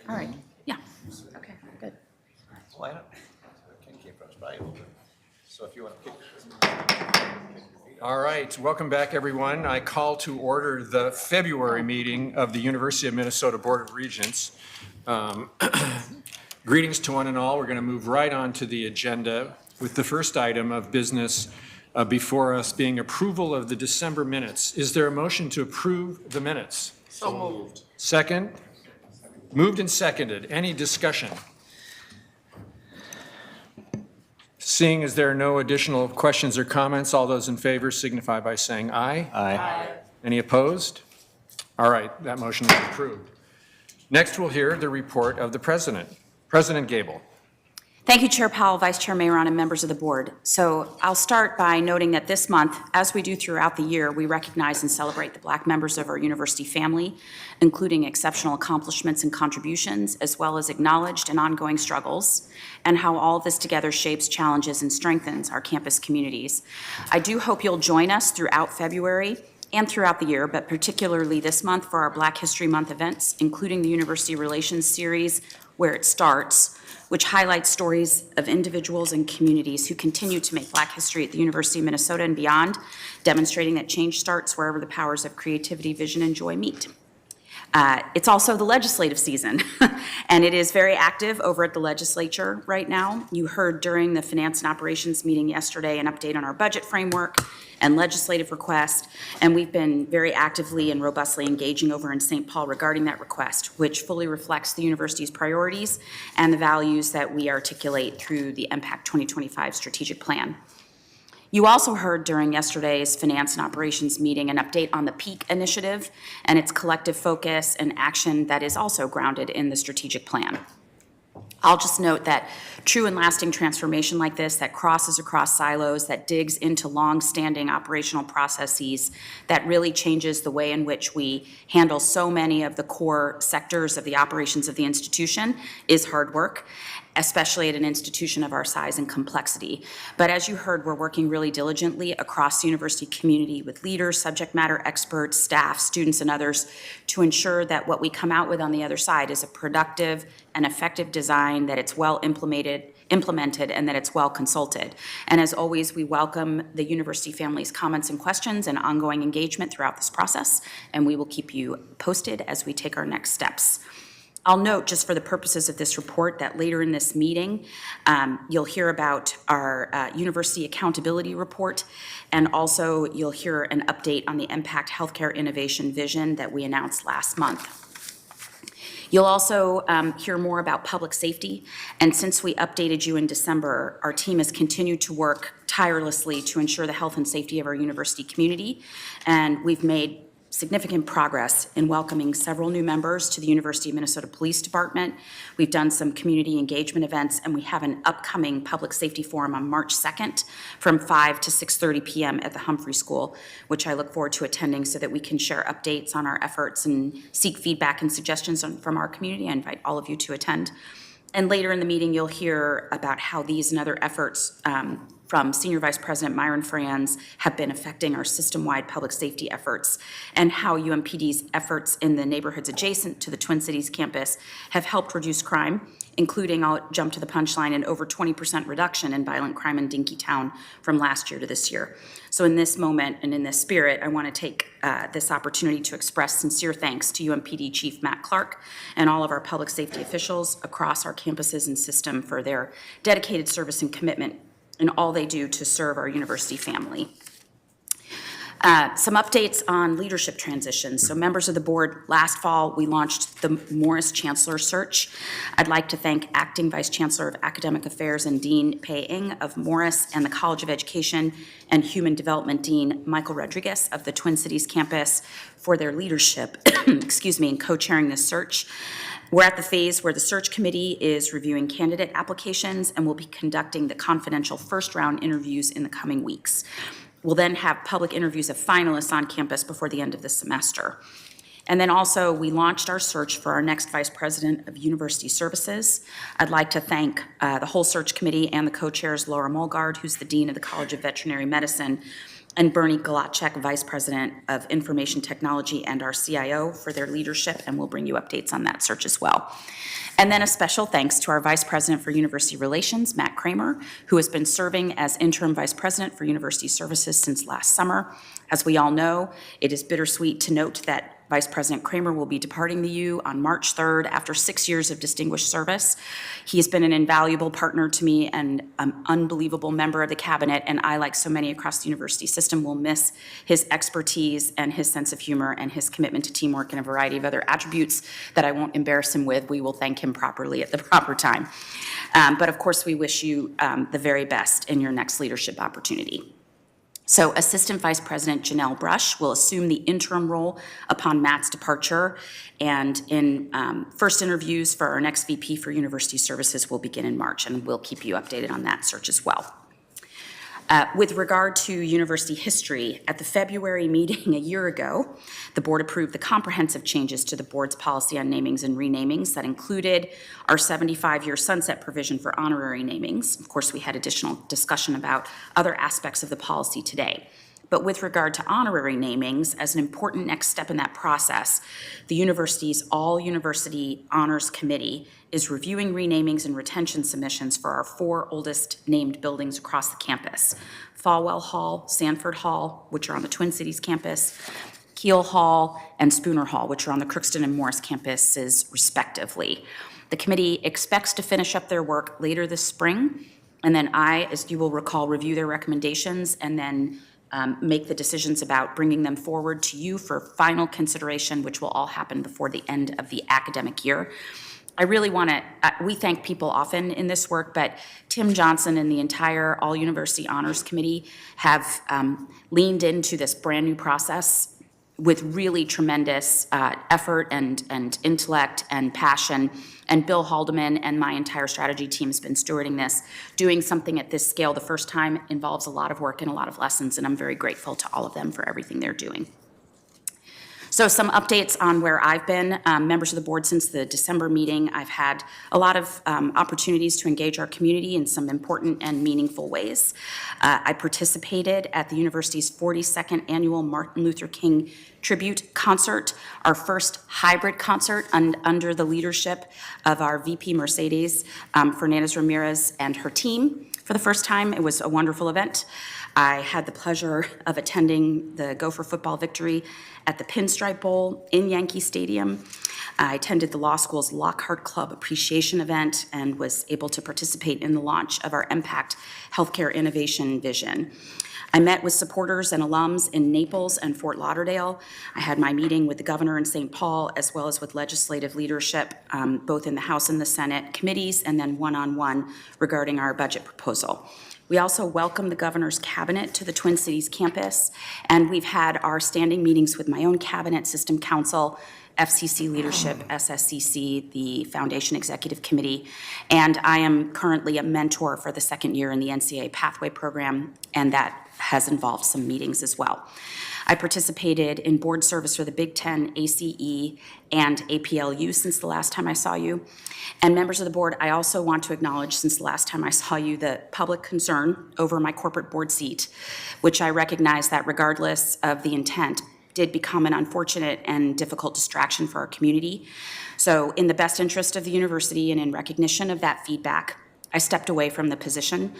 All right. Yeah. Okay, good. Line up. Ken came from valuable. So if you want to kick. All right, welcome back, everyone. I call to order the February meeting of the University of Minnesota Board of Regents. Greetings to one and all. We're going to move right on to the agenda with the first item of business before us being approval of the December minutes. Is there a motion to approve the minutes? So moved. Second? Moved and seconded. Any discussion? Seeing as there are no additional questions or comments, all those in favor signify by saying aye. Aye. Any opposed? All right, that motion is approved. Next, we'll hear the report of the president. President Gable. Thank you, Chair Powell, Vice Chair Mayron, and members of the board. So I'll start by noting that this month, as we do throughout the year, we recognize and celebrate the Black members of our university family, including exceptional accomplishments and contributions, as well as acknowledged and ongoing struggles, and how all this together shapes challenges and strengthens our campus communities. I do hope you'll join us throughout February and throughout the year, but particularly this month for our Black History Month events, including the University Relations Series, Where It Starts, which highlights stories of individuals and communities who continue to make Black history at the University of Minnesota and beyond, demonstrating that change starts wherever the powers of creativity, vision, and joy meet. It's also the legislative season, and it is very active over at the legislature right now. You heard during the Finance and Operations meeting yesterday an update on our budget framework and legislative request, and we've been very actively and robustly engaging over in St. Paul regarding that request, which fully reflects the university's priorities and the values that we articulate through the MPACT 2025 strategic plan. You also heard during yesterday's Finance and Operations meeting an update on the PEAK initiative and its collective focus and action that is also grounded in the strategic plan. I'll just note that true and lasting transformation like this that crosses across silos, that digs into long-standing operational processes, that really changes the way in which we handle so many of the core sectors of the operations of the institution is hard work, especially at an institution of our size and complexity. But as you heard, we're working really diligently across the university community with leaders, subject matter experts, staff, students, and others to ensure that what we come out with on the other side is a productive and effective design, that it's well implemented, and that it's well consulted. And as always, we welcome the university family's comments and questions and ongoing engagement throughout this process, and we will keep you posted as we take our next steps. I'll note, just for the purposes of this report, that later in this meeting, you'll hear about our university accountability report, and also you'll hear an update on the MPACT Healthcare Innovation Vision that we announced last month. You'll also hear more about public safety, and since we updated you in December, our team has continued to work tirelessly to ensure the health and safety of our university community, and we've made significant progress in welcoming several new members to the University of Minnesota Police Department. We've done some community engagement events, and we have an upcoming public safety forum on March 2nd from 5 to 6:30 p.m. at the Humphrey School, which I look forward to attending so that we can share updates on our efforts and seek feedback and suggestions from our community. I invite all of you to attend. And later in the meeting, you'll hear about how these and other efforts from Senior Vice President Myron Franz have been affecting our system-wide public safety efforts, and how UMPD's efforts in the neighborhoods adjacent to the Twin Cities campus have helped reduce crime, including, I'll jump to the punchline, an over 20% reduction in violent crime in Dinkytown from last year to this year. So in this moment and in this spirit, I want to take this opportunity to express sincere thanks to UMPD Chief Matt Clark and all of our public safety officials across our campuses and system for their dedicated service and commitment and all they do to serve our university family. Some updates on leadership transitions. So members of the board, last fall, we launched the Morris Chancellor Search. I'd like to thank Acting Vice Chancellor of Academic Affairs and Dean Pei Ing of Morris, and the College of Education and Human Development Dean Michael Rodriguez of the Twin Cities campus for their leadership, in co-chairing this search. We're at the phase where the search committee is reviewing candidate applications and will be conducting the confidential first round interviews in the coming weeks. We'll then have public interviews of finalists on campus before the end of the semester. And then also, we launched our search for our next Vice President of University Services. I'd like to thank the whole search committee and the co-chairs, Laura Mulgard, who's the Dean of the College of Veterinary Medicine, and Bernie Galacek, Vice President of Information Technology and our CIO, for their leadership, and we'll bring you updates on that search as well. And then a special thanks to our Vice President for University Relations, Matt Kramer, who has been serving as Interim Vice President for University Services since last summer. As we all know, it is bittersweet to note that Vice President Kramer will be departing the U on March 3rd after 6 years of distinguished service. He has been an invaluable partner to me and an unbelievable member of the cabinet, and I, like so many across the university system, will miss his expertise and his sense of humor and his commitment to teamwork and a variety of other attributes that I won't embarrass him with. We will thank him properly at the proper time. But of course, we wish you the very best in your next leadership opportunity. So Assistant Vice President Janelle Brush will assume the interim role upon Matt's departure, and in first interviews for our next VP for University Services will begin in March, and we'll keep you updated on that search as well. With regard to university history, at the February meeting a year ago, the board approved the comprehensive changes to the board's policy on namings and renamings that included our 75-year sunset provision for honorary namings. Of course, we had additional discussion about other aspects of the policy today. But with regard to honorary namings, as an important next step in that process, the university's All-University Honors Committee is reviewing renamings and retention submissions for our 4 oldest named buildings across the campus: Falwell Hall, Sanford Hall, which are on the Twin Cities campus, Keel Hall, and Spooner Hall, which are on the Crookston and Morris campuses, respectively. The committee expects to finish up their work later this spring, and then I, as you will recall, review their recommendations and then make the decisions about bringing them forward to you for final consideration, which will all happen before the end of the academic year. I really want to, we thank people often in this work, but Tim Johnson and the entire All-University Honors Committee have leaned into this brand new process with really tremendous effort and intellect and passion. And Bill Haldeman and my entire strategy team has been stewarding this. Doing something at this scale the first time involves a lot of work and a lot of lessons, and I'm very grateful to all of them for everything they're doing. So some updates on where I've been. Members of the board, since the December meeting, I've had a lot of opportunities to engage our community in some important and meaningful ways. I participated at the university's 42nd annual Martin Luther King Tribute Concert, our first hybrid concert under the leadership of our VP Mercedes Fernandez Ramirez and her team. For the first time, it was a wonderful event. I had the pleasure of attending the Gopher football victory at the Pinstripe Bowl in Yankee Stadium. I attended the law school's Lockhart Club appreciation event and was able to participate in the launch of our Impact Healthcare Innovation Vision. I met with supporters and alums in Naples and Fort Lauderdale. I had my meeting with the governor in St. Paul, as well as with legislative leadership, both in the House and the Senate committees, and then one-on-one regarding our budget proposal. We also welcomed the governor's cabinet to the Twin Cities campus, and we've had our standing meetings with my own cabinet, system council, FCC leadership, SSCC, the Foundation Executive Committee, and I am currently a mentor for the second year in the NCAA Pathway Program, and that has involved some meetings as well. I participated in board service for the Big Ten, ACE, and APLU since the last time I saw you. And members of the board, I also want to acknowledge, since the last time I saw you, the public concern over my corporate board seat, which I recognize that regardless of the intent, did become an unfortunate and difficult distraction for our community. So in the best interest of the university and in recognition of that feedback, I stepped away from the position.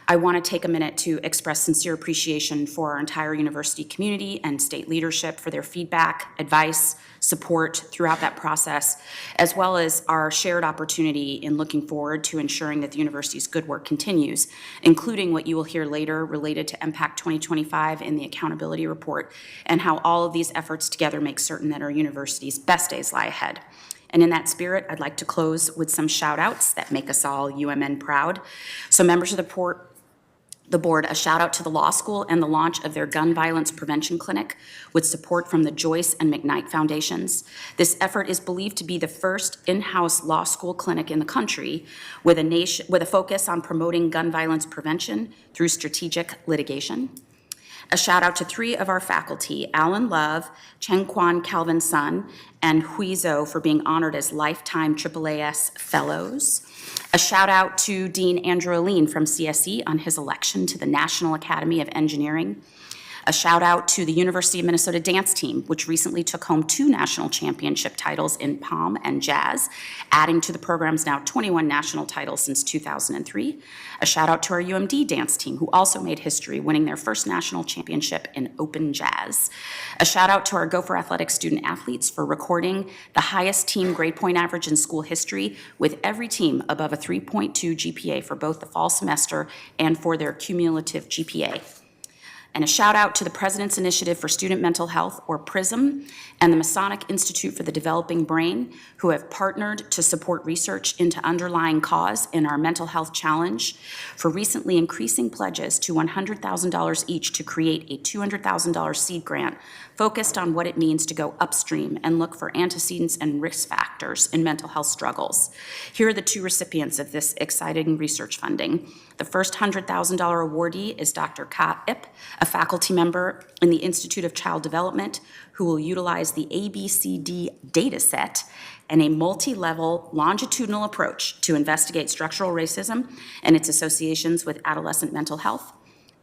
I want to take a minute to express sincere appreciation for our entire university community and state leadership for their feedback, advice, support throughout that process, as well as our shared opportunity in looking forward to ensuring that the university's good work continues, including what you will hear later related to Impact 2025 in the accountability report, and how all of these efforts together make certain that our university's best days lie ahead. And in that spirit, I'd like to close with some shout outs that make us all UMN proud. So members of the board, a shout out to the law school and the launch of their gun violence prevention clinic with support from the Joyce and McKnight Foundations. This effort is believed to be the first in-house law school clinic in the country with a focus on promoting gun violence prevention through strategic litigation. A shout out to 3 of our faculty, Alan Love, Cheng Kwan Calvin Sun, and Hui Zhou for being honored as lifetime AAAS fellows. A shout out to Dean Andrew Aline from CSE on his election to the National Academy of Engineering. A shout out to the University of Minnesota dance team, which recently took home 2 national championship titles in pom and jazz, adding to the program's now 21 national titles since 2003. A shout out to our UMD dance team, who also made history, winning their first national championship in open jazz. A shout out to our Gopher Athletics student athletes for recording the highest team grade point average in school history, with every team above a 3.2 GPA for both the fall semester and for their cumulative GPA. And a shout out to the President's Initiative for Student Mental Health, or PRISM, and the Masonic Institute for the Developing Brain, who have partnered to support research into underlying cause in our mental health challenge, for recently increasing pledges to $100,000 each to create a $200,000 seed grant focused on what it means to go upstream and look for antecedents and risk factors in mental health struggles. Here are the 2 recipients of this exciting research funding. The first $100,000 awardee is Dr. Ka Ip, a faculty member in the Institute of Child Development, who will utilize the ABCD data set and a multi-level longitudinal approach to investigate structural racism and its associations with adolescent mental health.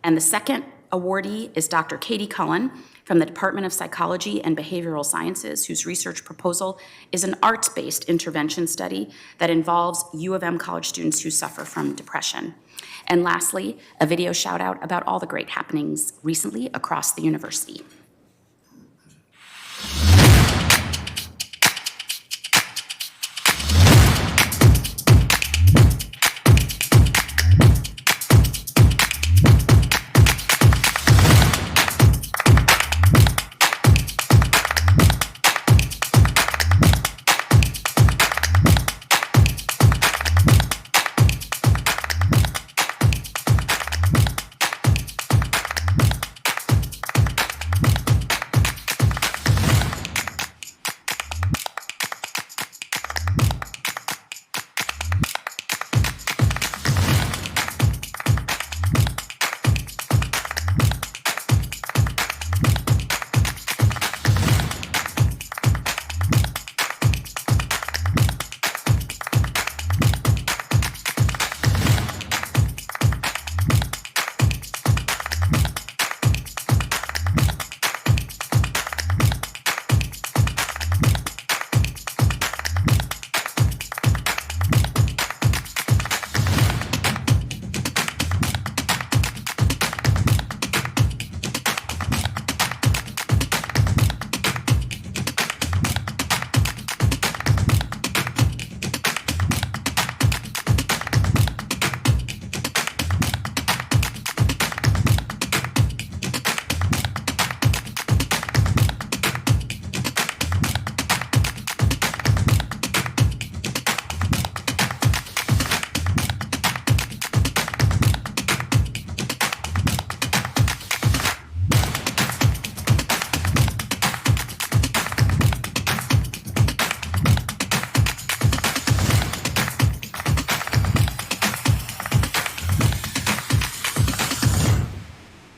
And the second awardee is Dr. Katie Cullen from the Department of Psychology and Behavioral Sciences, whose research proposal is an arts-based intervention study that involves U of M college students who suffer from depression. And lastly, a video shout out about all the great happenings recently across the university.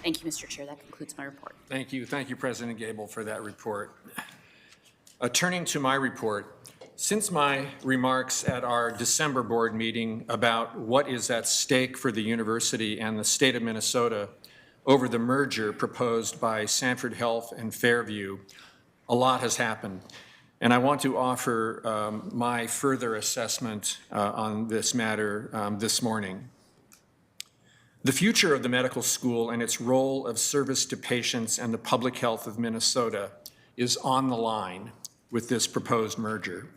Thank you, Mr. Chair. That concludes my report. Thank you, President Gable, for that report. Turning to my report, since my remarks at our December board meeting about what is at stake for the university and the state of Minnesota over the merger proposed by Sanford Health and Fairview, a lot has happened. And I want to offer my further assessment on this matter this morning. The future of the medical school and its role of service to patients and the public health of Minnesota is on the line with this proposed merger.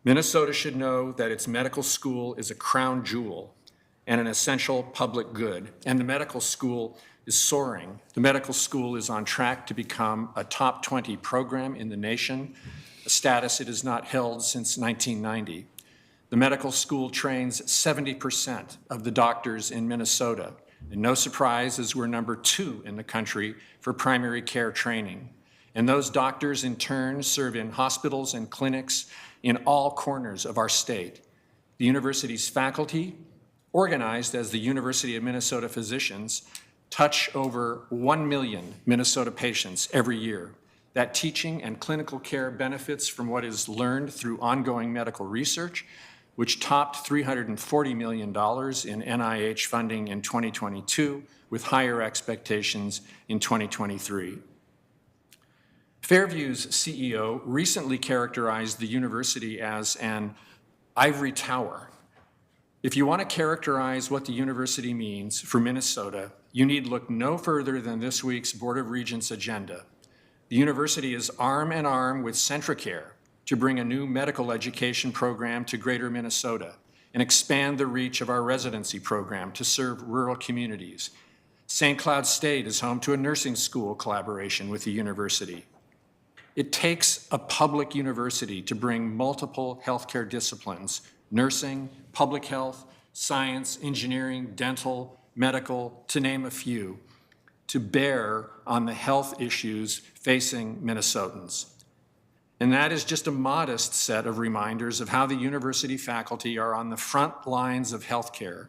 Minnesota should know that its medical school is a crown jewel and an essential public good, and the medical school is soaring. The medical school is on track to become a top 20 program in the nation, a status it has not held since 1990. The medical school trains 70% of the doctors in Minnesota, and no surprise, as we're number 2 in the country for primary care training. And those doctors in turn serve in hospitals and clinics in all corners of our state. The university's faculty, organized as the University of Minnesota Physicians, touch over 1 million Minnesota patients every year. That teaching and clinical care benefits from what is learned through ongoing medical research, which topped $340 million in NIH funding in 2022, with higher expectations in 2023. Fairview's CEO recently characterized the university as an ivory tower. If you want to characterize what the university means for Minnesota, you need look no further than this week's Board of Regents agenda. The university is arm in arm with Centricare to bring a new medical education program to Greater Minnesota and expand the reach of our residency program to serve rural communities. St. Cloud State is home to a nursing school collaboration with the university. It takes a public university to bring multiple healthcare disciplines, nursing, public health, science, engineering, dental, medical, to name a few, to bear on the health issues facing Minnesotans. And that is just a modest set of reminders of how the university faculty are on the front lines of healthcare,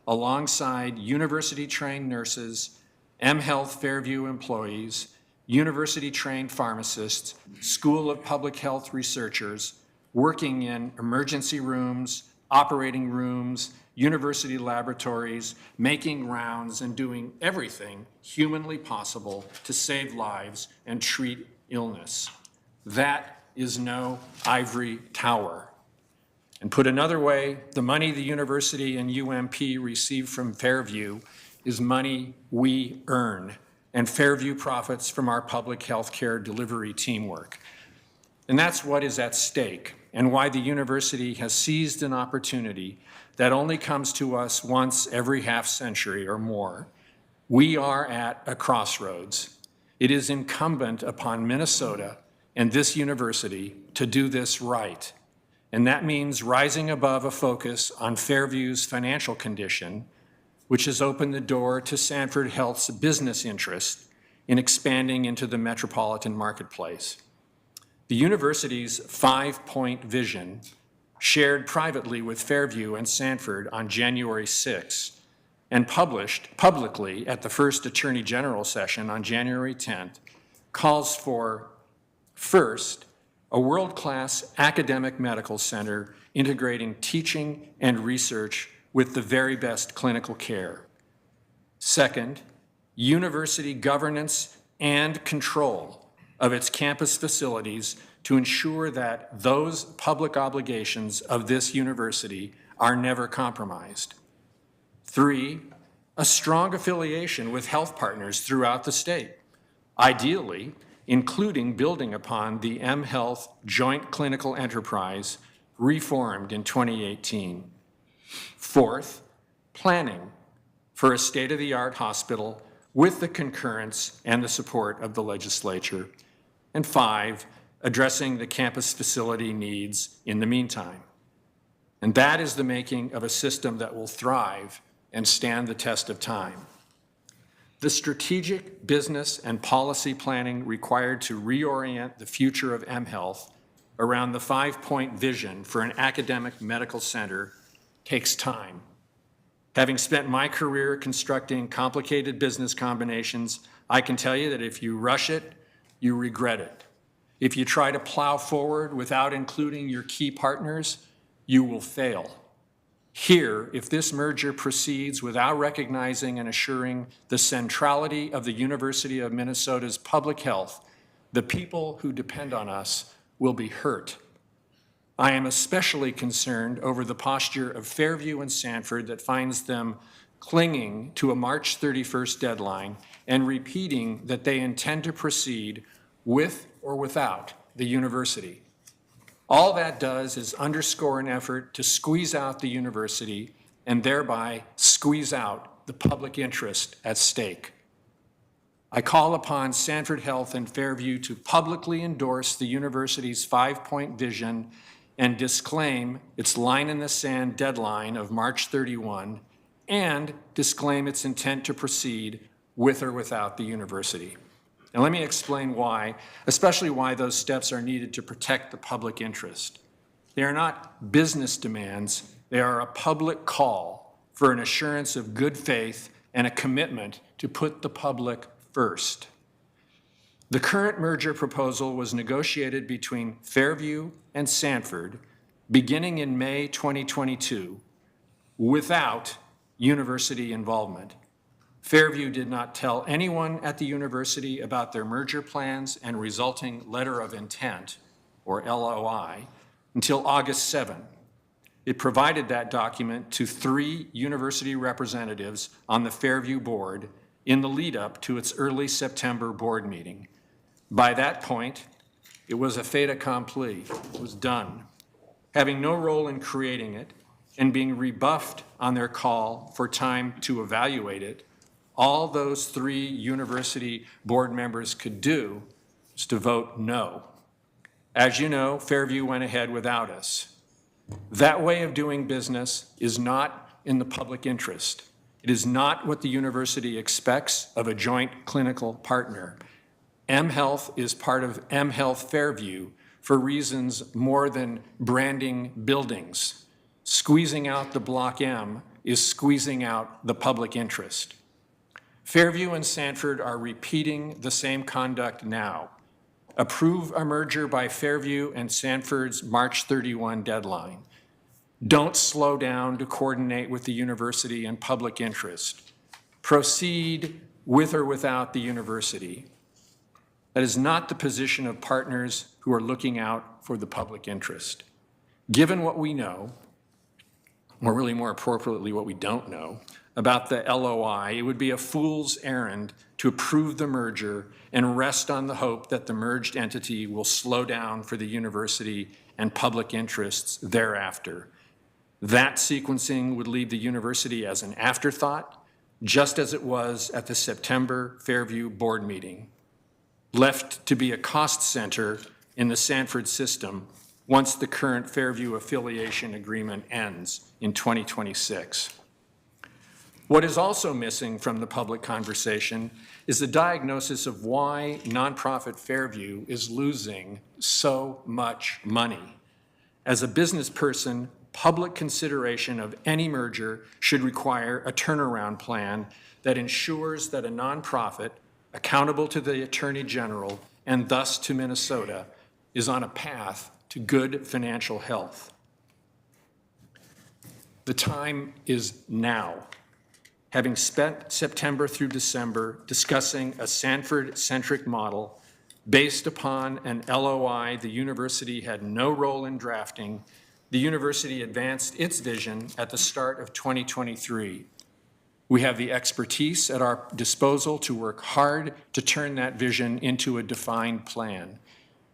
alongside university-trained nurses, mHealth Fairview employees, university-trained pharmacists, School of Public Health researchers, working in emergency rooms, operating rooms, university laboratories, making rounds and doing everything humanly possible to save lives and treat illness. That is no ivory tower. And put another way, the money the university and UMP receive from Fairview is money we earn, and Fairview profits from our public health care delivery teamwork. And that's what is at stake, and why the university has seized an opportunity that only comes to us once every half century or more. We are at a crossroads. It is incumbent upon Minnesota and this university to do this right. And that means rising above a focus on Fairview's financial condition, which has opened the door to Sanford Health's business interest in expanding into the metropolitan marketplace. The university's 5-point vision, shared privately with Fairview and Sanford on January 6, and published publicly at the first Attorney General session on January 10th, calls for, first, a world-class academic medical center integrating teaching and research with the very best clinical care. Second, university governance and control of its campus facilities to ensure that those public obligations of this university are never compromised. 3, a strong affiliation with health partners throughout the state, ideally including building upon the mHealth Joint Clinical Enterprise reformed in 2018. 4th, planning for a state-of-the-art hospital with the concurrence and the support of the legislature. And 5, addressing the campus facility needs in the meantime. And that is the making of a system that will thrive and stand the test of time. The strategic business and policy planning required to reorient the future of mHealth around the 5-point vision for an academic medical center takes time. Having spent my career constructing complicated business combinations, I can tell you that if you rush it, you regret it. If you try to plow forward without including your key partners, you will fail. Here, if this merger proceeds without recognizing and assuring the centrality of the University of Minnesota's public health, the people who depend on us will be hurt. I am especially concerned over the posture of Fairview and Sanford that finds them clinging to a March 31st deadline and repeating that they intend to proceed with or without the university. All that does is underscore an effort to squeeze out the university and thereby squeeze out the public interest at stake. I call upon Sanford Health and Fairview to publicly endorse the university's 5-point vision and disclaim its line-in-the-sand deadline of March 31 and disclaim its intent to proceed with or without the university. And let me explain why, especially why those steps are needed to protect the public interest. They are not business demands, they are a public call for an assurance of good faith and a commitment to put the public first. The current merger proposal was negotiated between Fairview and Sanford beginning in May 2022 without university involvement. Fairview did not tell anyone at the university about their merger plans and resulting letter of intent, or LOI, until August 7. It provided that document to 3 university representatives on the Fairview board in the lead-up to its early September board meeting. By that point, it was a fait accompli. It was done. Having no role in creating it and being rebuffed on their call for time to evaluate it, all those 3 university board members could do was to vote no. As you know, Fairview went ahead without us. That way of doing business is not in the public interest. It is not what the university expects of a joint clinical partner. mHealth is part of mHealth Fairview for reasons more than branding buildings. Squeezing out the Block M is squeezing out the public interest. Fairview and Sanford are repeating the same conduct now. Approve a merger by Fairview and Sanford's March 31 deadline. Don't slow down to coordinate with the university and public interest. Proceed with or without the university. That is not the position of partners who are looking out for the public interest. Given what we know, or really more appropriately what we don't know, about the LOI, it would be a fool's errand to approve the merger and rest on the hope that the merged entity will slow down for the university and public interests thereafter. That sequencing would leave the university as an afterthought, just as it was at the September Fairview board meeting, left to be a cost center in the Sanford system once the current Fairview affiliation agreement ends in 2026. What is also missing from the public conversation is the diagnosis of why nonprofit Fairview is losing so much money. As a business person, public consideration of any merger should require a turnaround plan that ensures that a nonprofit, accountable to the Attorney General and thus to Minnesota, is on a path to good financial health. The time is now. Having spent September through December discussing a Sanford-centric model based upon an LOI the university had no role in drafting, the university advanced its vision at the start of 2023. We have the expertise at our disposal to work hard to turn that vision into a defined plan.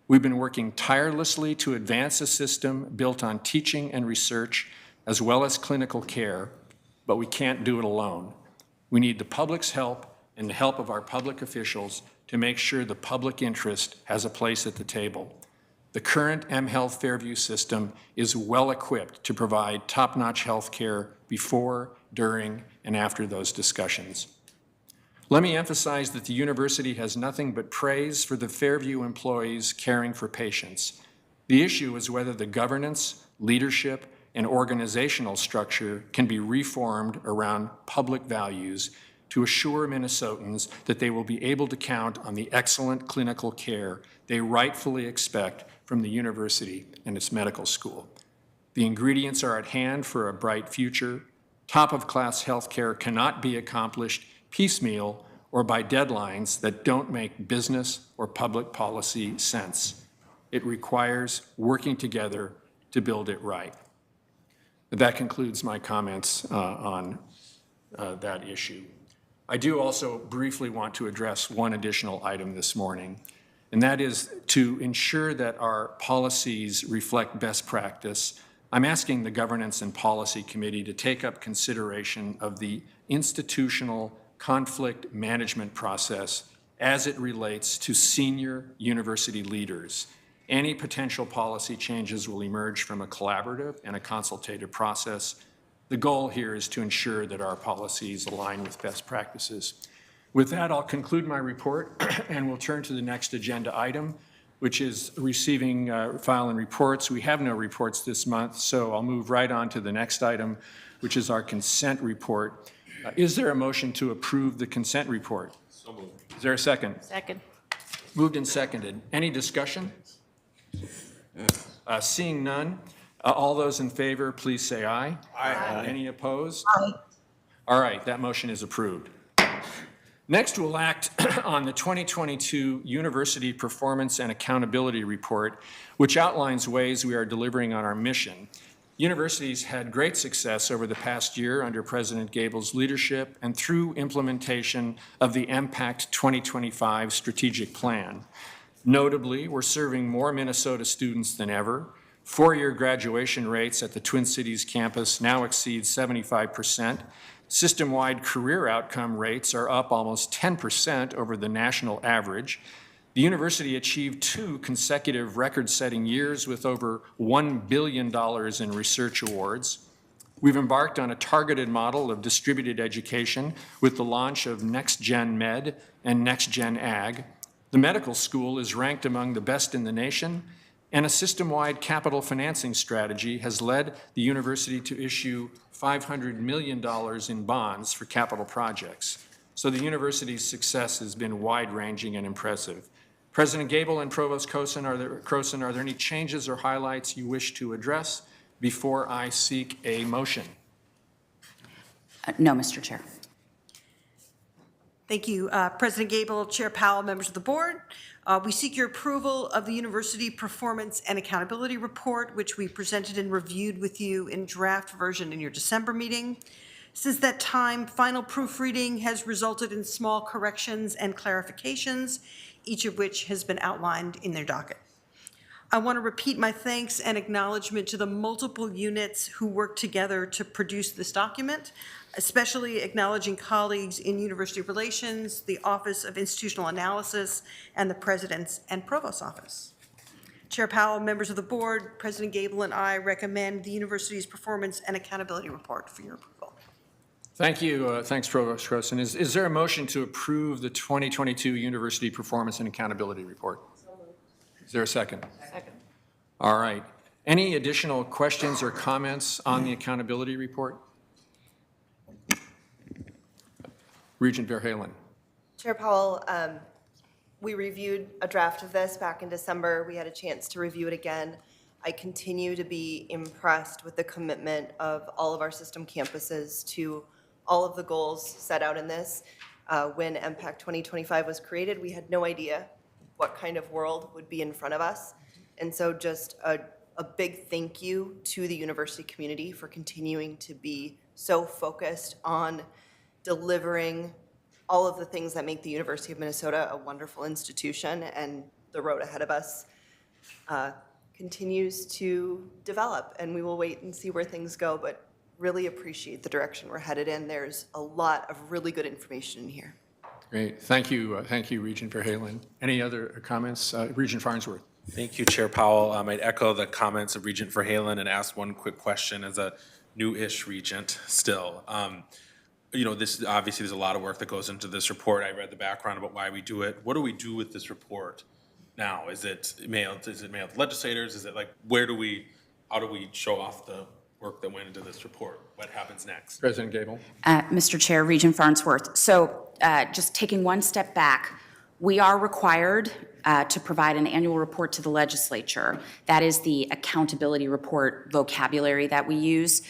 We've been working tirelessly to advance a system built on teaching and research as well as clinical care, but we can't do it alone. We need the public's help and the help of our public officials to make sure the public interest has a place at the table. The current mHealth Fairview system is well equipped to provide top-notch health care before, during, and after those discussions. Let me emphasize that the university has nothing but praise for the Fairview employees caring for patients. The issue is whether the governance, leadership, and organizational structure can be reformed around public values to assure Minnesotans that they will be able to count on the excellent clinical care they rightfully expect from the university and its medical school. The ingredients are at hand for a bright future. Top-of-class health care cannot be accomplished piecemeal or by deadlines that don't make business or public policy sense. It requires working together to build it right. That concludes my comments on that issue. I do also briefly want to address one additional item this morning, and that is to ensure that our policies reflect best practice. I'm asking the Governance and Policy Committee to take up consideration of the institutional conflict management process as it relates to senior university leaders. Any potential policy changes will emerge from a collaborative and a consultative process. The goal here is to ensure that our policies align with best practices. With that, I'll conclude my report and we'll turn to the next agenda item, which is receiving file and reports. We have no reports this month, so I'll move right on to the next item, which is our consent report. Is there a motion to approve the consent report? So moved. Is there a second? Second. Moved and seconded. Any discussion? Seeing none, All those in favor, please say aye. Aye. Any opposed? Aye. All right, that motion is approved. Next, we'll act on the 2022 University Performance and Accountability Report, which outlines ways we are delivering on our mission. Universities had great success over the past year under President Gable's leadership and through implementation of the MPACT 2025 strategic plan. Notably, we're serving more Minnesota students than ever. Four-year graduation rates at the Twin Cities campus now exceed 75%. System-wide career outcome rates are up almost 10% over the national average. The university achieved 2 consecutive record-setting years with over $1 billion in research awards. We've embarked on a targeted model of distributed education with the launch of Next Gen Med and Next Gen Ag. The medical school is ranked among the best in the nation, and a system-wide capital financing strategy has led the university to issue $500 million in bonds for capital projects. So the university's success has been wide-ranging and impressive. President Gable and Provost Croson, are there any changes or highlights you wish to address before I seek a motion? No, Mr. Chair. Thank you, President Gable, Chair Powell, members of the board. We seek your approval of the University Performance and Accountability Report, which we presented and reviewed with you in draft version in your December meeting. Since that time, final proofreading has resulted in small corrections and clarifications, each of which has been outlined in their docket. I want to repeat my thanks and acknowledgement to the multiple units who worked together to produce this document, especially acknowledging colleagues in University Relations, the Office of Institutional Analysis, and the President's and Provost's Office. Chair Powell, members of the board, President Gable, and I recommend the university's Performance and Accountability Report for your approval. Thank you. Thanks, Provost Croson. Is there a motion to approve the 2022 University Performance and Accountability Report? Is there a second? Second. All right. Any additional questions or comments on the accountability report? Regent Verhalen. Chair Powell, we reviewed a draft of this back in December. We had a chance to review it again. I continue to be impressed with the commitment of all of our system campuses to all of the goals set out in this. When MPACT 2025 was created, we had no idea what kind of world would be in front of us. And so just a big thank you to the university community for continuing to be so focused on delivering all of the things that make the University of Minnesota a wonderful institution, and the road ahead of us continues to develop, and we will wait and see where things go, but really appreciate the direction we're headed in. There's a lot of really good information in here. Great. Thank you, Regent Verhalen. Any other comments? Regent Farnsworth. Thank you, Chair Powell. I'd echo the comments of Regent Verhalen and ask one quick question as a new-ish regent still. You know, this obviously there's a lot of work that goes into this report. I read the background about why we do it. What do we do with this report now? Is it mailed? Is it mailed to legislators? Is it like, how do we show off the work that went into this report? What happens next? President Gable. Mr. Chair, Regent Farnsworth. So just taking one step back, we are required to provide an annual report to the legislature. That is the accountability report vocabulary that we use.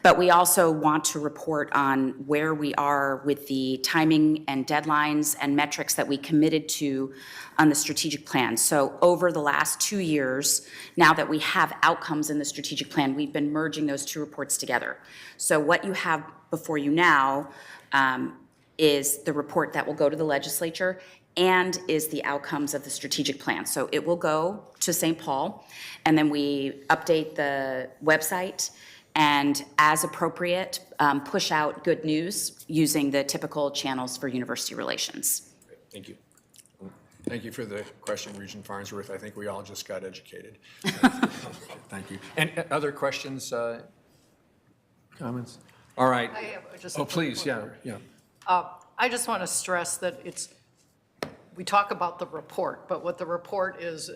But we also want to report on where we are with the timing and deadlines and metrics that we committed to on the strategic plan. So over the last 2 years, now that we have outcomes in the strategic plan, we've been merging those two reports together. So what you have before you now is the report that will go to the legislature and is the outcomes of the strategic plan. So it will go to St. Paul, and then we update the website and, as appropriate, push out good news using the typical channels for university relations. Great. Thank you. Thank you for the question, Regent Farnsworth. I think we all just got educated. Thank you. And other questions, comments? All right. I have just Oh, please, yeah. I just want to stress that we talk about the report, but what the report is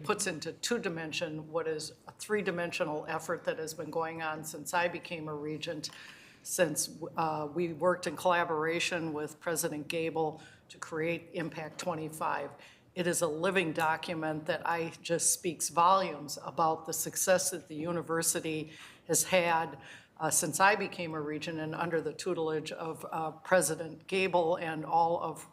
puts into two-dimension what is a three-dimensional effort that has been going on since I became a regent, since we worked in collaboration with President Gable to create MPACT 25. it is a living document that I just speaks volumes about the success that the university has had since I became a regent and under the tutelage of President Gable and all of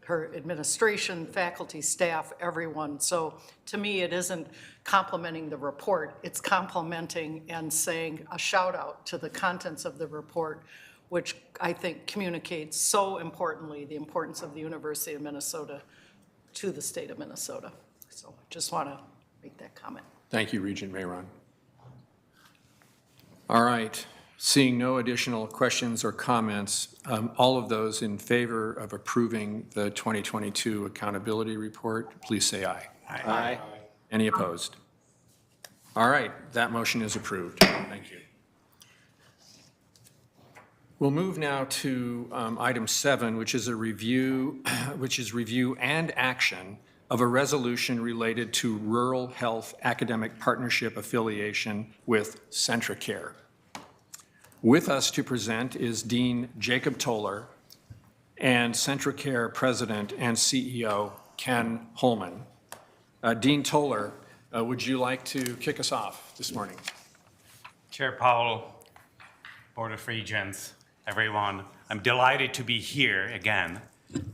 her administration, faculty, staff, everyone. So to me, it isn't complimenting the report, it's complimenting and saying a shout out to the contents of the report, which I think communicates so importantly the importance of the University of Minnesota to the state of Minnesota. So just want to make that comment. Thank you, Regent Mayron. All right, seeing no additional questions or comments, all of those in favor of approving the 2022 accountability report, please say aye. Aye. Any opposed? All right, that motion is approved. Thank you. We'll move now to item 7, which is a review, and action of a resolution related to Rural Health Academic Partnership affiliation with CentraCare. With us to present is Dean Jacob Toller and CentraCare President and CEO Ken Holman. Dean Toller, would you like to kick us off this morning? Chair Powell, Board of Regents, everyone, I'm delighted to be here again,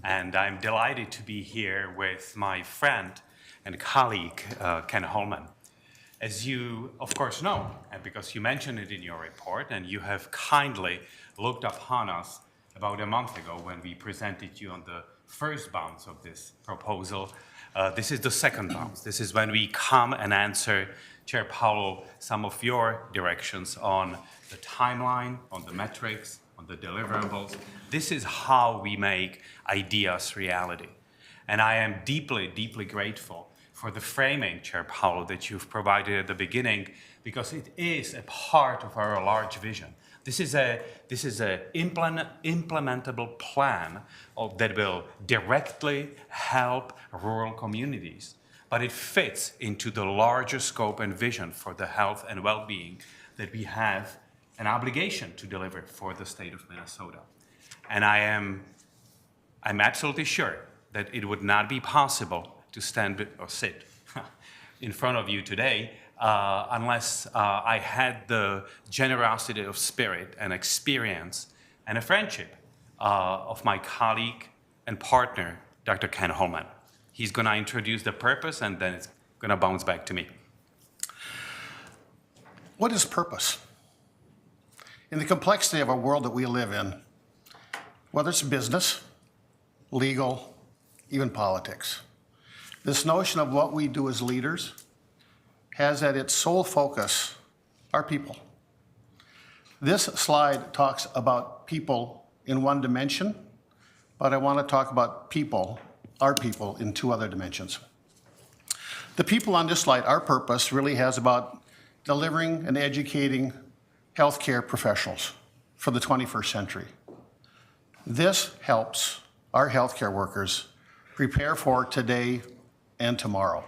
and I'm delighted to be here with my friend and colleague, Ken Holman. As you, of course, know, and because you mentioned it in your report, and you have kindly looked upon us about a month ago when we presented you on the first bounce of this proposal, this is the second bounce. This is when we come and answer, Chair Powell, some of your directions on the timeline, on the metrics, on the deliverables. This is how we make ideas reality. And I am deeply, deeply grateful for the framing, Chair Powell, that you've provided at the beginning, because it is a part of our large vision. This is a implementable plan that will directly help rural communities, but it fits into the larger scope and vision for the health and well-being that we have an obligation to deliver for the state of Minnesota. And I'm absolutely sure that it would not be possible to stand or sit in front of you today unless I had the generosity of spirit and experience and a friendship of my colleague and partner, Dr. Ken Holman. He's going to introduce the purpose, and then it's going to bounce back to me. What is purpose? In the complexity of a world that we live in, whether it's business, legal, even politics, this notion of what we do as leaders has at its sole focus our people. This slide talks about people in one dimension, but I want to talk about people, our people, in 2 other dimensions. The people on this slide, our purpose really has about delivering and educating healthcare professionals for the 21st century. This helps our healthcare workers prepare for today and tomorrow,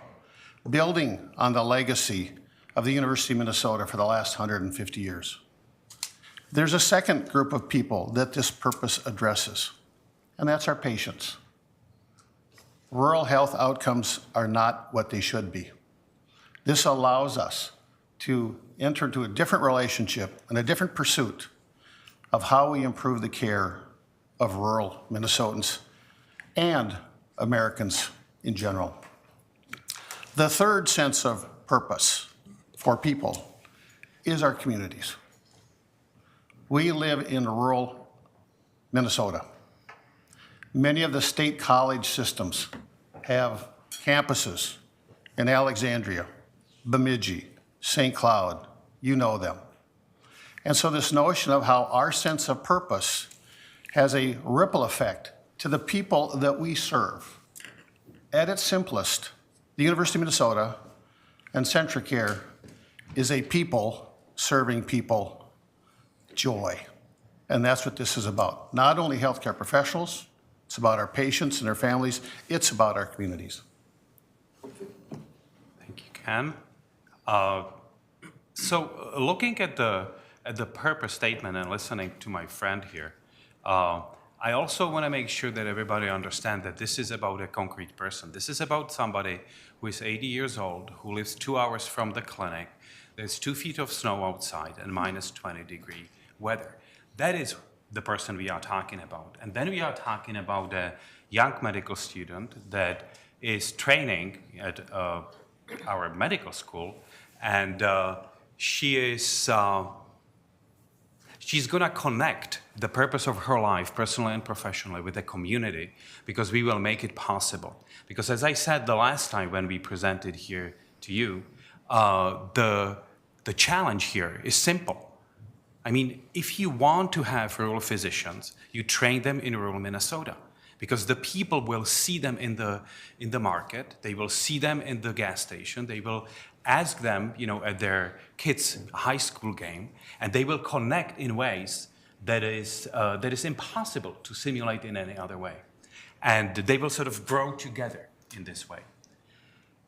building on the legacy of the University of Minnesota for the last 150 years. There's a second group of people that this purpose addresses, and that's our patients. Rural health outcomes are not what they should be. This allows us to enter into a different relationship and a different pursuit of how we improve the care of rural Minnesotans and Americans in general. The third sense of purpose for people is our communities. We live in rural Minnesota. Many of the state college systems have campuses in Alexandria, Bemidji, St. Cloud, you know them. And so this notion of how our sense of purpose has a ripple effect to the people that we serve. At its simplest, the University of Minnesota and CentraCare is a people serving people joy. And that's what this is about. Not only healthcare professionals, it's about our patients and their families, it's about our communities. Thank you, Ken. So looking at the purpose statement and listening to my friend here, I also want to make sure that everybody understands that this is about a concrete person. This is about somebody who is 80 years old, who lives 2 hours from the clinic. There's 2 feet of snow outside and minus 20-degree weather. That is the person we are talking about. And then we are talking about a young medical student that is training at our medical school, and she's going to connect the purpose of her life, personally and professionally, with the community, because we will make it possible. Because as I said the last time when we presented here to you, the challenge here is simple. I mean, if you want to have rural physicians, you train them in rural Minnesota, because the people will see them in the market, they will see them in the gas station, they will ask them, at their kids' high school game, and they will connect in ways that is impossible to simulate in any other way. And they will sort of grow together in this way.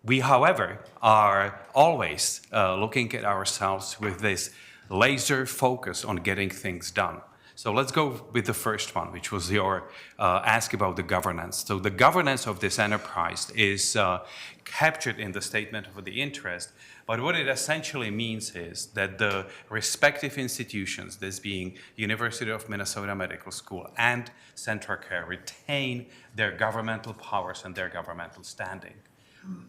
We, however, are always looking at ourselves with this laser focus on getting things done. So let's go with the first one, which was your ask about the governance. So the governance of this enterprise is captured in the statement of the interest, but what it essentially means is that the respective institutions, this being University of Minnesota Medical School and CentraCare, retain their governmental powers and their governmental standing.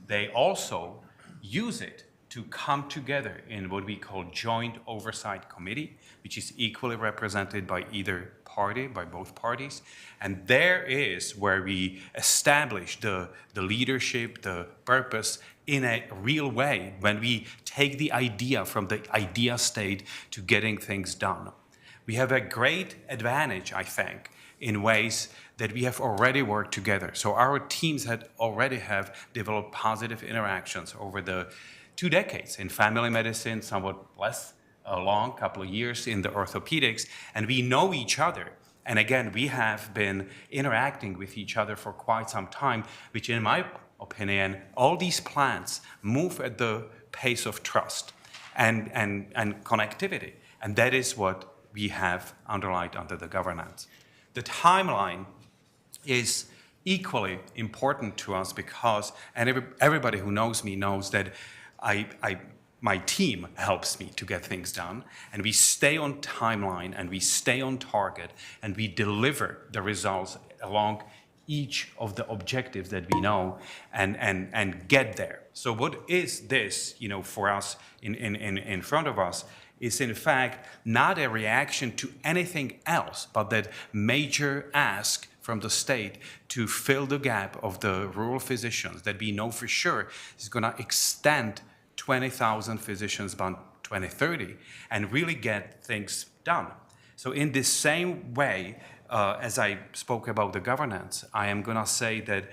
They also use it to come together in what we call Joint Oversight Committee, which is equally represented by either party, by both parties. And there is where we establish the leadership, the purpose in a real way, when we take the idea from the idea state to getting things done. We have a great advantage, I think, in ways that we have already worked together. So our teams already have developed positive interactions over the 2 decades in family medicine, somewhat less long, couple of years in the orthopedics, and we know each other. And again, we have been interacting with each other for quite some time, which in my opinion, all these plans move at the pace of trust and connectivity. And that is what we have underlined under the governance. The timeline is equally important to us because, and everybody who knows me knows that my team helps me to get things done, and we stay on timeline, and we stay on target, and we deliver the results along each of the objectives that we know and get there. So what is this, for us in front of us is in fact not a reaction to anything else, but that major ask from the state to fill the gap of the rural physicians that we know for sure is going to extend 20,000 physicians by 2030 and really get things done. So in this same way, as I spoke about the governance, I am going to say that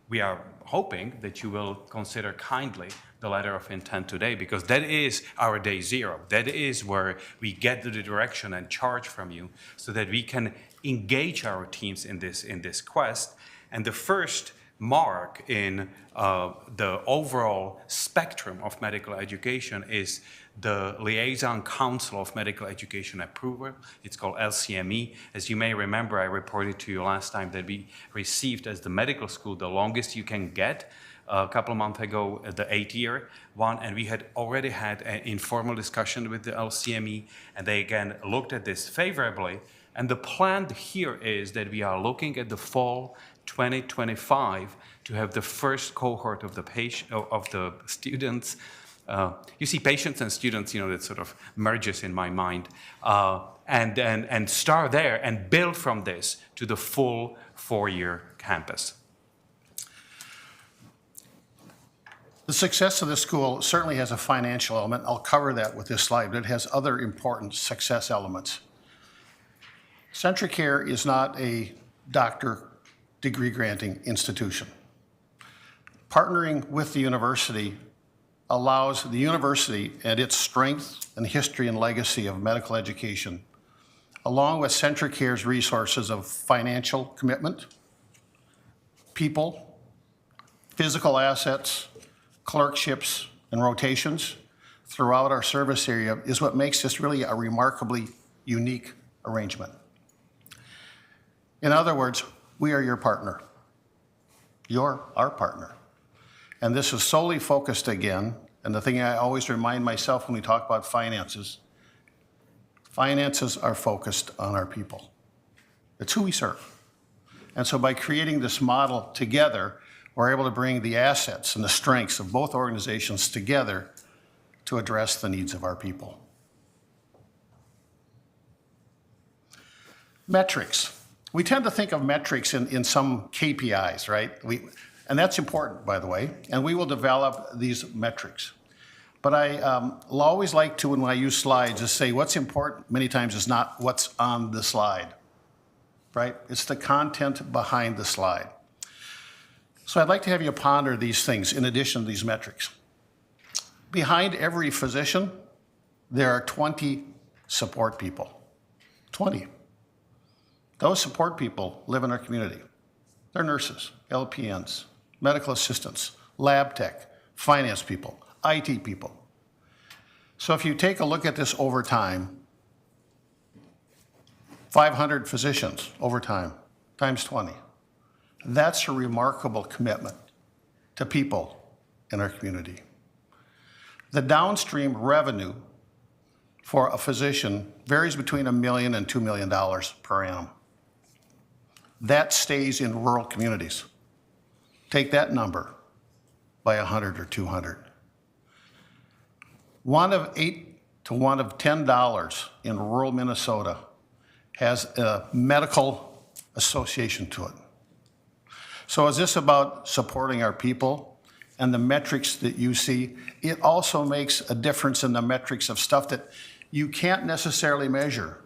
we are hoping that you will consider kindly the letter of intent today, because that is our day zero. That is where we get the direction and charge from you so that we can engage our teams in this quest. And the first mark in the overall spectrum of medical education is the Liaison Council of Medical Education Approval. It's called LCME. As you may remember, I reported to you last time that we received as the medical school the longest you can get a couple of months ago, the 8-year one, and we had already had an informal discussion with the LCME, and they again looked at this favorably. And the plan here is that we are looking at the fall 2025 to have the first cohort of the students. You see, patients and students, that sort of merges in my mind, and start there and build from this to the full 4-year campus. The success of this school certainly has a financial element. I'll cover that with this slide, but it has other important success elements. CentraCare is not a doctor degree granting institution. Partnering with the university allows the university and its strength and history and legacy of medical education, along with CentraCare's resources of financial commitment, people, physical assets, clerkships, and rotations throughout our service area is what makes this really a remarkably unique arrangement. In other words, we are your partner. You're our partner. And this is solely focused again, and the thing I always remind myself when we talk about finances are focused on our people. It's who we serve. And so by creating this model together, we're able to bring the assets and the strengths of both organizations together to address the needs of our people. Metrics. We tend to think of metrics in some KPIs, right? And that's important, by the way, and we will develop these metrics. But I always like to, when I use slides, just say what's important many times is not what's on the slide, right? It's the content behind the slide. So I'd like to have you ponder these things in addition to these metrics. Behind every physician, there are 20 support people. 20. Those support people live in our community. They're nurses, LPNs, medical assistants, lab tech, finance people, IT people. So if you take a look at this over time, 500 physicians over time, times 20. That's a remarkable commitment to people in our community. The downstream revenue for a physician varies between $1 million and $2 million per annum. That stays in rural communities. Take that number by 100 or 200. One of $8 to one of $10 in rural Minnesota has a medical association to it. So is this about supporting our people and the metrics that you see? It also makes a difference in the metrics of stuff that you can't necessarily measure,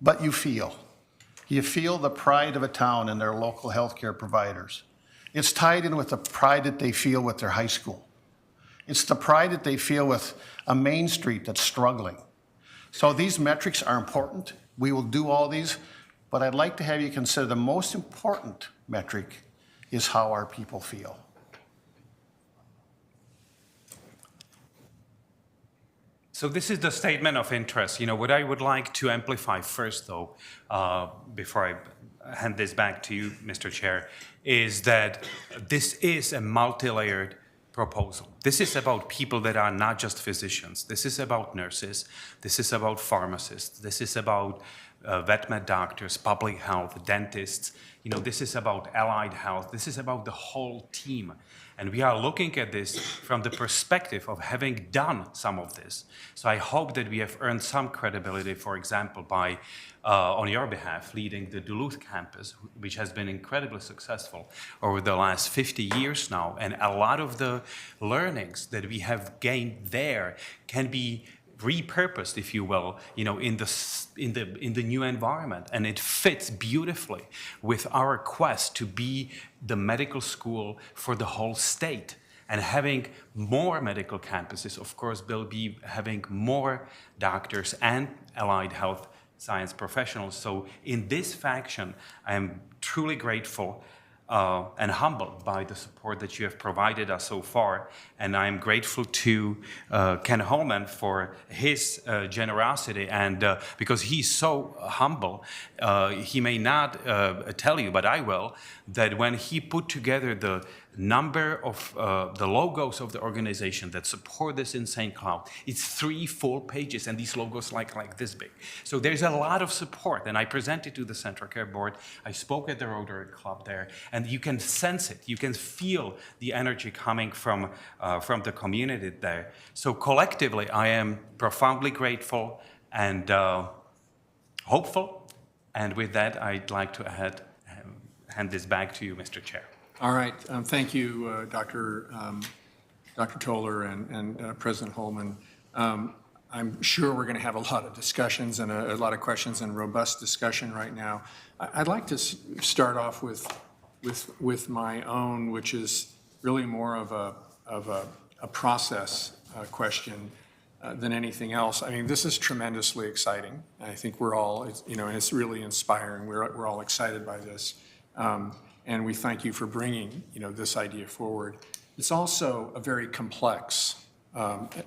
but you feel. You feel the pride of a town and their local healthcare providers. It's tied in with the pride that they feel with their high school. It's the pride that they feel with a Main Street that's struggling. So these metrics are important. We will do all these, but I'd like to have you consider the most important metric is how our people feel. So this is the statement of interest. You know, what I would like to amplify first, though, before I hand this back to you, Mr. Chair, is that this is a multi-layered proposal. This is about people that are not just physicians. This is about nurses. This is about pharmacists. This is about vet med doctors, public health, dentists. You know, this is about allied health. This is about the whole team. And we are looking at this from the perspective of having done some of this. So I hope that we have earned some credibility, for example, by, on your behalf, leading the Duluth campus, which has been incredibly successful over the last 50 years now. And a lot of the learnings that we have gained there can be repurposed, if you will, you know, in the new environment, and it fits beautifully with our quest to be the medical school for the whole state. And having more medical campuses, of course, will be having more doctors and allied health science professionals. So in this faction, I am truly grateful and humbled by the support that you have provided us so far. And I'm grateful to Ken Holman for his generosity, and because he's so humble, he may not tell you, but I will, that when he put together the number of the logos of the organization that support this in St. Cloud, it's 3 full pages, and these logos like this big. So there's a lot of support, and I presented to the Central Care Board. I spoke at the Rotary Club there, and you can sense it. You can feel the energy coming from the community there. So collectively, I am profoundly grateful and hopeful. And with that, I'd like to hand this back to you, Mr. Chair. All right, thank you, Dr. Toller and President Holman. I'm sure we're going to have a lot of discussions and a lot of questions and robust discussion right now. I'd like to start off with my own, which is really more of a process question than anything else. I mean, this is tremendously exciting. I think we're all, you know, and it's really inspiring. We're all excited by this. And we thank you for bringing, you know, this idea forward. It's also a very complex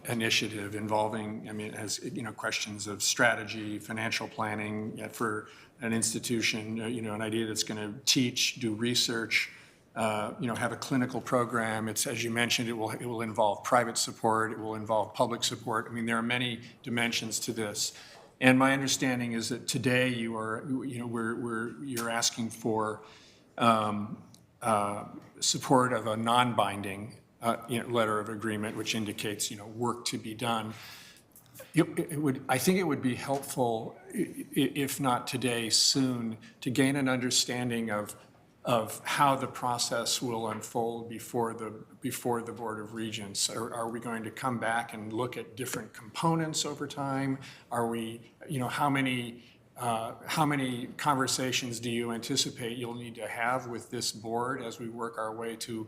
initiative involving, I mean, it has, you know, questions of strategy, financial planning for an institution, an idea that's going to teach, do research, have a clinical program. It's, as you mentioned, it will involve private support, it will involve public support. I mean, there are many dimensions to this. And my understanding is that today you're asking for support of a non-binding letter of agreement, which indicates, work to be done. I think it would be helpful, if not today, soon, to gain an understanding of how the process will unfold before the Board of Regents. Are we going to come back and look at different components over time? Are we, how many conversations do you anticipate you'll need to have with this board as we work our way to,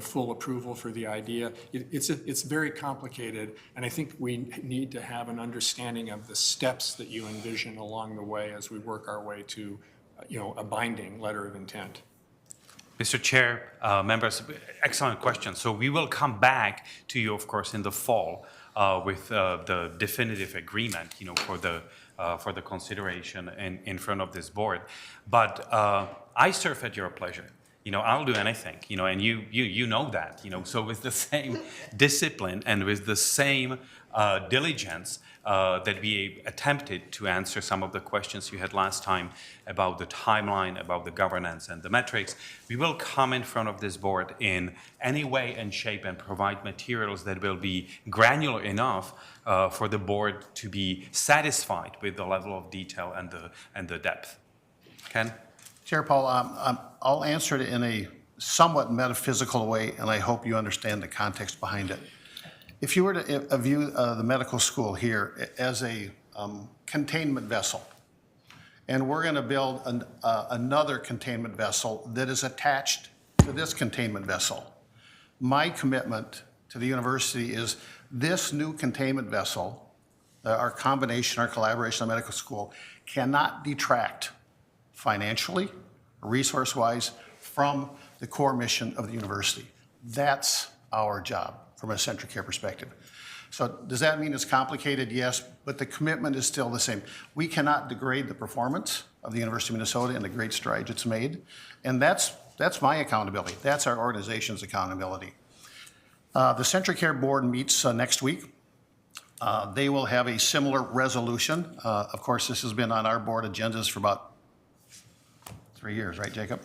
full approval for the idea? It's very complicated, and I think we need to have an understanding of the steps that you envision along the way as we work our way to, a binding letter of intent. Mr. Chair, members, excellent question. So we will come back to you, of course, in the fall with the definitive agreement, for the consideration in front of this board. But I serve at your pleasure. I'll do anything. And you know that. So with the same discipline and with the same diligence that we attempted to answer some of the questions you had last time about the timeline, about the governance and the metrics, we will come in front of this board in any way and shape and provide materials that will be granular enough for the board to be satisfied with the level of detail and the depth. Ken? Chair Powell, I'll answer it in a somewhat metaphysical way, and I hope you understand the context behind it. If you were to view the medical school here as a containment vessel, and we're going to build another containment vessel that is attached to this containment vessel, my commitment to the university is this new containment vessel, our combination, our collaboration, the medical school, cannot detract financially, resource-wise, from the core mission of the university. That's our job from a Centricare perspective. So does that mean it's complicated? Yes, but the commitment is still the same. We cannot degrade the performance of the University of Minnesota and the great strides it's made, and that's my accountability. That's our organization's accountability. The Centricare board meets next week. They will have a similar resolution. Of course, this has been on our board agendas for about 3 years, right, Jacob?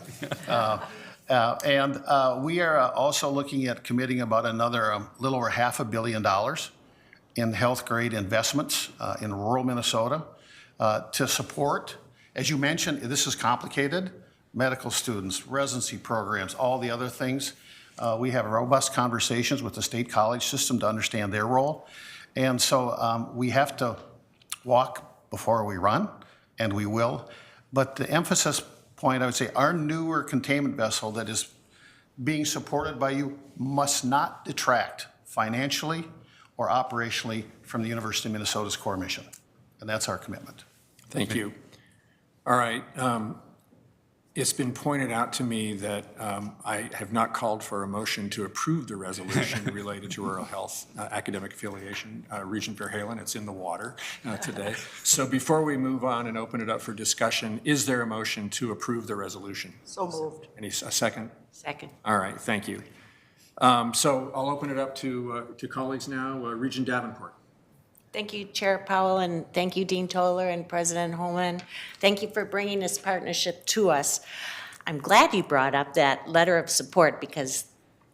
We are also looking at committing about another little over $500 million in health grade investments in rural Minnesota to support, as you mentioned, this is complicated, medical students, residency programs, all the other things. We have robust conversations with the state college system to understand their role. And so we have to walk before we run, and we will. But the emphasis point, I would say, our newer containment vessel that is being supported by you must not detract financially or operationally from the University of Minnesota's core mission. And that's our commitment. Thank you. All right. It's been pointed out to me that I have not called for a motion to approve the resolution related to rural health academic affiliation, Regent Verhalen. It's in the water today. So before we move on and open it up for discussion, is there a motion to approve the resolution? So moved. A second? Second. All right, thank you. So I'll open it up to colleagues now. Regent Davenport. Thank you, Chair Powell, and thank you, Dean Toller and President Holman. Thank you for bringing this partnership to us. I'm glad you brought up that letter of support because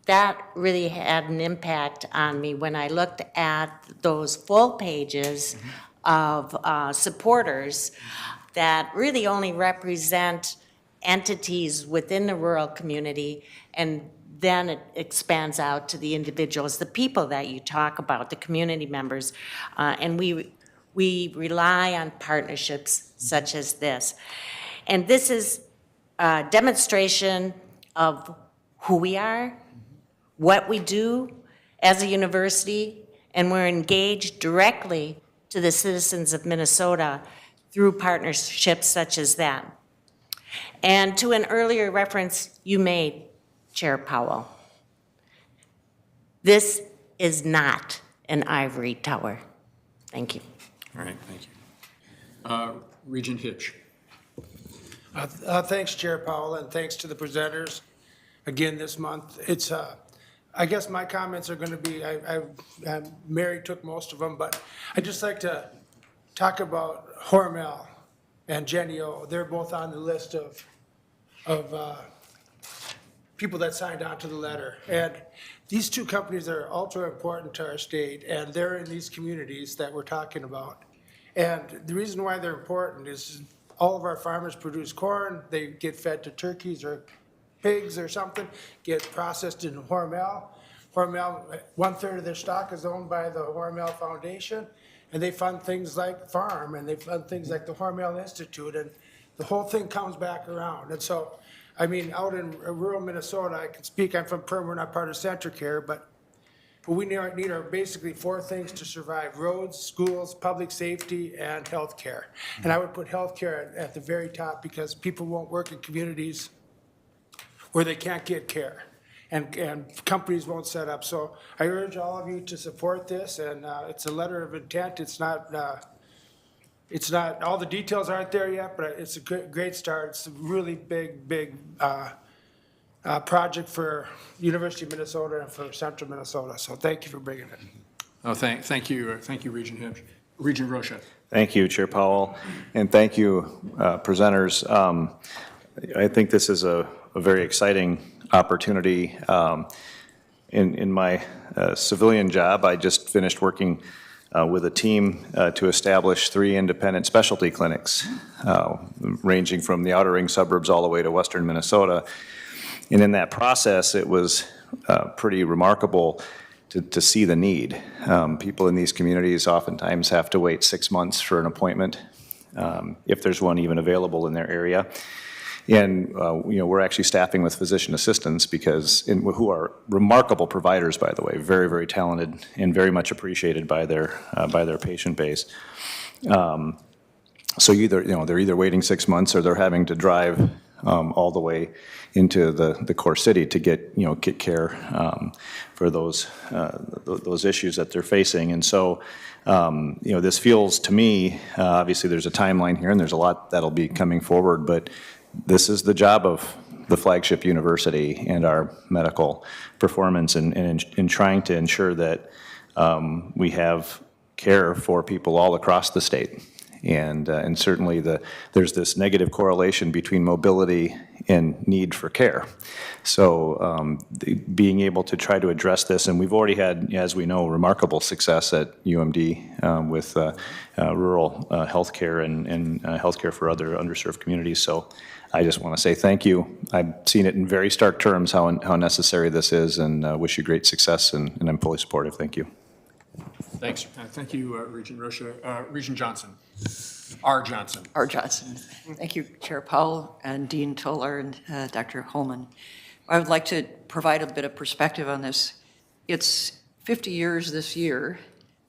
that really had an impact on me when I looked at those full pages of supporters that really only represent entities within the rural community, and then it expands out to the individuals, the people that you talk about, the community members. And we rely on partnerships such as this. And this is a demonstration of who we are, what we do as a university, and we're engaged directly to the citizens of Minnesota through partnerships such as that. And to an earlier reference you made, Chair Powell, this is not an ivory tower. Thank you. All right, thank you. Regent Hitch. Thanks, Chair Powell, and thanks to the presenters again this month. It's, I guess my comments are going to be, Mary took most of them, but I'd just like to talk about Hormel and Genio. They're both on the list of people that signed on to the letter. And these two companies are ultra important to our state, and they're in these communities that we're talking about. And the reason why they're important is all of our farmers produce corn, they get fed to turkeys or pigs or something, get processed in Hormel. Hormel, 1/3 of their stock is owned by the Hormel Foundation, and they fund things like farm, and they fund things like the Hormel Institute, and the whole thing comes back around. And so, I mean, out in rural Minnesota, I can speak, I'm from Perm, we're not part of Centricare, but what we need are basically 4 things to survive: roads, schools, public safety, and healthcare. And I would put healthcare at the very top, because people won't work in communities where they can't get care, and companies won't set up. So I urge all of you to support this, and it's a letter of intent. It's not, all the details aren't there yet, but it's a great start. It's a really big project for University of Minnesota and for Central Minnesota. So thank you for bringing it. Oh, thank you, Regent Rocha. Thank you, Chair Powell, and thank you, presenters. I think this is a very exciting opportunity. In my civilian job, I just finished working with a team to establish 3 independent specialty clinics, ranging from the outer ring suburbs all the way to western Minnesota. And in that process, it was pretty remarkable to see the need. People in these communities oftentimes have to wait 6 months for an appointment, if there's one even available in their area. And we're actually staffing with physician assistants, who are remarkable providers, by the way, very, very talented and very much appreciated by their patient base. So they're either waiting 6 months, or they're having to drive all the way into the core city to get care for those issues that they're facing. And so this feels to me, obviously there's a timeline here, and there's a lot that'll be coming forward, but this is the job of the flagship university and our medical performance in trying to ensure that we have care for people all across the state. And certainly there's this negative correlation between mobility and need for care. So being able to try to address this, and we've already had, as we know, remarkable success at UMD with rural healthcare and healthcare for other underserved communities. So I just want to say thank you. I've seen it in very stark terms how necessary this is, and wish you great success, and I'm fully supportive. Thank you. Thanks. Thank you, Regent Rocha. Regent Johnson. R. Johnson. R. Johnson. Thank you, Chair Powell and Dean Toller and Dr. Holman. I would like to provide a bit of perspective on this. It's 50 years this year,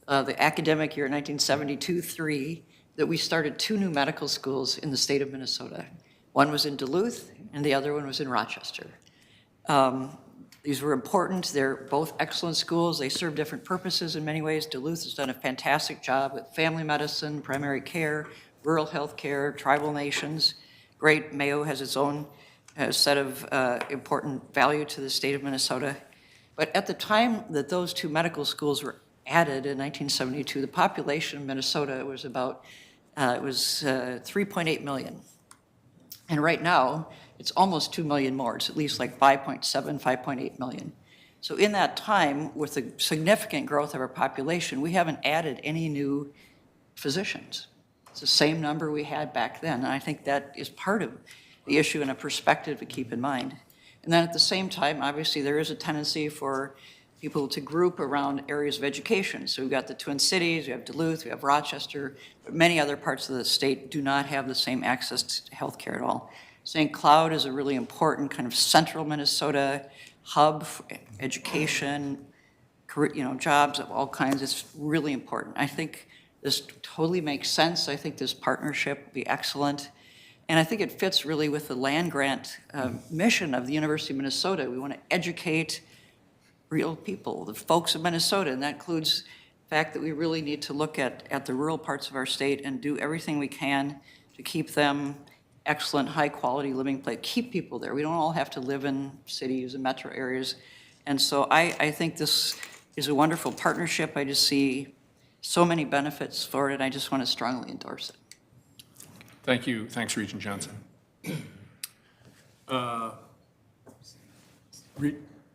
the academic year 1972-3, that we started 2 new medical schools in the state of Minnesota. One was in Duluth, and the other one was in Rochester. These were important. They're both excellent schools. They serve different purposes in many ways. Duluth has done a fantastic job with family medicine, primary care, rural health care, tribal nations. Great. Mayo has its own set of important value to the state of Minnesota. But at the time that those 2 medical schools were added in 1972, the population of Minnesota was about, 3.8 million. And right now, it's almost 2 million more. It's at least like 5.7, 5.8 million. So in that time, with the significant growth of our population, we haven't added any new physicians. It's the same number we had back then. And I think that is part of the issue and a perspective to keep in mind. And then at the same time, obviously, there is a tendency for people to group around areas of education. So we've got the Twin Cities, we have Duluth, we have Rochester, but many other parts of the state do not have the same access to healthcare at all. St. Cloud is a really important kind of central Minnesota hub for education, jobs of all kinds. It's really important. I think this totally makes sense. I think this partnership will be excellent. And I think it fits really with the land grant mission of the University of Minnesota. We want to educate real people, the folks of Minnesota, and that includes the fact that we really need to look at the rural parts of our state and do everything we can to keep them excellent, high-quality living place, keep people there. We don't all have to live in cities and metro areas. And so I think this is a wonderful partnership. I just see so many benefits for it, and I just want to strongly endorse it. Thank you. Thanks, Regent Johnson.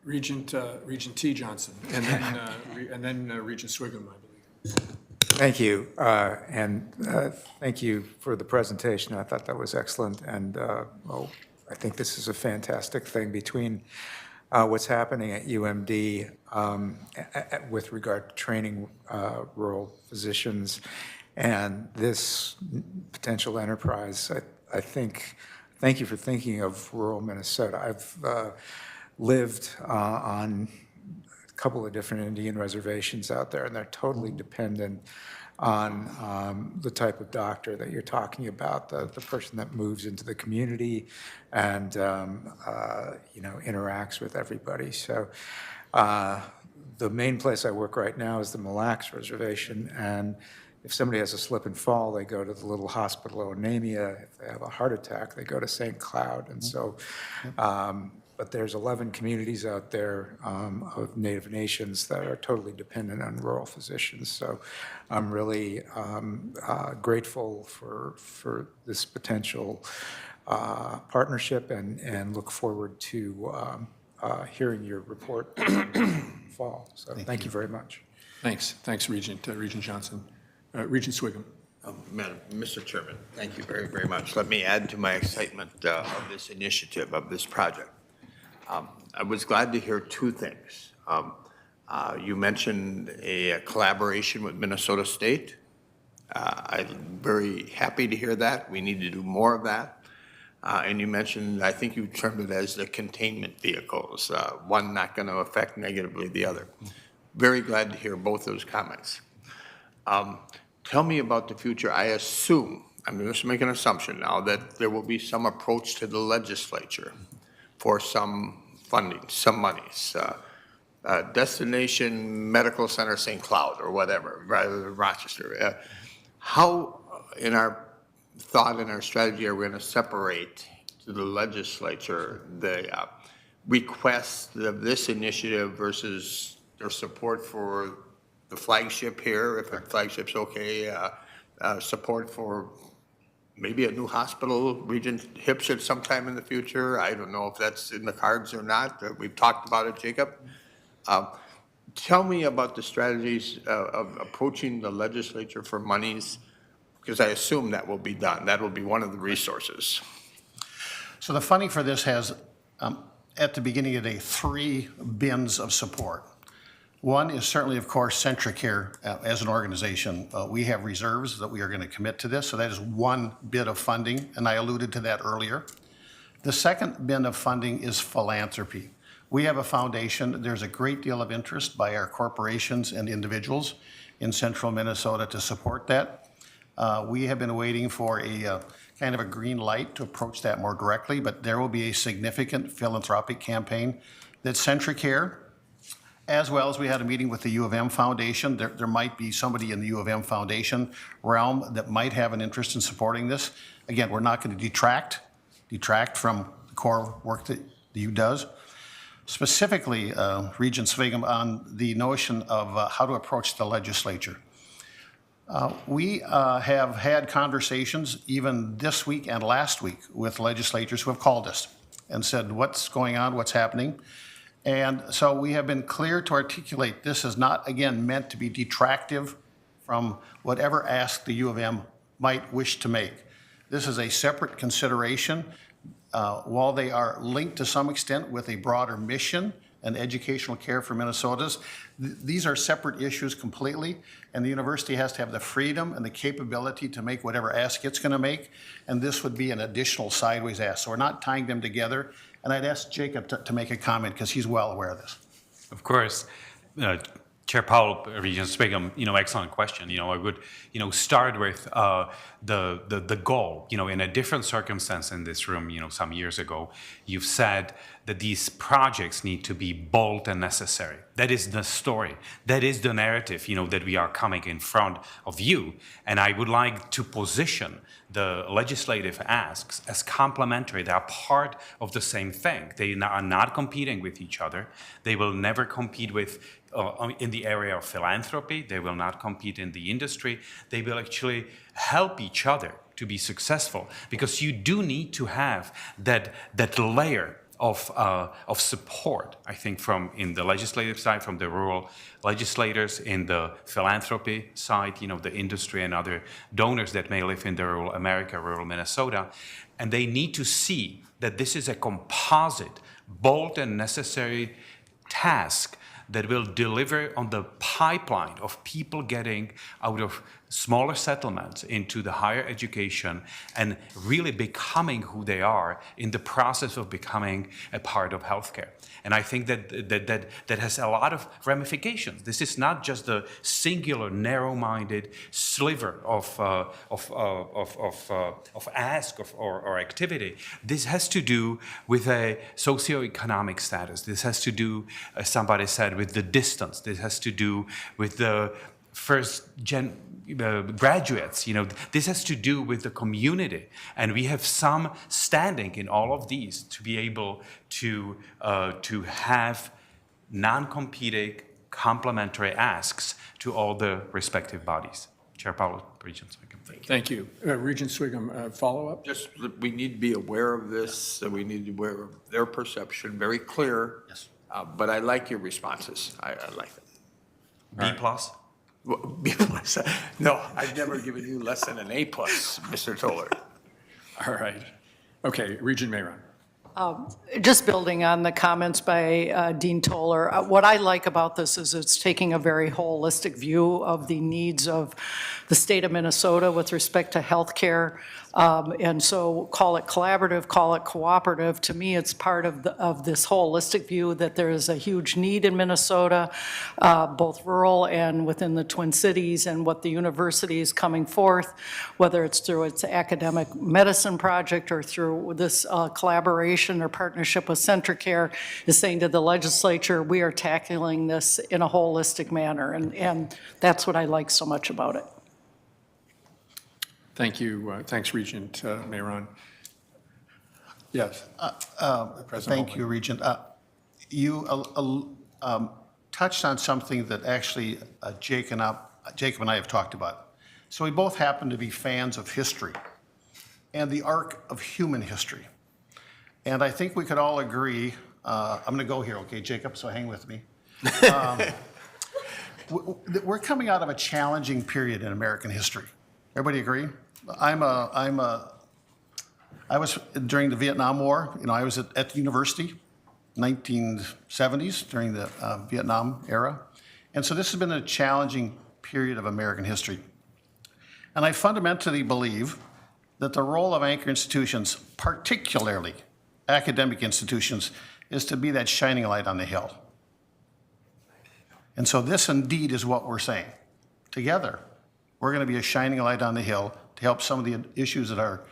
Regent T. Johnson, and then Regent Swigum, I believe. Thank you, and thank you for the presentation. I thought that was excellent, and well, I think this is a fantastic thing between what's happening at UMD with regard to training rural physicians and this potential enterprise. I think, thank you for thinking of rural Minnesota. I've lived on a couple of different Indian reservations out there, and they're totally dependent on the type of doctor that you're talking about, the person that moves into the community and interacts with everybody. So the main place I work right now is the Mille Lacs Reservation, and if somebody has a slip and fall, they go to the little hospital of Onamia. If they have a heart attack, they go to St. Cloud. And so, but there's 11 communities out there of Native nations that are totally dependent on rural physicians. So I'm really grateful for this potential partnership and look forward to hearing your report in the fall. So thank you very much. Thanks. Thanks, Regent Johnson. Regent Swigum. Mr. Chairman, thank you very, very much. Let me add to my excitement of this initiative, of this project. I was glad to hear two things. You mentioned a collaboration with Minnesota State. I'm very happy to hear that. We need to do more of that. And you mentioned, I think you termed it as the containment vehicles, one not going to affect negatively the other. Very glad to hear both those comments. Tell me about the future. I assume, I'm just making an assumption now, that there will be some approach to the legislature for some funding, some monies. Destination Medical Center St. Cloud or whatever, rather than Rochester. How, in our thought and our strategy, are we going to separate to the legislature the request of this initiative versus their support for the flagship here, if the flagship's okay, support for maybe a new hospital, Regent Hipshit sometime in the future? I don't know if that's in the cards or not. We've talked about it, Jacob. Tell me about the strategies of approaching the legislature for monies, because I assume that will be done. That will be one of the resources. So the funding for this has, at the beginning of the day, 3 bins of support. One is certainly, of course, Centricare as an organization. We have reserves that we are going to commit to this, so that is one bit of funding, and I alluded to that earlier. The second bin of funding is philanthropy. We have a foundation. There's a great deal of interest by our corporations and individuals in central Minnesota to support that. We have been waiting for a kind of a green light to approach that more directly, but there will be a significant philanthropic campaign that Centricare, as well as we had a meeting with the U of M Foundation. There might be somebody in the U of M Foundation realm that might have an interest in supporting this. Again, we're not going to detract from the core work that the U does. Specifically, Regent Swigum, on the notion of how to approach the legislature. We have had conversations even this week and last week with legislators who have called us and said, what's going on, what's happening? And so we have been clear to articulate this is not, again, meant to be detractive from whatever ask the U of M might wish to make. This is a separate consideration. While they are linked to some extent with a broader mission and educational care for Minnesotans, these are separate issues completely, and the university has to have the freedom and the capability to make whatever ask it's going to make, and this would be an additional sideways ask. So we're not tying them together. And I'd ask Jacob to make a comment because he's well aware of this. Of course. Chair Powell, Regent Sviggum, excellent question. I would, start with the goal. In a different circumstance in this room, some years ago, you've said that these projects need to be bold and necessary. That is the story. That is the narrative, that we are coming in front of you. And I would like to position the legislative asks as complementary. They are part of the same thing. They are not competing with each other. They will never compete with in the area of philanthropy. They will not compete in the industry. They will actually help each other to be successful, because you do need to have that layer of support, I think, from in the legislative side, from the rural legislators, in the philanthropy side, the industry and other donors that may live in the rural America, rural Minnesota. And they need to see that this is a composite, bold and necessary task that will deliver on the pipeline of people getting out of smaller settlements into the higher education and really becoming who they are in the process of becoming a part of healthcare. And I think that has a lot of ramifications. This is not just a singular, narrow-minded sliver of ask or activity. This has to do with a socioeconomic status. This has to do, as somebody said, with the distance. This has to do with the first-gen graduates. This has to do with the community, and we have some standing in all of these to be able to have non-competing, complementary asks to all the respective bodies. Chair Powell, Regent Sviggum. Thank you. Regent Sviggum, follow-up? Just, that we need to be aware of this, and we need to be aware of their perception, very clear. Yes. But I like your responses. I like them. B plus? B plus. No, I've never given you less than an A plus, Mr. Toller. All right. Okay, Regent Mayron. Just building on the comments by Dean Toller, what I like about this is it's taking a very holistic view of the needs of the state of Minnesota with respect to healthcare. And so call it collaborative, call it cooperative. To me, it's part of this holistic view that there is a huge need in Minnesota, both rural and within the Twin Cities, and what the university is coming forth, whether it's through its academic medicine project or through this collaboration or partnership with Centricare, is saying to the legislature, we are tackling this in a holistic manner. And that's what I like so much about it. Thank you. Thanks, Regent Mayron. Yes. Thank you, Regent. You touched on something that actually Jacob and I have talked about. So we both happen to be fans of history and the arc of human history. And I think we could all agree, I'm going to go here, okay, Jacob, so hang with me. We're coming out of a challenging period in American history. Everybody agree? I was during the Vietnam War. I was at the university, 1970s, during the Vietnam era, and so this has been a challenging period of American history. And I fundamentally believe that the role of anchor institutions, particularly academic institutions, is to be that shining light on the hill. And so this indeed is what we're saying. Together, we're going to be a shining light on the hill to help some of the issues that our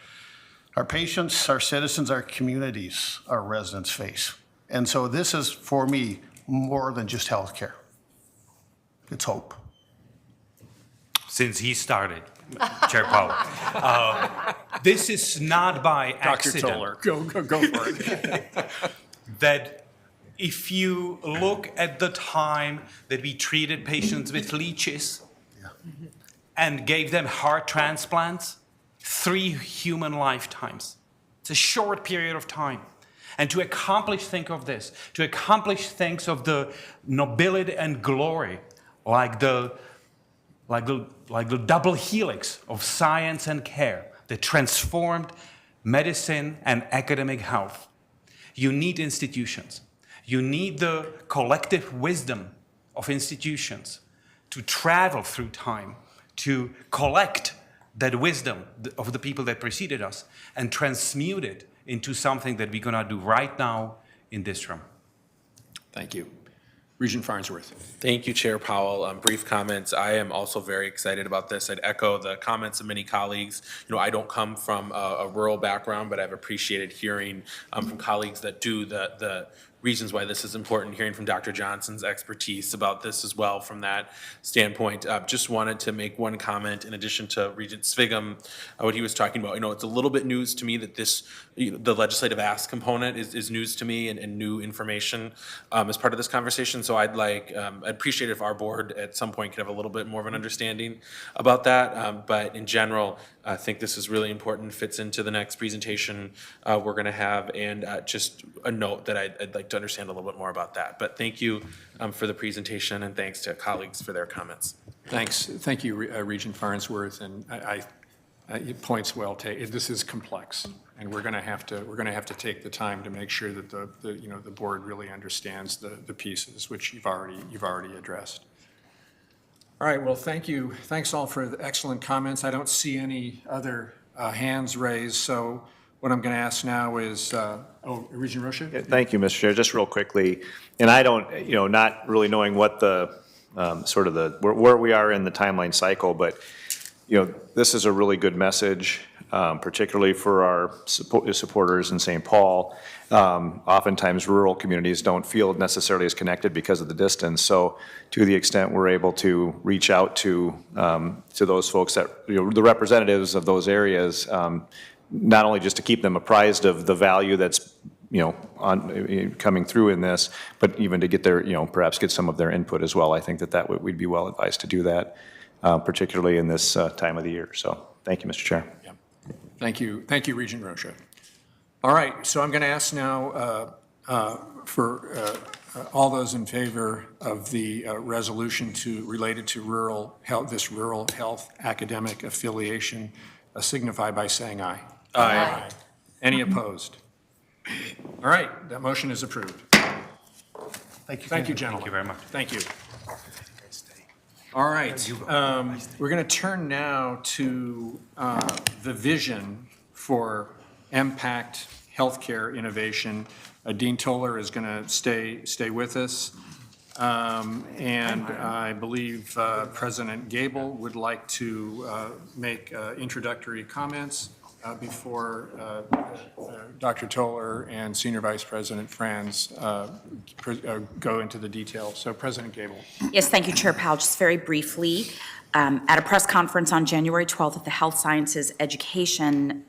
patients, our citizens, our communities, our residents face. And so this is, for me, more than just healthcare. It's hope. Since he started, Chair Powell, this is not by accident. Dr. Toller, go for it. That if you look at the time that we treated patients with leeches, and gave them heart transplants, 3 human lifetimes. It's a short period of time. And to accomplish things of this, to accomplish things of the nobility and glory, like the double helix of science and care that transformed medicine and academic health, you need institutions. You need the collective wisdom of institutions to travel through time, to collect that wisdom of the people that preceded us and transmute it into something that we're going to do right now in this room. Thank you. Regent Farnsworth. Thank you, Chair Powell. Brief comments. I am also very excited about this. I'd echo the comments of many colleagues. You know, I don't come from a rural background, but I've appreciated hearing from colleagues that do the reasons why this is important, hearing from Dr. Johnson's expertise about this as well from that standpoint. Just wanted to make one comment in addition to Regent Svigum, what he was talking about. You know, it's a little bit news to me that this, the legislative ask component is news to me and new information as part of this conversation. So I'd appreciate if our board at some point could have a little bit more of an understanding about that. But in general, I think this is really important, fits into the next presentation we're going to have, and just a note that I'd like to understand a little bit more about that. But thank you for the presentation, and thanks to colleagues for their comments. Thanks. Thank you, Regent Farnsworth, and points well taken. This is complex, and we're going to have to take the time to make sure that the board really understands the pieces, which you've already addressed. All right, well, thank you. Thanks all for the excellent comments. I don't see any other hands raised, so what I'm going to ask now is, Regent Rocha? Thank you, Mr. Chair. Just real quickly, and I don't, not really knowing what the, where we are in the timeline cycle, but, this is a really good message, particularly for our supporters in St. Paul. Oftentimes, rural communities don't feel necessarily as connected because of the distance. So to the extent we're able to reach out to those folks that, the representatives of those areas, not only just to keep them apprised of the value that's, coming through in this, but even to get their, perhaps get some of their input as well. I think that we'd be well advised to do that, particularly in this time of the year. So thank you, Mr. Chair. Yeah. Thank you, Regent Rocha. All right, so I'm going to ask now for all those in favor of the resolution related to rural health academic affiliation, signify by saying aye. Aye. Any opposed? All right, that motion is approved. Thank you. Thank you, gentlemen. Thank you very much. Thank you. All right, we're going to turn now to the vision for Impact Healthcare Innovation. Dean Toller is going to stay with us. And I believe President Gable would like to make introductory comments before Dr. Toller and Senior Vice President Franz go into the details. So President Gable. Yes, thank you, Chair Powell. Just very briefly, at a press conference on January 12th at the Health Sciences Education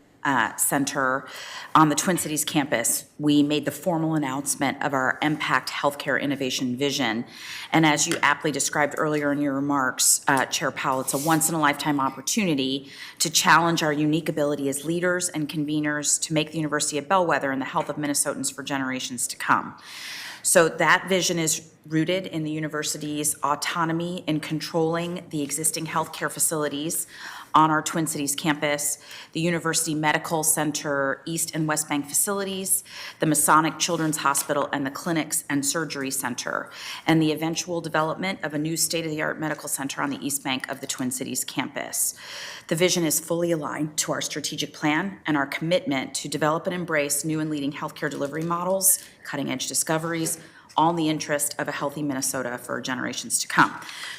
Center on the Twin Cities campus, we made the formal announcement of our Impact Healthcare Innovation Vision. And as you aptly described earlier in your remarks, Chair Powell, it's a once-in-a-lifetime opportunity to challenge our unique ability as leaders and conveners to make the University a bellwether in the health of Minnesotans for generations to come. So that vision is rooted in the university's autonomy in controlling the existing healthcare facilities on our Twin Cities campus, the University Medical Center East and West Bank facilities, the Masonic Children's Hospital, and the Clinics and Surgery Center, and the eventual development of a new state-of-the-art medical center on the East Bank of the Twin Cities campus. The vision is fully aligned to our strategic plan and our commitment to develop and embrace new and leading healthcare delivery models, cutting-edge discoveries, all in the interest of a healthy Minnesota for generations to come.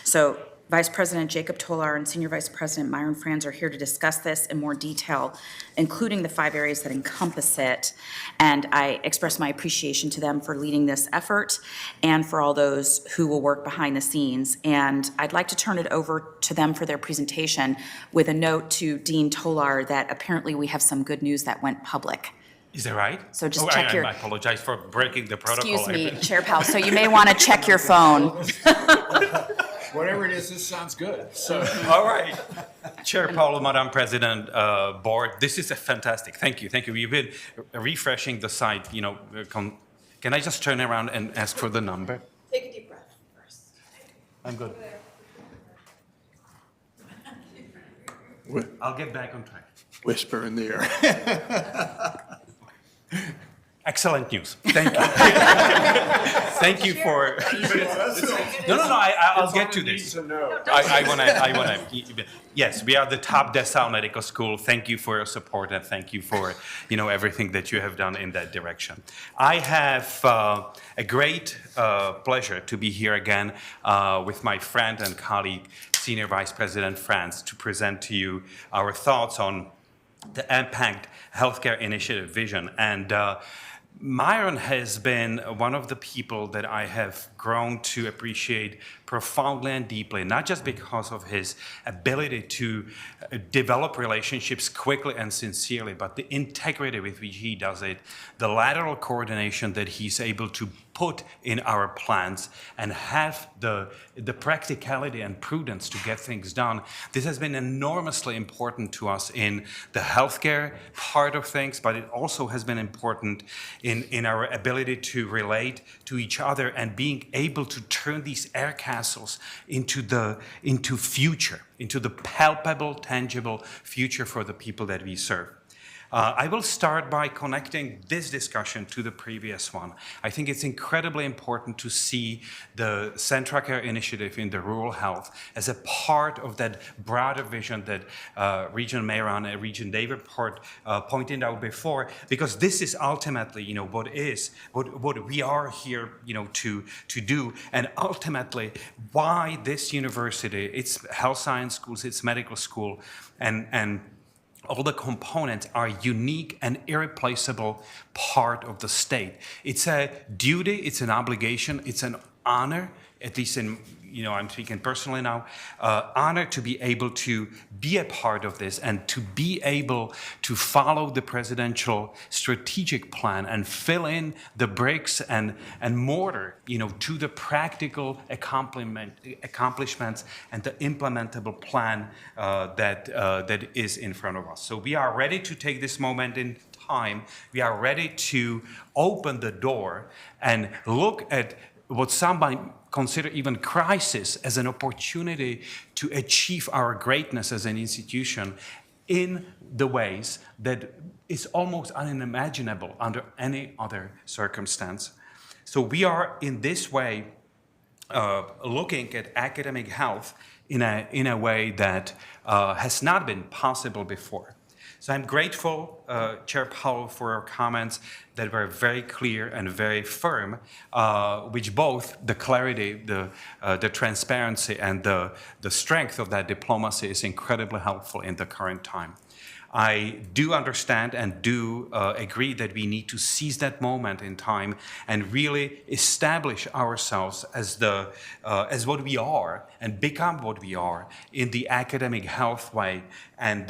So Vice President Jacob Tolar and Senior Vice President Myron Franz are here to discuss this in more detail, including the 5 areas that encompass it. And I express my appreciation to them for leading this effort and for all those who will work behind the scenes. And I'd like to turn it over to them for their presentation with a note to Dean Tolar that apparently we have some good news that went public. Is that right? So just check your... I apologize for breaking the protocol. Excuse me, Chair Powell. So you may want to check your phone. Whatever it is, this sounds good. So, all right. Chair Powell, Madam President, Board, this is a fantastic. Thank you. Thank you. We've been refreshing the site. Can I just turn around and ask for the number? Take a deep breath first. I'm good. I'll get back on track. Whisper in the air. Excellent news. Thank you. Thank you for. No, I'll get to this. I want to. Yes, we are the top decile medical school. Thank you for your support and thank you for everything that you have done in that direction. I have a great pleasure to be here again with my friend and colleague, Senior Vice President Franz, to present to you our thoughts on the Impact Healthcare Initiative vision. And Myron has been one of the people that I have grown to appreciate profoundly and deeply, not just because of his ability to develop relationships quickly and sincerely, but the integrity with which he does it, the lateral coordination that he's able to put in our plans and have the practicality and prudence to get things done. This has been enormously important to us in the healthcare part of things, but it also has been important in our ability to relate to each other and being able to turn these air castles into the palpable, tangible future for the people that we serve. I will start by connecting this discussion to the previous one. I think it's incredibly important to see the CentraCare initiative in the rural health as a part of that broader vision that Regent Mayron and Regent Davenport pointed out before, because this is ultimately, what we are here, to do, and ultimately why this university, its health science schools, its medical school, and all the components are unique and irreplaceable part of the state. It's a duty, it's an obligation, it's an honor, at least in, I'm speaking personally now, honor to be able to be a part of this and to be able to follow the presidential strategic plan and fill in the bricks and mortar, to the practical accomplishments and the implementable plan that is in front of us. So we are ready to take this moment in time. We are ready to open the door and look at what some might consider even crisis as an opportunity to achieve our greatness as an institution in the ways that is almost unimaginable under any other circumstance. So we are in this way looking at academic health in a way that has not been possible before. So I'm grateful, Chair Powell, for your comments that were very clear and very firm, which both the clarity, the transparency, and the strength of that diplomacy is incredibly helpful in the current time. I do understand and do agree that we need to seize that moment in time and really establish ourselves as what we are and become what we are in the academic health way. And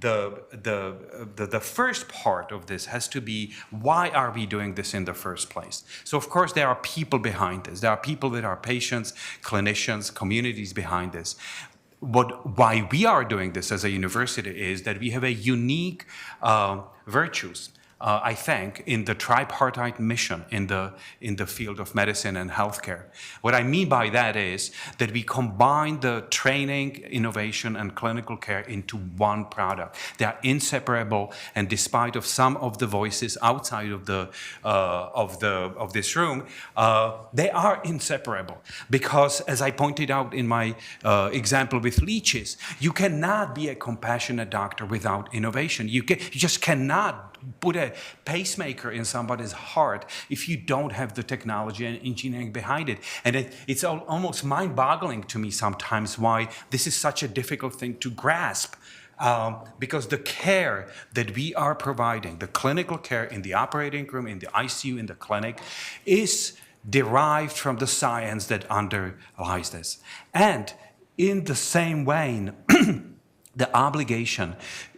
the first part of this has to be, why are we doing this in the first place? So of course there are people behind this. There are people that are patients, clinicians, communities behind this. Why we are doing this as a university is that we have a unique virtues, I think, in the tripartite mission in the field of medicine and healthcare. What I mean by that is that we combine the training, innovation, and clinical care into one product. They are inseparable, and despite of some of the voices outside of this room, they are inseparable. Because, as I pointed out in my example with leeches, you cannot be a compassionate doctor without innovation. You just cannot put a pacemaker in somebody's heart if you don't have the technology and engineering behind it. And it's almost mind-boggling to me sometimes why this is such a difficult thing to grasp. Because the care that we are providing, the clinical care in the operating room, in the ICU, in the clinic, is derived from the science that underlies this. And in the same vein, the obligation,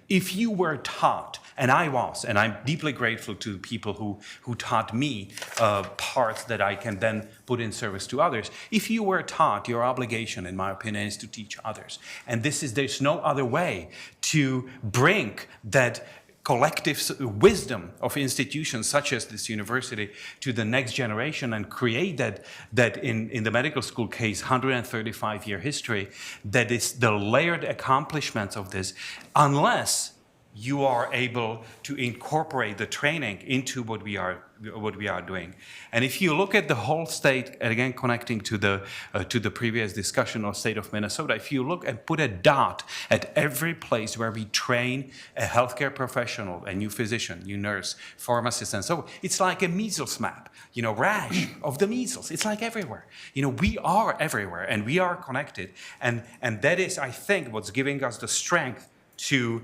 if you were taught, and I was, and I'm deeply grateful to people who taught me parts that I can then put in service to others. If you were taught, your obligation, in my opinion, is to teach others. And there's no other way to bring that collective wisdom of institutions such as this university to the next generation and create that in the medical school case, 135-year history, that is the layered accomplishments of this, unless you are able to incorporate the training into what we are doing. And if you look at the whole state, and again connecting to the previous discussion of state of Minnesota, if you look and put a dot at every place where we train a healthcare professional, a new physician, new nurse, pharmacist, and so on, it's like a measles map, rash of the measles. It's like everywhere. We are everywhere, and we are connected, and that is, I think, what's giving us the strength to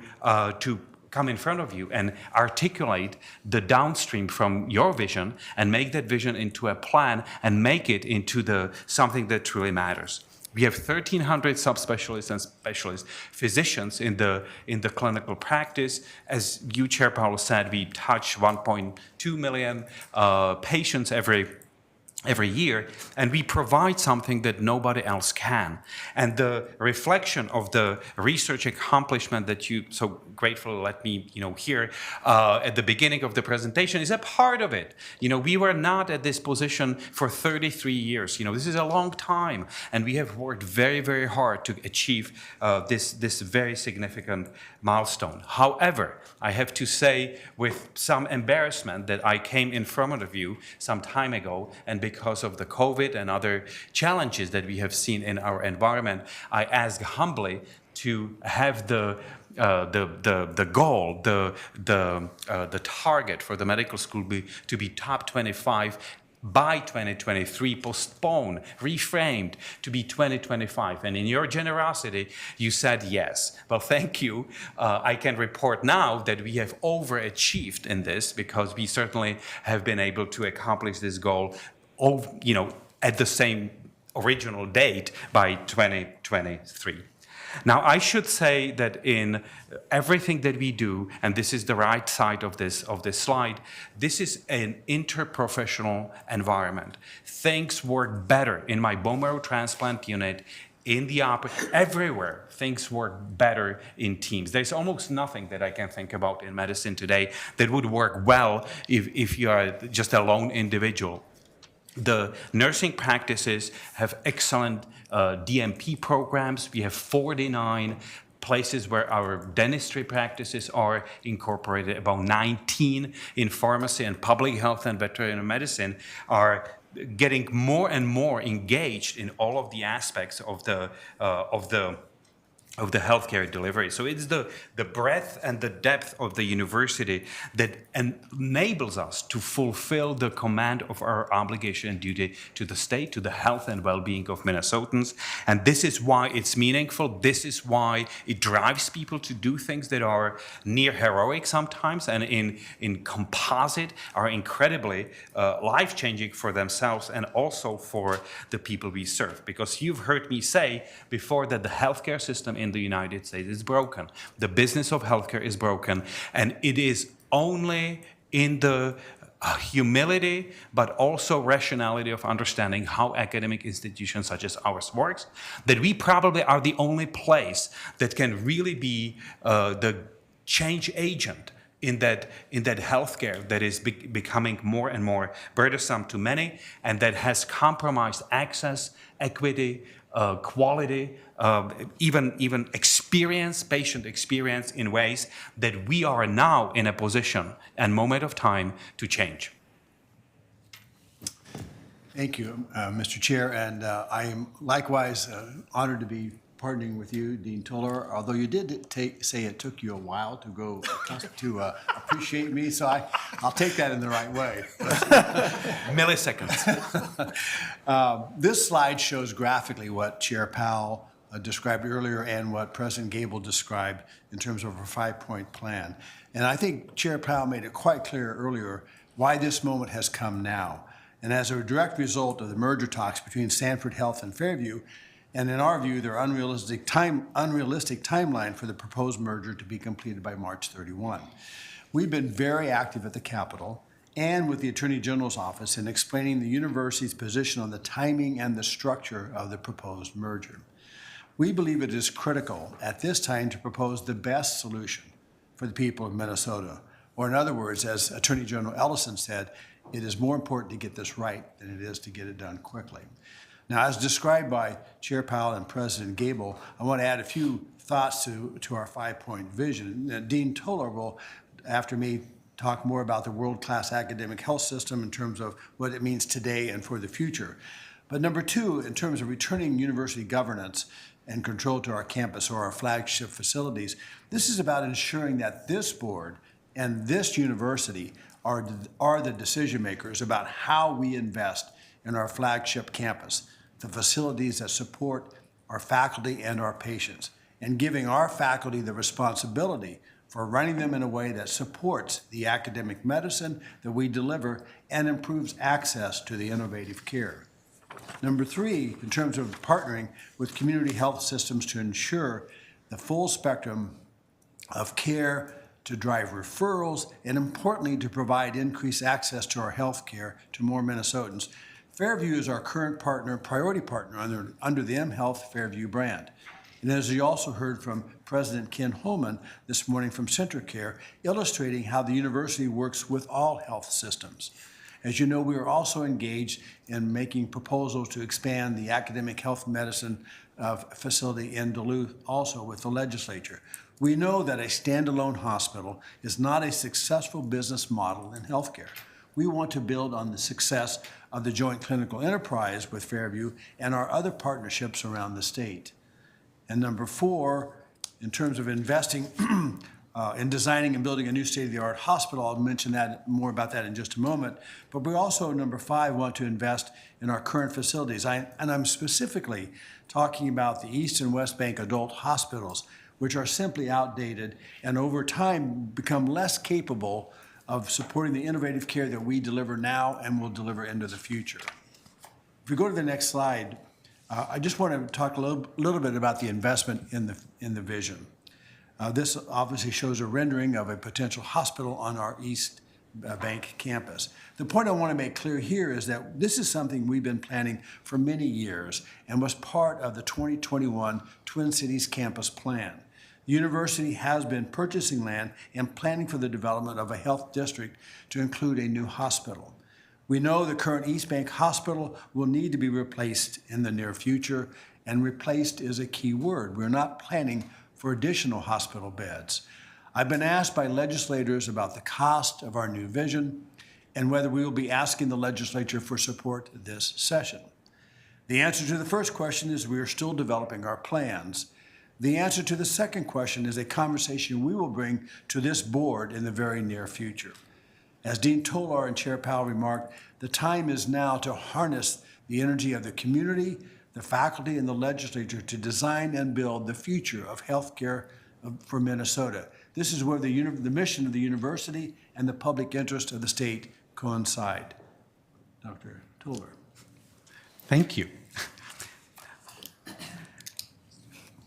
come in front of you and articulate the downstream from your vision and make that vision into a plan and make it into something that truly matters. We have 1,300 subspecialists and specialists, physicians in the clinical practice. As you, Chair Powell, said, we touch 1.2 million patients every year, and we provide something that nobody else can. And the reflection of the research accomplishment that you so gratefully let me hear at the beginning of the presentation is a part of it. We were not at this position for 33 years. This is a long time, and we have worked very, very hard to achieve this very significant milestone. However, I have to say with some embarrassment that I came in front of you some time ago, and because of the COVID and other challenges that we have seen in our environment, I ask humbly to have the goal, the target for the medical school to be top 25 by 2023, postponed, reframed to be 2025. And in your generosity, you said yes. Well, thank you. I can report now that we have overachieved in this, because we certainly have been able to accomplish this goal at the same original date by 2023. Now, I should say that in everything that we do, and this is the right side of this slide, this is an interprofessional environment. Things work better in my bone marrow transplant unit, everywhere. Things work better in teams. There's almost nothing that I can think about in medicine today that would work well if you are just a lone individual. The nursing practices have excellent DMP programs. We have 49 places where our dentistry practices are incorporated. About 19 in pharmacy and public health and veterinary medicine are getting more and more engaged in all of the aspects of the healthcare delivery. So it's the breadth and the depth of the university that enables us to fulfill the command of our obligation and duty to the state, to the health and well-being of Minnesotans. And this is why it's meaningful. This is why it drives people to do things that are near heroic sometimes, and in composite are incredibly life-changing for themselves and also for the people we serve. Because you've heard me say before that the healthcare system in the United States is broken. The business of healthcare is broken, and it is only in the humility, but also rationality of understanding how academic institutions such as ours works, that we probably are the only place that can really be the change agent in that healthcare that is becoming more and more burdensome to many, and that has compromised access, equity, quality, even experience, patient experience in ways that we are now in a position and moment of time to change. Thank you, Mr. Chair, and I am likewise honored to be partnering with you, Dean Toller, although you did say it took you a while to go to appreciate me, so I'll take that in the right way. Milliseconds. This slide shows graphically what Chair Powell described earlier and what President Gabel described in terms of a 5-point plan. And I think Chair Powell made it quite clear earlier why this moment has come now. And as a direct result of the merger talks between Sanford Health and Fairview, and in our view, their unrealistic timeline for the proposed merger to be completed by March 31. We've been very active at the Capitol and with the Attorney General's office in explaining the university's position on the timing and the structure of the proposed merger. We believe it is critical at this time to propose the best solution for the people of Minnesota. Or in other words, as Attorney General Ellison said, it is more important to get this right than it is to get it done quickly. Now, as described by Chair Powell and President Gabel, I want to add a few thoughts to our 5-point vision. Dean Toller will, after me, talk more about the world-class academic health system in terms of what it means today and for the future. But number 2, in terms of returning university governance and control to our campus or our flagship facilities, this is about ensuring that this board and this university are the decision makers about how we invest in our flagship campus, the facilities that support our faculty and our patients, and giving our faculty the responsibility for running them in a way that supports the academic medicine that we deliver and improves access to the innovative care. Number 3, in terms of partnering with community health systems to ensure the full spectrum of care, to drive referrals, and importantly, to provide increased access to our health care to more Minnesotans. Fairview is our current partner, priority partner under the mHealth Fairview brand. And as you also heard from President Ken Holman this morning from CentraCare, illustrating how the university works with all health systems. As you know, we are also engaged in making proposals to expand the academic health medicine facility in Duluth, also with the legislature. We know that a standalone hospital is not a successful business model in healthcare. We want to build on the success of the joint clinical enterprise with Fairview and our other partnerships around the state. And number 4, in terms of investing in designing and building a new state-of-the-art hospital, I'll mention that more about that in just a moment. But we also, number 5, want to invest in our current facilities. And I'm specifically talking about the East and West Bank adult hospitals, which are simply outdated and over time become less capable of supporting the innovative care that we deliver now and will deliver into the future. If we go to the next slide, I just want to talk a little bit about the investment in the vision. This obviously shows a rendering of a potential hospital on our East Bank campus. The point I want to make clear here is that this is something we've been planning for many years and was part of the 2021 Twin Cities campus plan. The university has been purchasing land and planning for the development of a health district to include a new hospital. We know the current East Bank Hospital will need to be replaced in the near future, and replaced is a key word. We're not planning for additional hospital beds. I've been asked by legislators about the cost of our new vision and whether we will be asking the legislature for support this session. The answer to the first question is we are still developing our plans. The answer to the second question is a conversation we will bring to this board in the very near future. As Dean Tolar and Chair Powell remarked, the time is now to harness the energy of the community, the faculty, and the legislature to design and build the future of healthcare for Minnesota. This is where the mission of the university and the public interest of the state coincide. Dr. Tolar. Thank you.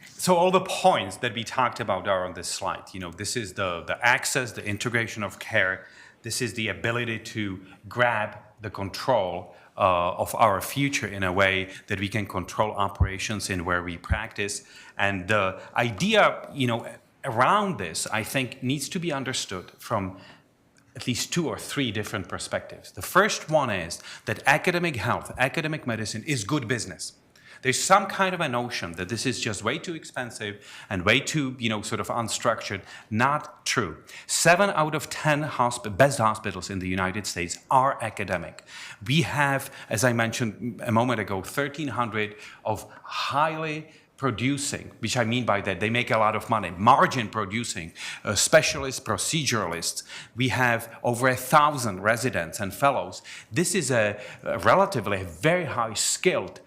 So all the points that we talked about are on this slide. You know, this is the access, the integration of care. This is the ability to grab the control of our future in a way that we can control operations in where we practice. And the idea, you know, around this, I think, needs to be understood from at least 2 or 3 different perspectives. The first one is that academic health, academic medicine is good business. There's some kind of a notion that this is just way too expensive and way too, you know, sort of unstructured. Not true. 7 out of 10 best hospitals in the United States are academic. We have, as I mentioned a moment ago, 1,300 of highly producing, which I mean by that, they make a lot of money, margin producing specialists, proceduralists. We have over 1,000 residents and fellows. This is a relatively very high skilled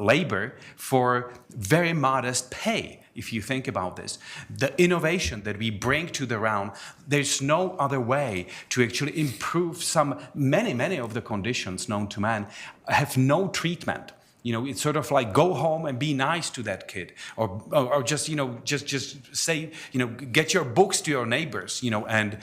labor for very modest pay, if you think about this. The innovation that we bring to the realm, there's no other way to actually improve many of the conditions known to man have no treatment. You know, it's sort of like go home and be nice to that kid, or just, you know, just say, you know, get your books to your neighbors, you know, and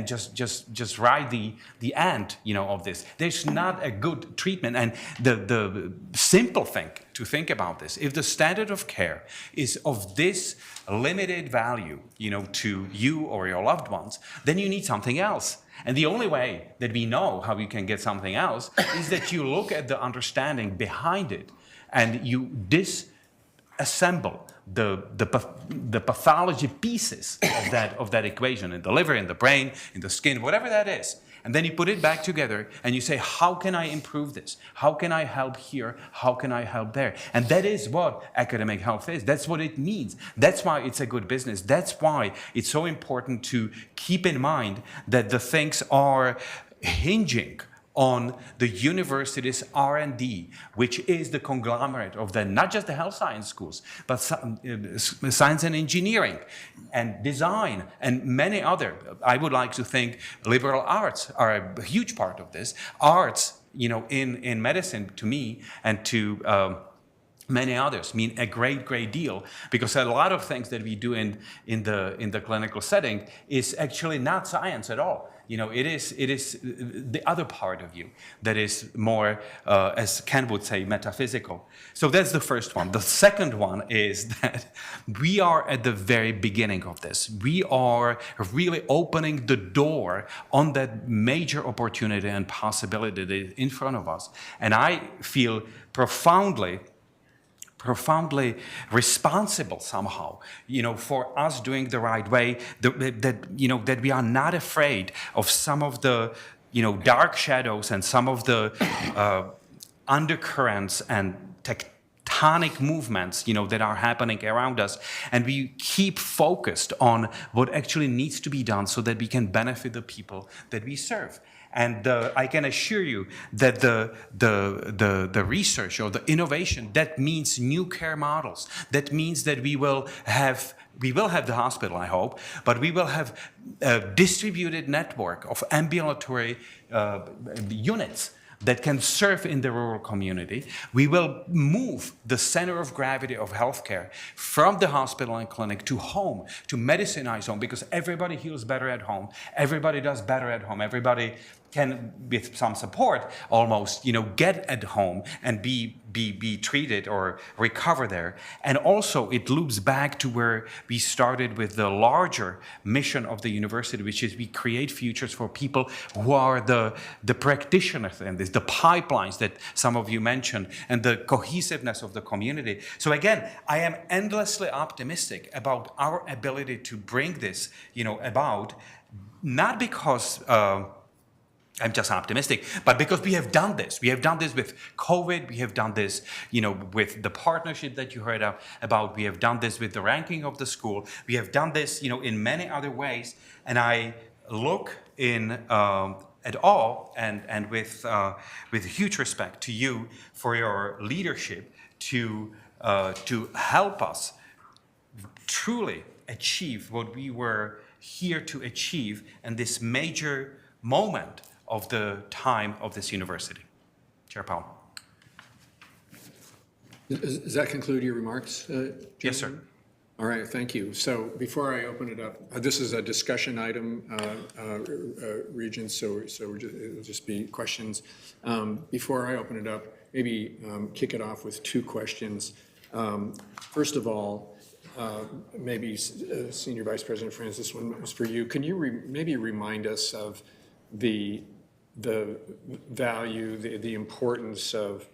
just ride the end, you know, of this. There's not a good treatment, and the simple thing to think about this, if the standard of care is of this limited value, you know, to you or your loved ones, then you need something else. And the only way that we know how you can get something else is that you look at the understanding behind it and you assemble the pathology pieces of that equation in the liver, in the brain, in the skin, whatever that is. And then you put it back together and you say, how can I improve this? How can I help here? How can I help there? And that is what academic health is. That's what it means. That's why it's a good business. That's why it's so important to keep in mind that the things are hinging on the university's R&D, which is the conglomerate of not just the health science schools, but science and engineering and design and many other. I would like to think liberal arts are a huge part of this. Arts, in medicine, to me and to many others mean a great deal, because a lot of things that we do in the clinical setting is actually not science at all. It is the other part of you that is more, as Ken would say, metaphysical. So that's the first one. The second one is that we are at the very beginning of this. We are really opening the door on that major opportunity and possibility that is in front of us. And I feel profoundly responsible somehow, for us doing the right way, that we are not afraid of some of the, dark shadows and some of the undercurrents and tectonic movements, that are happening around us. And we keep focused on what actually needs to be done so that we can benefit the people that we serve. And I can assure you that the research or the innovation, that means new care models. That means that we will have the hospital, I hope, but we will have a distributed network of ambulatory units that can serve in the rural community. We will move the center of gravity of healthcare from the hospital and clinic to home, to medicinized home, because everybody heals better at home. Everybody does better at home. Everybody can, with some support, almost, get at home and be treated or recover there. And also, it loops back to where we started with the larger mission of the university, which is we create futures for people who are the practitioners in this, the pipelines that some of you mentioned, and the cohesiveness of the community. So again, I am endlessly optimistic about our ability to bring this, about, not because I'm just optimistic, but because we have done this. We have done this with COVID. We have done this, with the partnership that you heard about. We have done this with the ranking of the school. We have done this, in many other ways. And I look in at all and with huge respect to you for your leadership to help us truly achieve what we were here to achieve in this major moment of the time of this university. Chair Powell. Does that conclude your remarks, Yes, sir. All right, thank you. So before I open it up, this is a discussion item, Regent, so it'll just be questions. Before I open it up, maybe kick it off with two questions. First of all, maybe Senior Vice President Francis, this one is for you. Can you maybe remind us of the value, the importance of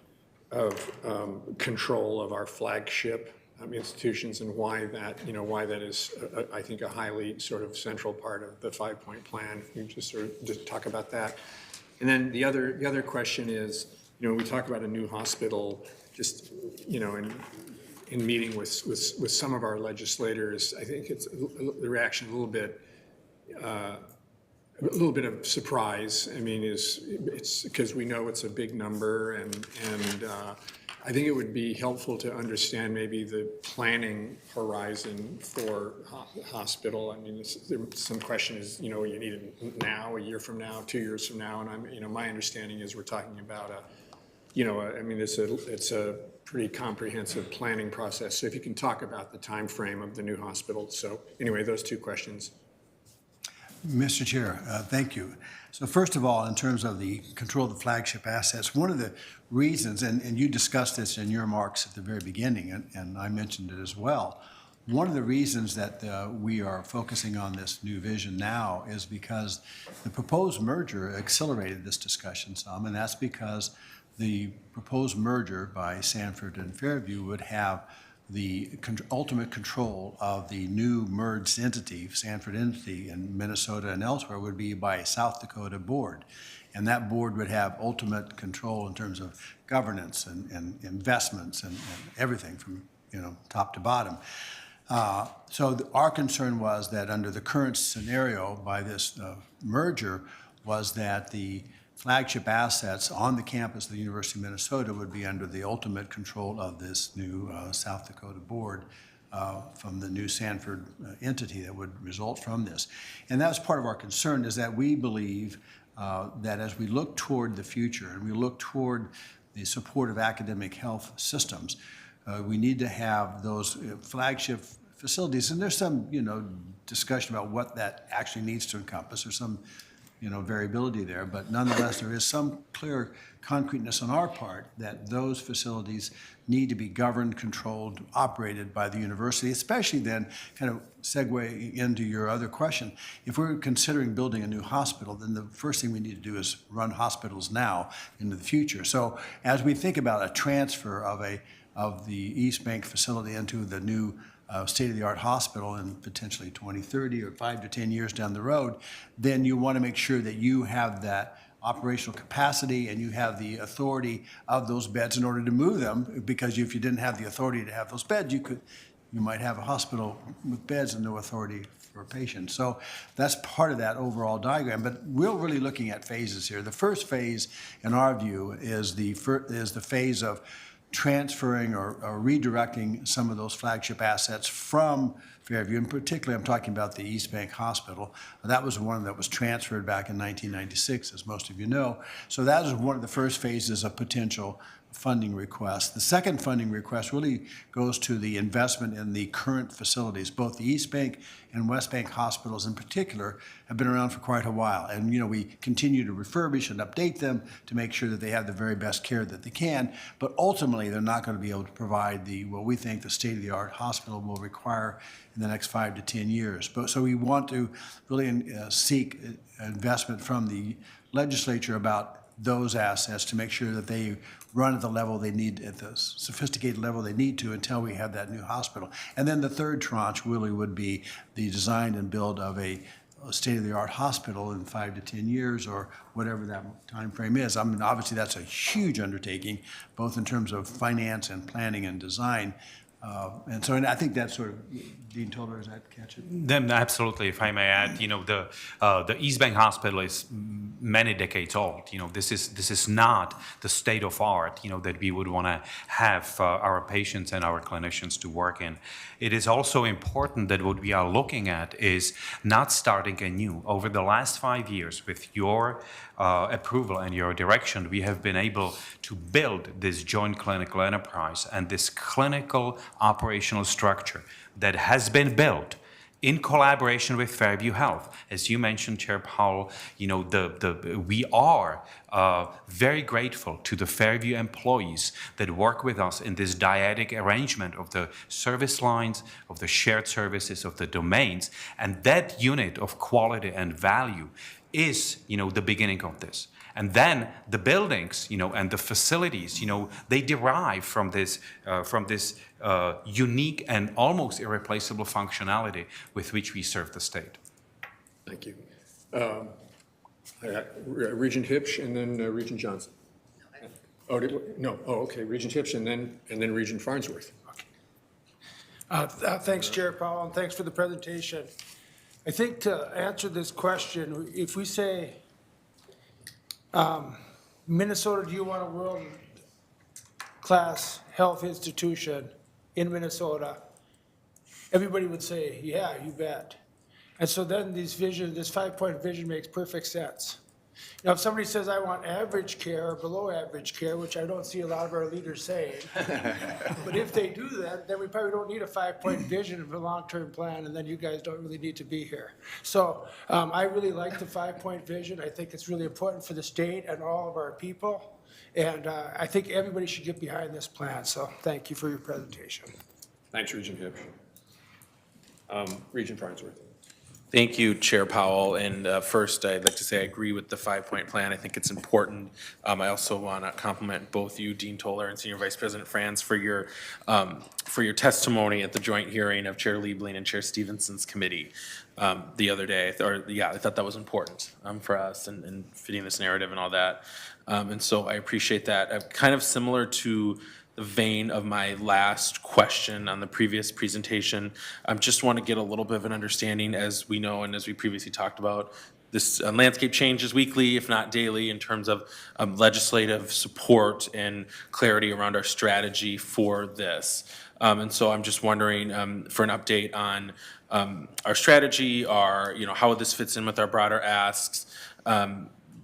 control of our flagship institutions, and why that is, I think, a highly sort of central part of the 5-point plan. You just sort of just talk about that. And then the other question is, we talk about a new hospital, just, in meeting with some of our legislators, I think it's the reaction a little bit of surprise. I mean, it's because we know it's a big number, and I think it would be helpful to understand maybe the planning horizon for hospital. I mean, some question is, you need it now, a year from now, 2 years from now, and my understanding is we're talking about it's a pretty comprehensive planning process. So if you can talk about the time frame of the new hospital. So anyway, those two questions. Mr. Chair, thank you. So first of all, in terms of the control of the flagship assets, one of the reasons, and you discussed this in your remarks at the very beginning, and I mentioned it as well, one of the reasons that we are focusing on this new vision now is because the proposed merger accelerated this discussion some, and that's because the proposed merger by Sanford and Fairview would have the ultimate control of the new merged entity, Sanford entity in Minnesota and elsewhere, would be by a South Dakota board. And that board would have ultimate control in terms of governance and investments and everything from, top to bottom. So our concern was that under the current scenario by this merger was that the flagship assets on the campus of the University of Minnesota would be under the ultimate control of this new South Dakota board from the new Sanford entity that would result from this. And that's part of our concern, is that we believe that as we look toward the future and we look toward the support of academic health systems, we need to have those flagship facilities. And there's some, discussion about what that actually needs to encompass, or some, variability there. But nonetheless, there is some clear concreteness on our part that those facilities need to be governed, controlled, operated by the university, especially then, kind of segue into your other question. If we're considering building a new hospital, then the first thing we need to do is run hospitals now into the future. So as we think about a transfer of the East Bank facility into the new state-of-the-art hospital in potentially 2030 or 5 to 10 years down the road, then you want to make sure that you have that operational capacity and you have the authority of those beds in order to move them, because if you didn't have the authority to have those beds, you might have a hospital with beds and no authority for patients. So that's part of that overall diagram. But we're really looking at phases here. The first phase, in our view, is the phase of transferring or redirecting some of those flagship assets from Fairview. In particular, I'm talking about the East Bank Hospital. That was one that was transferred back in 1996, as most of you know. So that is one of the first phases of potential funding request. The second funding request really goes to the investment in the current facilities. Both the East Bank and West Bank hospitals in particular have been around for quite a while. And, we continue to refurbish and update them to make sure that they have the very best care that they can. But ultimately, they're not going to be able to provide what we think the state-of-the-art hospital will require in the next 5 to 10 years. So we want to really seek investment from the legislature about those assets to make sure that they run at the level they need, at the sophisticated level they need to, until we have that new hospital. And then the third tranche really would be the design and build of a state-of-the-art hospital in 5 to 10 years, or whatever that time frame is. I mean, obviously, that's a huge undertaking, both in terms of finance and planning and design. And I think that's sort of, Dean Toller, does that catch it? Then absolutely, if I may add, the East Bank Hospital is many decades old. This is not the state of art, that we would want to have our patients and our clinicians to work in. It is also important that what we are looking at is not starting anew. Over the last 5 years, with your approval and your direction, we have been able to build this joint clinical enterprise and this clinical operational structure that has been built in collaboration with Fairview Health. As you mentioned, Chair Powell, we are very grateful to the Fairview employees that work with us in this dyadic arrangement of the service lines, of the shared services, of the domains, and that unit of quality and value is, the beginning of this. And then the buildings, and the facilities, they derive from this unique and almost irreplaceable functionality with which we serve the state. Thank you. Regent Hipsch and then Regent Johnson. Okay, Regent Hipsch and then Regent Farnsworth. Thanks, Chair Powell, and thanks for the presentation. I think to answer this question, if we say, Minnesota, do you want a world-class health institution in Minnesota? Everybody would say, yeah, you bet. And so then this 5-point vision makes perfect sense. Now, if somebody says, I want average care or below average care, which I don't see a lot of our leaders saying, but if they do that, then we probably don't need a 5-point vision of a long-term plan, and then you guys don't really need to be here. So I really like the 5-point vision. I think it's really important for the state and all of our people, and I think everybody should get behind this plan. So thank you for your presentation. Thanks, Regent Hipsch. Regent Farnsworth. Thank you, Chair Powell. And first, I'd like to say I agree with the 5-point plan. I think it's important. I also want to compliment both you, Dean Toller, and Senior Vice President Franz, for your testimony at the joint hearing of Chair Liebling and Chair Stevenson's committee the other day. I thought that was important for us and fitting this narrative and all that. And so I appreciate that. Kind of similar to the vein of my last question on the previous presentation, I just want to get a little bit of an understanding, as we know and as we previously talked about, this landscape changes weekly, if not daily, in terms of legislative support and clarity around our strategy for this. And so I'm just wondering for an update on our strategy, how this fits in with our broader asks.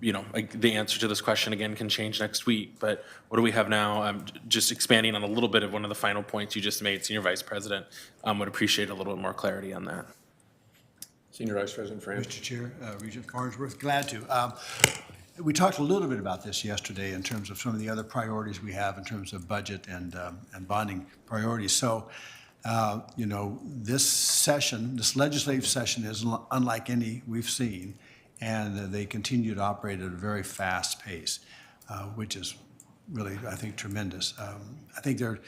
The answer to this question again can change next week, but what do we have now? Just expanding on a little bit of one of the final points you just made, Senior Vice President, would appreciate a little bit more clarity on that. Senior Vice President Franz. Mr. Chair, Regent Farnsworth, glad to. We talked a little bit about this yesterday in terms of some of the other priorities we have in terms of budget and bonding priorities. So, this session, this legislative session is unlike any we've seen, and they continue to operate at a very fast pace, which is really, I think, tremendous. I think in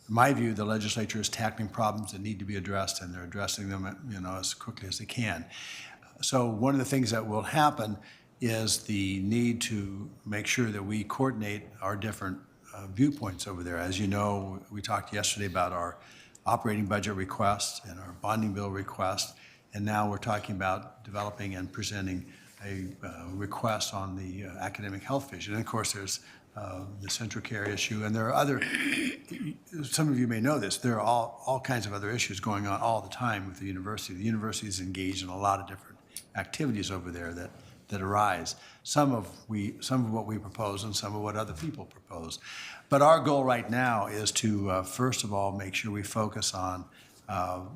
my view, the legislature is tackling problems that need to be addressed, and they're addressing them, as quickly as they can. So one of the things that will happen is the need to make sure that we coordinate our different viewpoints over there. As you know, we talked yesterday about our operating budget request and our bonding bill request, and now we're talking about developing and presenting a request on the academic health vision. And of course, there's the central care issue, and there are other, some of you may know this, there are all kinds of other issues going on all the time with the university. The university is engaged in a lot of different activities over there that arise. Some of what we propose and some of what other people propose. But our goal right now is to, first of all, make sure we focus on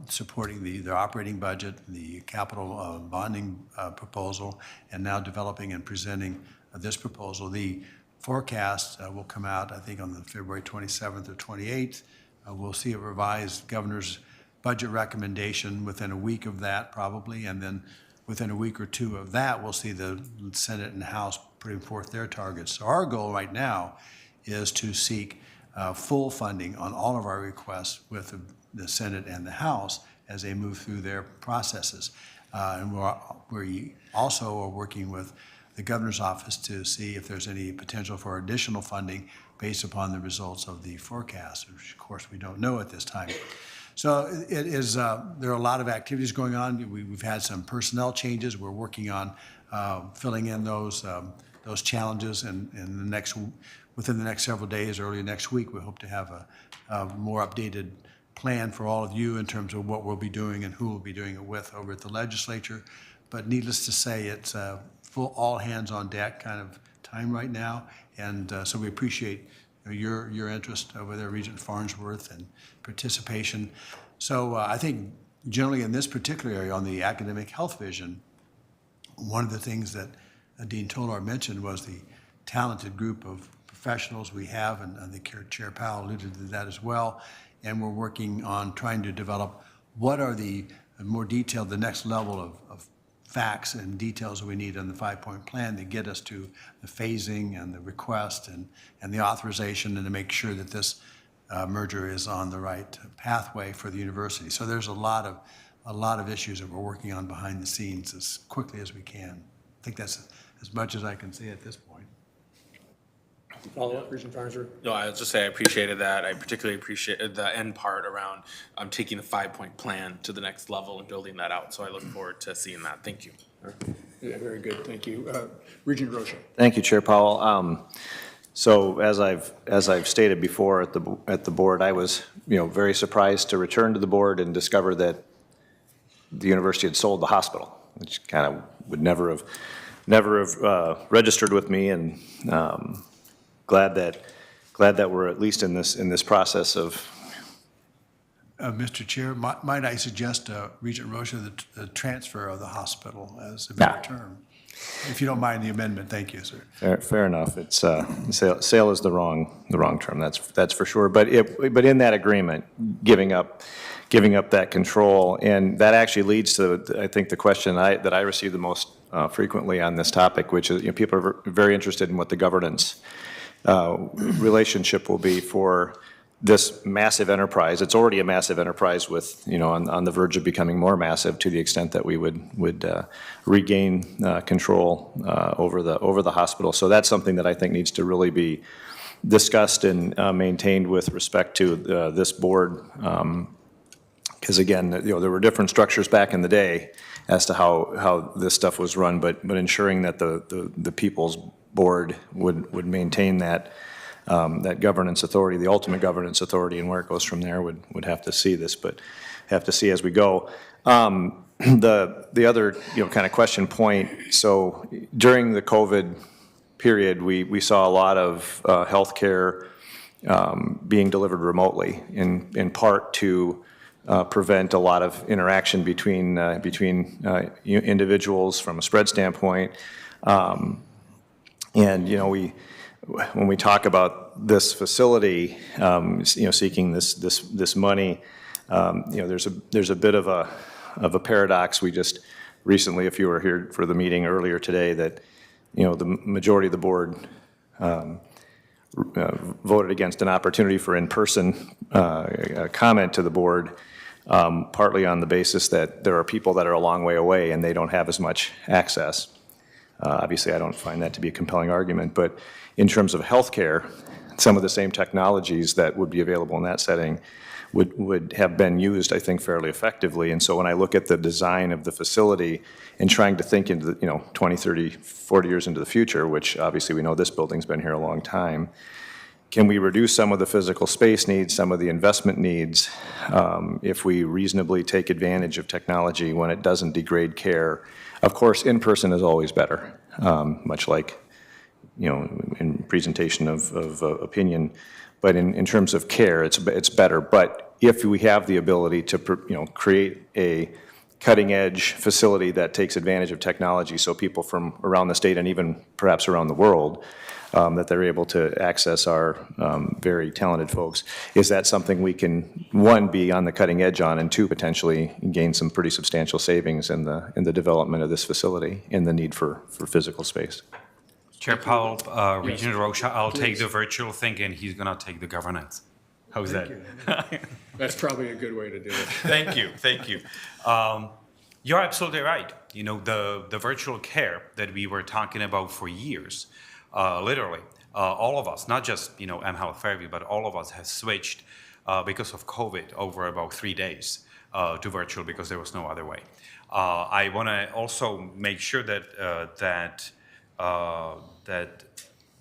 supporting their operating budget, the capital bonding proposal, and now developing and presenting this proposal. The forecast will come out, I think, on the February 27th or 28th. We'll see a revised governor's budget recommendation within a week of that, probably, and then within a week or two of that, we'll see the Senate and House putting forth their targets. So our goal right now is to seek full funding on all of our requests with the Senate and the House as they move through their processes. And we also are working with the governor's office to see if there's any potential for additional funding based upon the results of the forecast, which of course we don't know at this time. So it is, there are a lot of activities going on. We've had some personnel changes. We're working on filling in those challenges, and within the next several days, early next week, we hope to have a more updated plan for all of you in terms of what we'll be doing and who we'll be doing it with over at the legislature. But needless to say, it's full all hands on deck kind of time right now, and so we appreciate your interest over there, Regent Farnsworth, and participation. So I think generally in this particular area on the academic health vision, one of the things that Dean Tolar mentioned was the talented group of professionals we have, and I think Chair Powell alluded to that as well, and we're working on trying to develop what are the more detailed, the next level of facts and details that we need on the 5-point plan to get us to the phasing and the request and the authorization, and to make sure that this merger is on the right pathway for the university. So there's a lot of issues that we're working on behind the scenes as quickly as we can. I think that's as much as I can say at this point. Follow-up, Regent Farnsworth? No, I'll just say I appreciated that. I particularly appreciated the end part around taking the 5-point plan to the next level and building that out. So I look forward to seeing that. Thank you. Yeah, very good, thank you. Regent Rocha. Thank you, Chair Powell. So as I've stated before at the board, I was very surprised to return to the board and discover that the university had sold the hospital, which kind of would never have registered with me, and glad that we're at least in this process of. Mr. Chair, might I suggest, Regent Rocha, the transfer of the hospital as a better term? If you don't mind the amendment, thank you, sir. Fair enough. It's sale is the wrong term. That's for sure. But in that agreement, giving up giving up that control. And that actually leads to, I think, the question that I receive the most frequently on this topic, which is, people are very interested in what the governance relationship will be for this massive enterprise. It's already a massive enterprise with, on the verge of becoming more massive, to the extent that we would regain control over the hospital. So that's something that I think needs to really be discussed and maintained with respect to this board. Because again, there were different structures back in the day as to how this stuff was run, but ensuring that the people's board would maintain that governance authority, the ultimate governance authority, and where it goes from there would have to see this, but have to see as we go. The other kind of question point. So during the COVID period, we saw a lot of healthcare being delivered remotely, in part to prevent a lot of interaction between individuals from a spread standpoint. And when we talk about this facility, seeking this money, there's a bit of a paradox. We just recently, if you were here for the meeting earlier today, that the majority of the board voted against an opportunity for in-person comment to the board, partly on the basis that there are people that are a long way away and they don't have as much access. Obviously, I don't find that to be a compelling argument, but in terms of healthcare, some of the same technologies that would be available in that setting would have been used, I think, fairly effectively. And so when I look at the design of the facility and trying to think into 20, 30, 40 years into the future, which obviously we know this building's been here a long time, can we reduce some of the physical space needs, some of the investment needs, if we reasonably take advantage of technology when it doesn't degrade care? Of course, in person is always better, much like in presentation of opinion. But in terms of care, it's better. But if we have the ability to create a cutting-edge facility that takes advantage of technology, so people from around the state and even perhaps around the world, that they're able to access our very talented folks, is that something we can, one, be on the cutting edge on, and two, potentially gain some pretty substantial savings in the development of this facility, in the need for physical space? Chair Powell, Regent Rocha, I'll take the virtual thing and he's going to take the governance. How's that? That's probably a good way to do it. Thank you, thank you. You're absolutely right. The virtual care that we were talking about for years, literally, all of us, not just, mHealth Fairview, but all of us have switched because of COVID over about 3 days to virtual because there was no other way. I want to also make sure that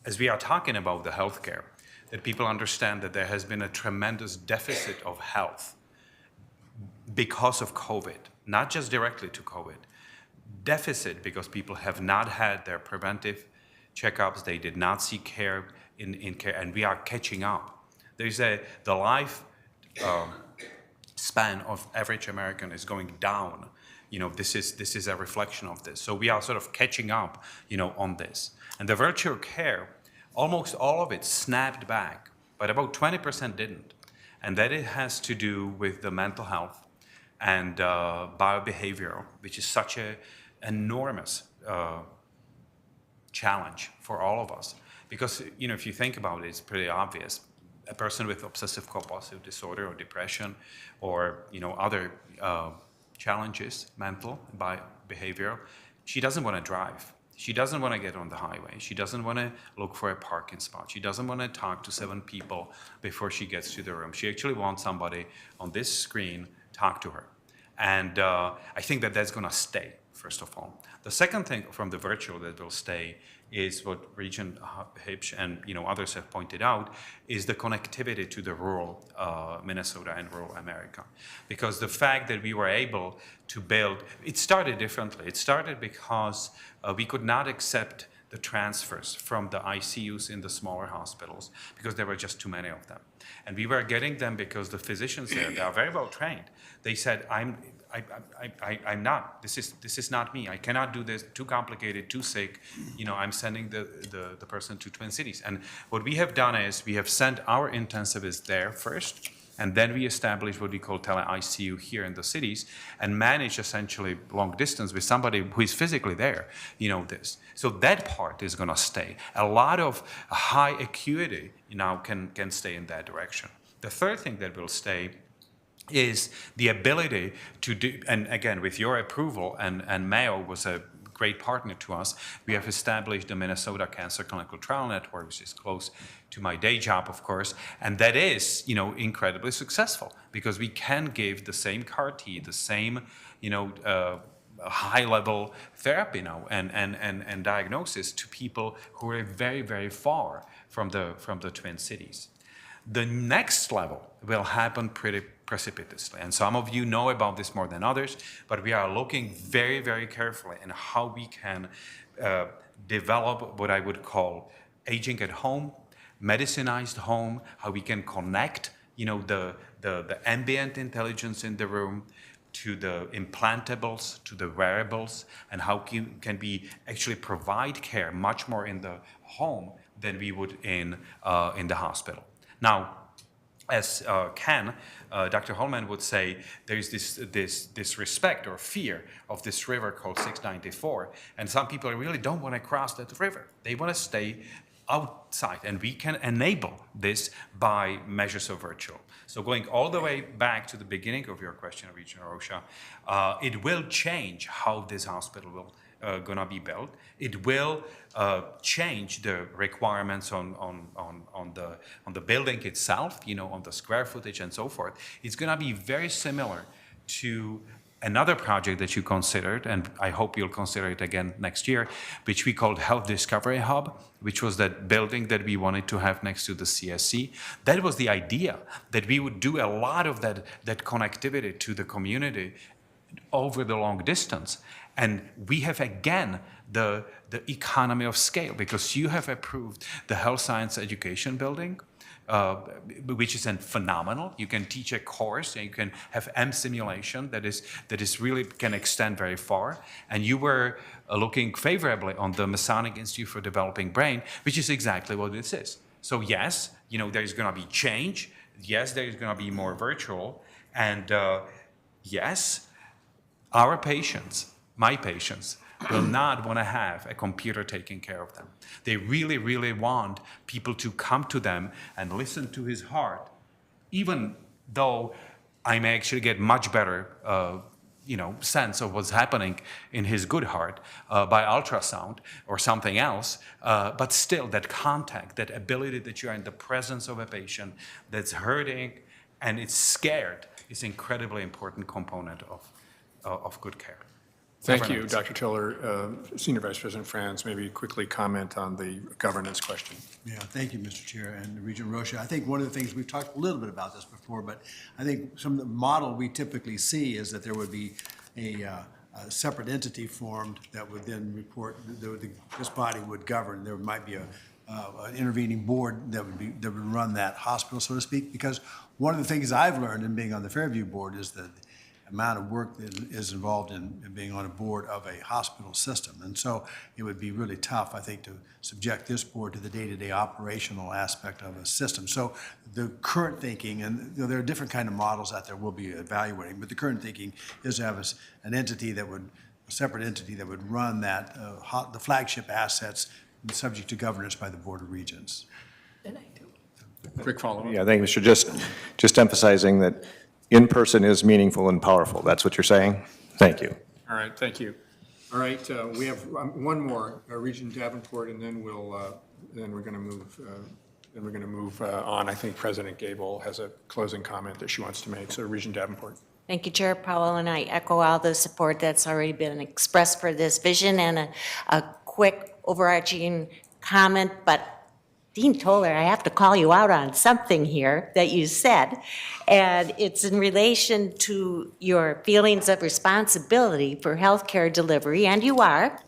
as we are talking about the healthcare, that people understand that there has been a tremendous deficit of health because of COVID, not just directly to COVID. Deficit because people have not had their preventive checkups, they did not seek care in care, and we are catching up. The life span of average American is going down. This is a reflection of this. So we are sort of catching up, on this. And the virtual care, almost all of it snapped back, but about 20% didn't. And that it has to do with the mental health and biobehavioral, which is such an enormous challenge for all of us. Because, if you think about it, it's pretty obvious. A person with obsessive compulsive disorder or depression or, other challenges, mental, behavioral, she doesn't want to drive. She doesn't want to get on the highway. She doesn't want to look for a parking spot. She doesn't want to talk to 7 people before she gets to the room. She actually wants somebody on this screen talk to her. And I think that that's going to stay, first of all. The second thing from the virtual that will stay is what Regent Hipsch and others have pointed out, is the connectivity to the rural Minnesota and rural America. Because the fact that we were able to build, it started differently. It started because we could not accept the transfers from the ICUs in the smaller hospitals because there were just too many of them. And we were getting them because the physicians there, they are very well trained. They said, I'm not, this is not me. I cannot do this, too complicated, too sick. I'm sending the person to Twin Cities. And what we have done is we have sent our intensivists there first And then we establish what we call tele-ICU here in the cities and manage essentially long distance with somebody who is physically there, this. So that part is going to stay. A lot of high acuity can stay in that direction. The third thing that will stay is the ability to do, and again, with your approval, and Mayo was a great partner to us, we have established the Minnesota Cancer Clinical Trial Network, which is close to my day job, of course, and that is, incredibly successful because we can give the same CAR-T, the same, high-level therapy now and diagnosis to people who are very, very far from the Twin Cities. The next level will happen pretty precipitously, and some of you know about this more than others, but we are looking very, very carefully in how we can develop what I would call aging at home, medicinized home, how we can connect, the ambient intelligence in the room to the implantables, to the wearables, and how can we actually provide care much more in the home than we would in the hospital. Now, as Dr. Holman would say, there is this respect or fear of this river called 694, and some people really don't want to cross that river. They want to stay outside, and we can enable this by measures of virtual. So going all the way back to the beginning of your question, Regent Rocha, it will change how this hospital will going to be built. It will change the requirements on the building itself, on the square footage and so forth. It's going to be very similar to another project that you considered, and I hope you'll consider it again next year, which we called Health Discovery Hub, which was that building that we wanted to have next to the CSC. That was the idea, that we would do a lot of that connectivity to the community over the long distance. And we have, again, the economy of scale, because you have approved the Health Science Education Building, which is phenomenal. You can teach a course, and you can have M simulation that is really can extend very far. And you were looking favorably on the Masonic Institute for Developing Brain, which is exactly what this is. So yes, there is going to be change. Yes, there is going to be more virtual. And yes, our patients, my patients, will not want to have a computer taking care of them. They really, really want people to come to them and listen to his heart, even though I may actually get much better sense of what's happening in his good heart by ultrasound or something else, but still that contact, that ability that you're in the presence of a patient that's hurting and it's scared is an incredibly important component of good care. Thank you, Dr. Tiller. Senior Vice President Franz, maybe quickly comment on the governance question. Yeah, thank you, Mr. Chair and Regent Rocha. I think one of the things, we've talked a little bit about this before, but I think some of the model we typically see is that there would be a separate entity formed that would then report, this body would govern. There might be an intervening board that would run that hospital, so to speak, because one of the things I've learned in being on the Fairview board is that amount of work that is involved in being on a board of a hospital system. And so it would be really tough, I think, to subject this board to the day-to-day operational aspect of a system. So the current thinking, and there are different kind of models out there we'll be evaluating, but the current thinking is to have a separate entity that would run that, the flagship assets subject to governance by the Board of Regents. Quick follow-up. Yeah, thank you, Mr. Just emphasizing that in-person is meaningful and powerful. That's what you're saying? Thank you. All right, thank you. All right, we have one more, Regent Davenport, and then we're going to move on. I think President Gabel has a closing comment that she wants to make. So, Regent Davenport. Thank you, Chair Powell, and I echo all the support that's already been expressed for this vision, and a quick overarching comment, but Dean Toller, I have to call you out on something here that you said, and it's in relation to your feelings of responsibility for healthcare delivery, and you are,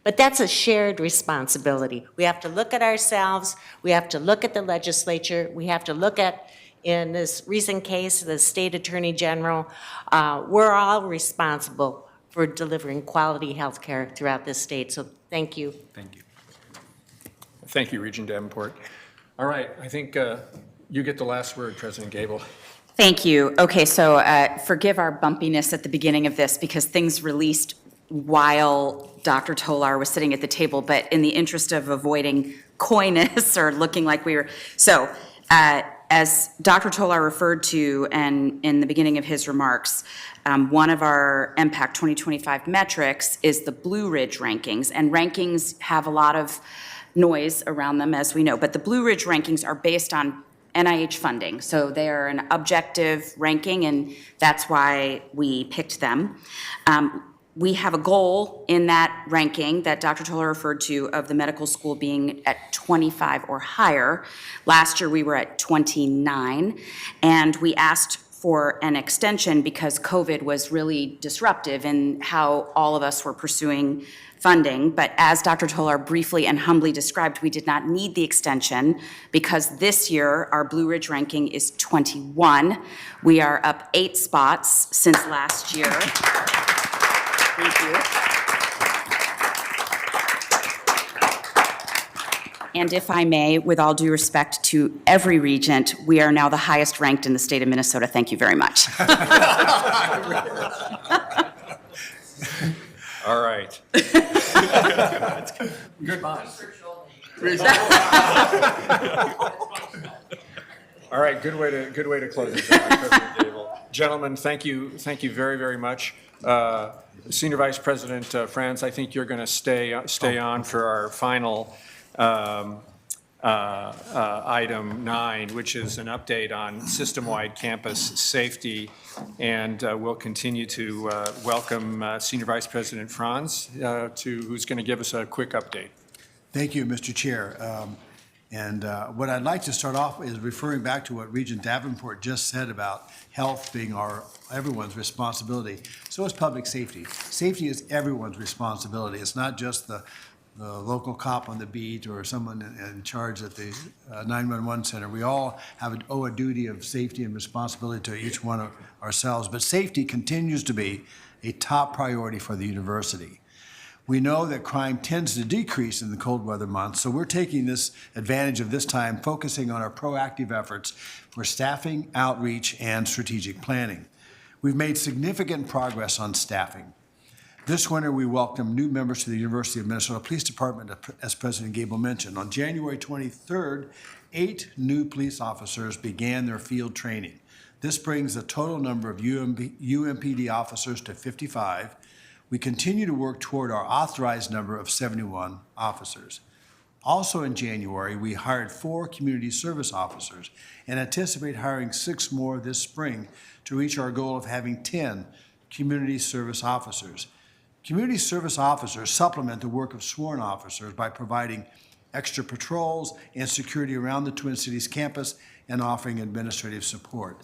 but that's a shared responsibility. We have to look at ourselves, we have to look at the legislature, we have to look at, in this recent case, the State Attorney General. We're all responsible for delivering quality healthcare throughout this state, so thank you. Thank you. Thank you, Regent Davenport. All right, I think you get the last word, President Gabel. Thank you. Okay, so forgive our bumpiness at the beginning of this because things released while Dr. Tolar was sitting at the table, but in the interest of avoiding coyness or looking like we were, so as Dr. Tolar referred to and in the beginning of his remarks, one of our MPAC 2025 metrics is the Blue Ridge rankings, and rankings have a lot of noise around them, as we know, but the Blue Ridge rankings are based on NIH funding, so they are an objective ranking, and that's why we picked them. We have a goal in that ranking that Dr. Tolar referred to of the medical school being at 25 or higher. Last year, we were at 29, and we asked for an extension because COVID was really disruptive in how all of us were pursuing funding. But as Dr. Tolar briefly and humbly described, we did not need the extension because this year our Blue Ridge ranking is 21. We are up 8 spots since last year. Thank you. And if I may, with all due respect to every regent, we are now the highest ranked in the state of Minnesota. Thank you very much. All right. Good. All right, good way to close it, President Gable. Gentlemen, thank you very, very much. Senior Vice President Franz, I think you're going to stay on for our final item 9, which is an update on system-wide campus safety. And we'll continue to welcome Senior Vice President Franz, who's going to give us a quick update. Thank you, Mr. Chair. What I'd like to start off is referring back to what Regent Davenport just said about health being everyone's responsibility. So is public safety. Safety is everyone's responsibility. It's not just the local cop on the beat or someone in charge at the 911 center. We all owe a duty of safety and responsibility to each one of ourselves. But safety continues to be a top priority for the university. We know that crime tends to decrease in the cold weather months, so we're taking this advantage of this time, focusing on our proactive efforts for staffing, outreach, and strategic planning. We've made significant progress on staffing. This winter, we welcomed new members to the University of Minnesota Police Department, as President Gable mentioned. On January 23rd, 8 new police officers began their field training. This brings the total number of UMPD officers to 55. We continue to work toward our authorized number of 71 officers. Also in January, we hired 4 community service officers and anticipate hiring 6 more this spring to reach our goal of having 10 community service officers. Community service officers supplement the work of sworn officers by providing extra patrols and security around the Twin Cities campus and offering administrative support.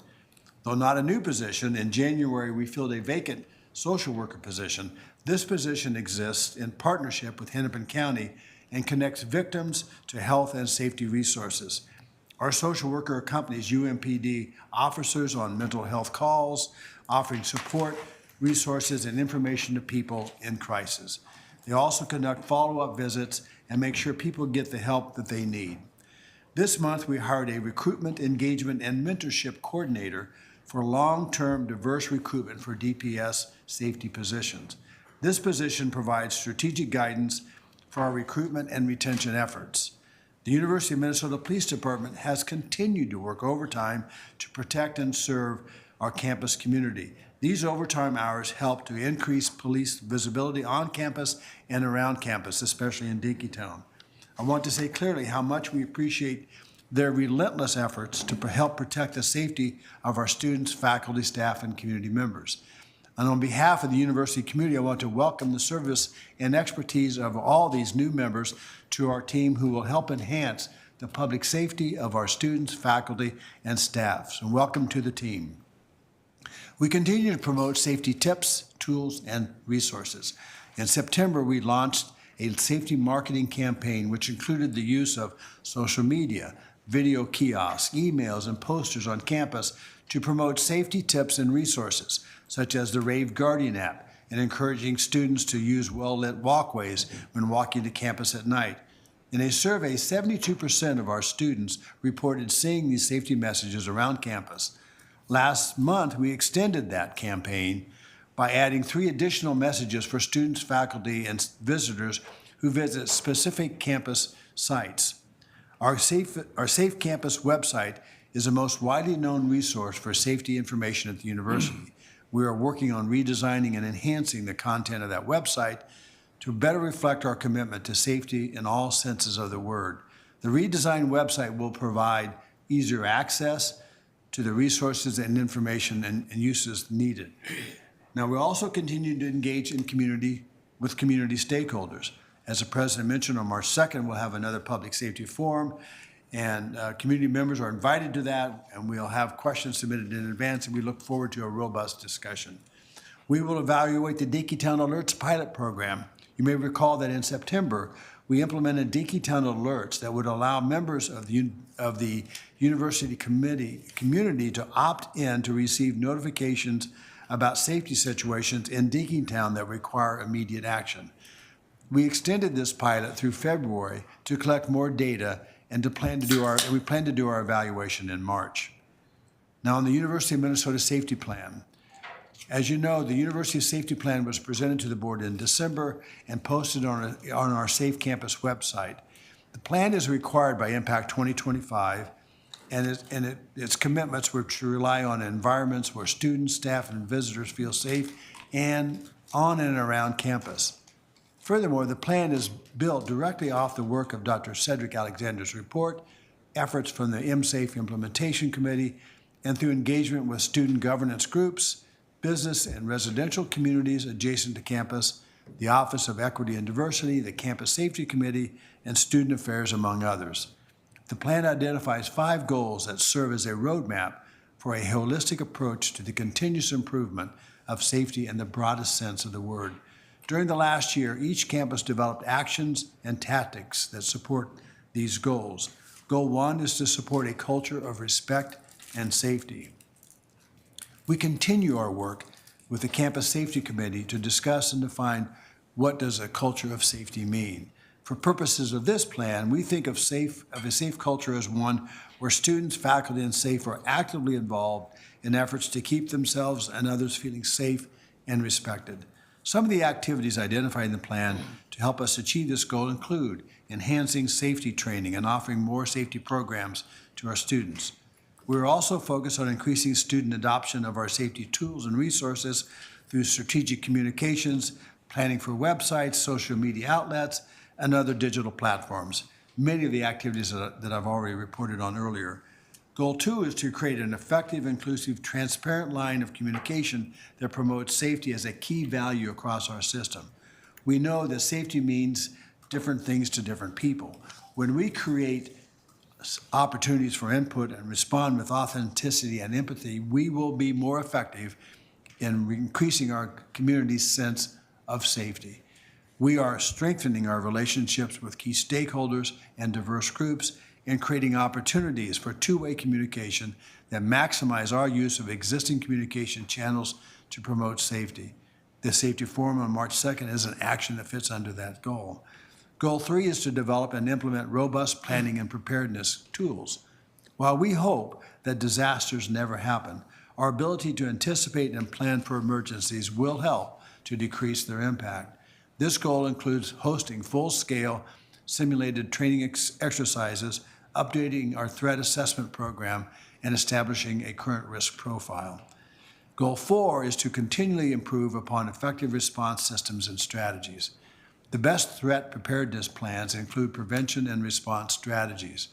Though not a new position, in January we filled a vacant social worker position. This position exists in partnership with Hennepin County and connects victims to health and safety resources. Our social worker accompanies UMPD officers on mental health calls, offering support, resources, and information to people in crisis. They also conduct follow-up visits and make sure people get the help that they need. This month, we hired a recruitment, engagement, and mentorship coordinator for long-term diverse recruitment for DPS safety positions. This position provides strategic guidance for our recruitment and retention efforts. The University of Minnesota Police Department has continued to work overtime to protect and serve our campus community. These overtime hours help to increase police visibility on campus and around campus, especially in Dinkytown. I want to say clearly how much we appreciate their relentless efforts to help protect the safety of our students, faculty, staff, and community members. And on behalf of the university community, I want to welcome the service and expertise of all these new members to our team who will help enhance the public safety of our students, faculty, and staff. So welcome to the team. We continue to promote safety tips, tools, and resources. In September, we launched a safety marketing campaign which included the use of social media, video kiosks, emails, and posters on campus to promote safety tips and resources, such as the Rave Guardian app, and encouraging students to use well-lit walkways when walking to campus at night. In a survey, 72% of our students reported seeing these safety messages around campus. Last month, we extended that campaign by adding 3 additional messages for students, faculty, and visitors who visit specific campus sites. Our Safe Campus website is the most widely known resource for safety information at the university. We are working on redesigning and enhancing the content of that website to better reflect our commitment to safety in all senses of the word. The redesigned website will provide easier access to the resources and information and uses needed. Now, we also continue to engage with community stakeholders. As the President mentioned, on March 2nd, we'll have another public safety forum, and community members are invited to that, and we'll have questions submitted in advance, and we look forward to a robust discussion. We will evaluate the Dinkytown Alerts pilot program. You may recall that in September, we implemented Dinkytown Alerts that would allow members of the university community to opt in to receive notifications about safety situations in Dinkytown that require immediate action. We extended this pilot through February to collect more data and we plan to do our evaluation in March. Now, on the University of Minnesota Safety Plan. As you know, the University Safety Plan was presented to the board in December and posted on our Safe Campus website. The plan is required by Impact 2025, and its commitments were to rely on environments where students, staff, and visitors feel safe and on and around campus. Furthermore, the plan is built directly off the work of Dr. Cedric Alexander's report, efforts from the MSAFE Implementation Committee, and through engagement with student governance groups, business and residential communities adjacent to campus, the Office of Equity and Diversity, the Campus Safety Committee, and Student Affairs, among others. The plan identifies 5 goals that serve as a roadmap for a holistic approach to the continuous improvement of safety in the broadest sense of the word. During the last year, each campus developed actions and tactics that support these goals. Goal 1 is to support a culture of respect and safety. We continue our work with the Campus Safety Committee to discuss and define what does a culture of safety mean. For purposes of this plan, we think of a safe culture as one where students, faculty, and staff are actively involved in efforts to keep themselves and others feeling safe and respected. Some of the activities identified in the plan to help us achieve this goal include enhancing safety training and offering more safety programs to our students. We're also focused on increasing student adoption of our safety tools and resources through strategic communications, planning for websites, social media outlets, and other digital platforms, many of the activities that I've already reported on earlier. Goal 2 is to create an effective, inclusive, transparent line of communication that promotes safety as a key value across our system. We know that safety means different things to different people. When we create opportunities for input and respond with authenticity and empathy, we will be more effective in increasing our community's sense of safety. We are strengthening our relationships with key stakeholders and diverse groups and creating opportunities for two-way communication that maximize our use of existing communication channels to promote safety. The Safety Forum on March 2nd is an action that fits under that goal. Goal 3 is to develop and implement robust planning and preparedness tools. While we hope that disasters never happen, our ability to anticipate and plan for emergencies will help to decrease their impact. This goal includes hosting full-scale simulated training exercises, updating our threat assessment program, and establishing a current risk profile. Goal 4 is to continually improve upon effective response systems and strategies. The best threat preparedness plans include prevention and response strategies.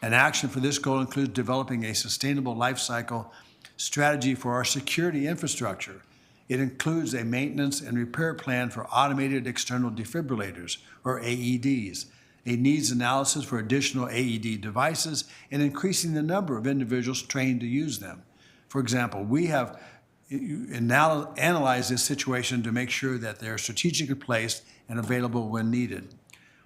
An action for this goal includes developing a sustainable life cycle strategy for our security infrastructure. It includes a maintenance and repair plan for automated external defibrillators, or AEDs, a needs analysis for additional AED devices, and increasing the number of individuals trained to use them. For example, we have analyzed this situation to make sure that they are strategically placed and available when needed.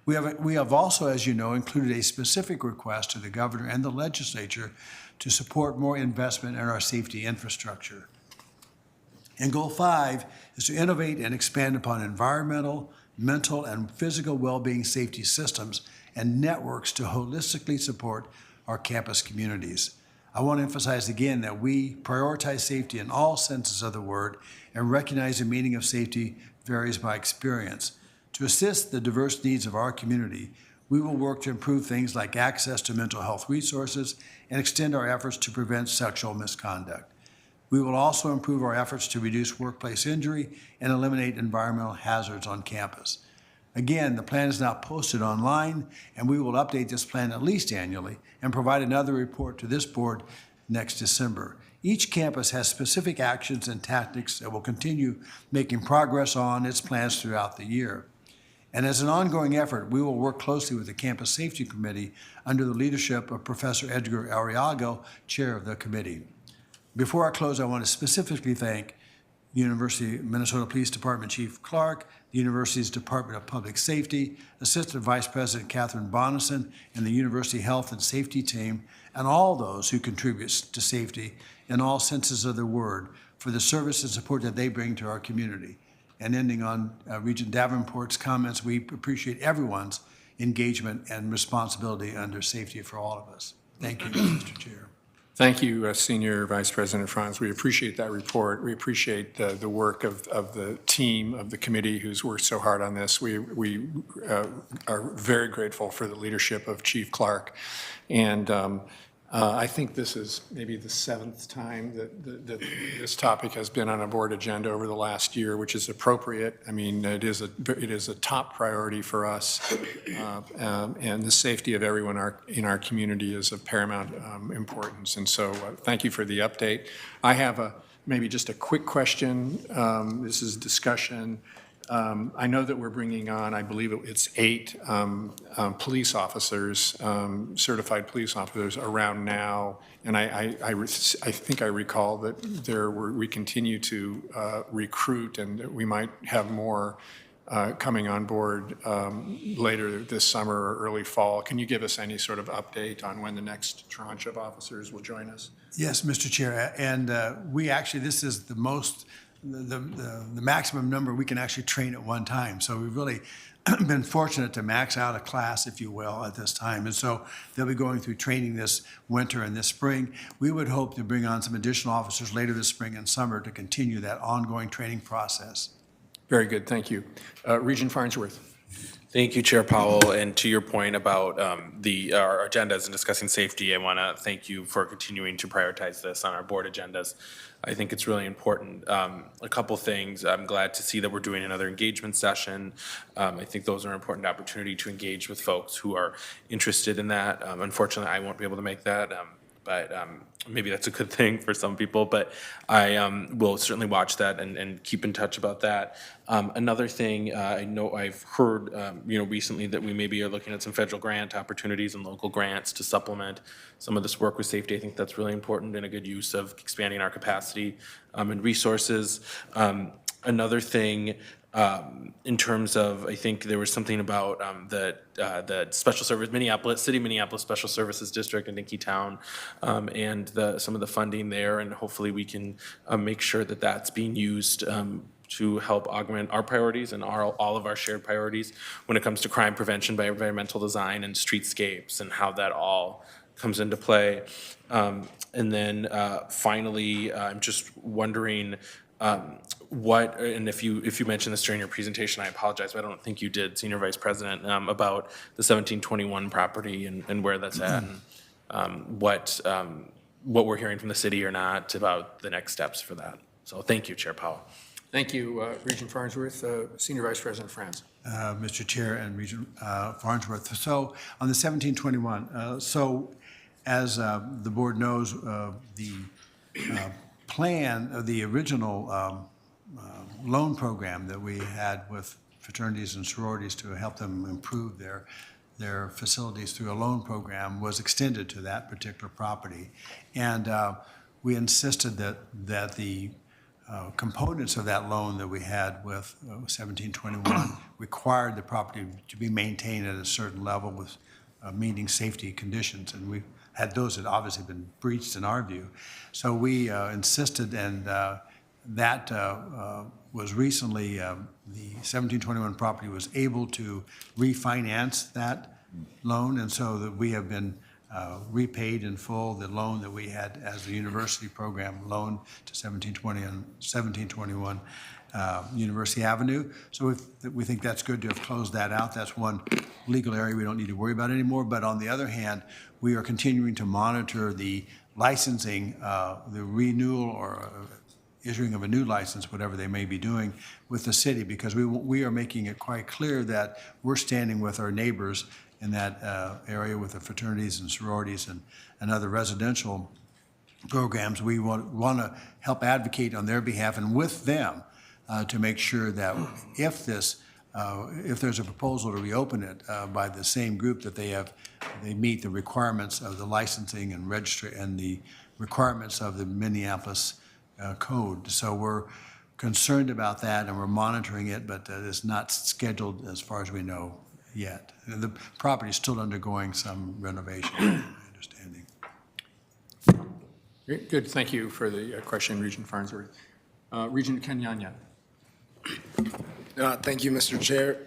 We have also, as you know, included a specific request to the governor and the legislature to support more investment in our safety infrastructure. And Goal 5 is to innovate and expand upon environmental, mental, and physical well-being safety systems and networks to holistically support our campus communities. I want to emphasize again that we prioritize safety in all senses of the word and recognize the meaning of safety varies by experience. To assist the diverse needs of our community, we will work to improve things like access to mental health resources and extend our efforts to prevent sexual misconduct. We will also improve our efforts to reduce workplace injury and eliminate environmental hazards on campus. Again, the plan is now posted online, and we will update this plan at least annually and provide another report to this board next December. Each campus has specific actions and tactics that will continue making progress on its plans throughout the year. And as an ongoing effort, we will work closely with the Campus Safety Committee under the leadership of Professor Edgar Arriaga, chair of the committee. Before I close, I want to specifically thank the University of Minnesota Police Department Chief Clark, the university's Department of Public Safety, Assistant Vice President Catherine Bonison, and the University Health and Safety team, and all those who contribute to safety in all senses of the word for the service and support that they bring to our community. And ending on Regent Davenport's comments, we appreciate everyone's engagement and responsibility under safety for all of us. Thank you, Mr. Chair. Thank you, Senior Vice President Franz. We appreciate that report. We appreciate the work of the team, of the committee who's worked so hard on this. We are very grateful for the leadership of Chief Clark. And I think this is maybe the 7th time that this topic has been on a board agenda over the last year, which is appropriate. I mean, it is a top priority for us, and the safety of everyone in our community is of paramount importance. And so thank you for the update. I have maybe just a quick question. This is discussion. I know that we're bringing on, I believe it's 8 police officers, certified police officers around now, and I think I recall that we continue to recruit, and that we might have more coming on board later this summer or early fall. Can you give us any sort of update on when the next tranche of officers will join us? Yes, Mr. Chair, and we actually, this is the most, the maximum number we can actually train at one time. So we've really been fortunate to max out a class, if you will, at this time. And so they'll be going through training this winter and this spring. We would hope to bring on some additional officers later this spring and summer to continue that ongoing training process. Very good, thank you. Regent Farnsworth. Thank you, Chair Powell. And to your point about our agendas and discussing safety, I want to thank you for continuing to prioritize this on our board agendas. I think it's really important. A couple things. I'm glad to see that we're doing another engagement session. I think those are an important opportunity to engage with folks who are interested in that. Unfortunately, I won't be able to make that. But maybe that's a good thing for some people, but I will certainly watch that and keep in touch about that. Another thing, I know I've heard, recently that we maybe are looking at some federal grant opportunities and local grants to supplement some of this work with safety. I think that's really important and a good use of expanding our capacity and resources. Another thing, in terms of, I think there was something about the special service, Minneapolis Special Services District in Dinkytown, and some of the funding there, and hopefully we can make sure that that's being used to help augment our priorities and all of our shared priorities when it comes to crime prevention by environmental design and streetscapes and how that all comes into play. And then finally, I'm just wondering, and if you mentioned this during your presentation, I apologize, but I don't think you did, Senior Vice President, about the 1721 property and where that's at, and what we're hearing from the city or not about the next steps for that. So thank you, Chair Powell. Thank you, Regent Farnsworth. Senior Vice President Franz. Mr. Chair and Regent Farnsworth. So on the 1721, so as the board knows, the plan of the original loan program that we had with fraternities and sororities to help them improve their facilities through a loan program was extended to that particular property. And we insisted that the components of that loan that we had with 1721 required the property to be maintained at a certain level with meeting safety conditions. And we had those that obviously been breached in our view. So we insisted, and that was recently, the 1721 property was able to refinance that loan, and so that we have been repaid in full the loan that we had as the university program loan to 1720 and 1721 University Avenue. So we think that's good to have closed that out. That's one legal area we don't need to worry about anymore. But on the other hand, we are continuing to monitor the licensing, the renewal or issuing of a new license, whatever they may be doing with the city, because we are making it quite clear that we're standing with our neighbors in that area with the fraternities and sororities and other residential programs. We want to help advocate on their behalf and with them to make sure that if there's a proposal to reopen it by the same group, that they meet the requirements of the licensing and registry and the requirements of the Minneapolis code. So we're concerned about that and we're monitoring it, but it's not scheduled as far as we know yet. The property is still undergoing some renovation, my understanding. Great, good, thank you for the question, Regent Farnsworth. Regent Kenyanya. Thank you, Mr. Chair.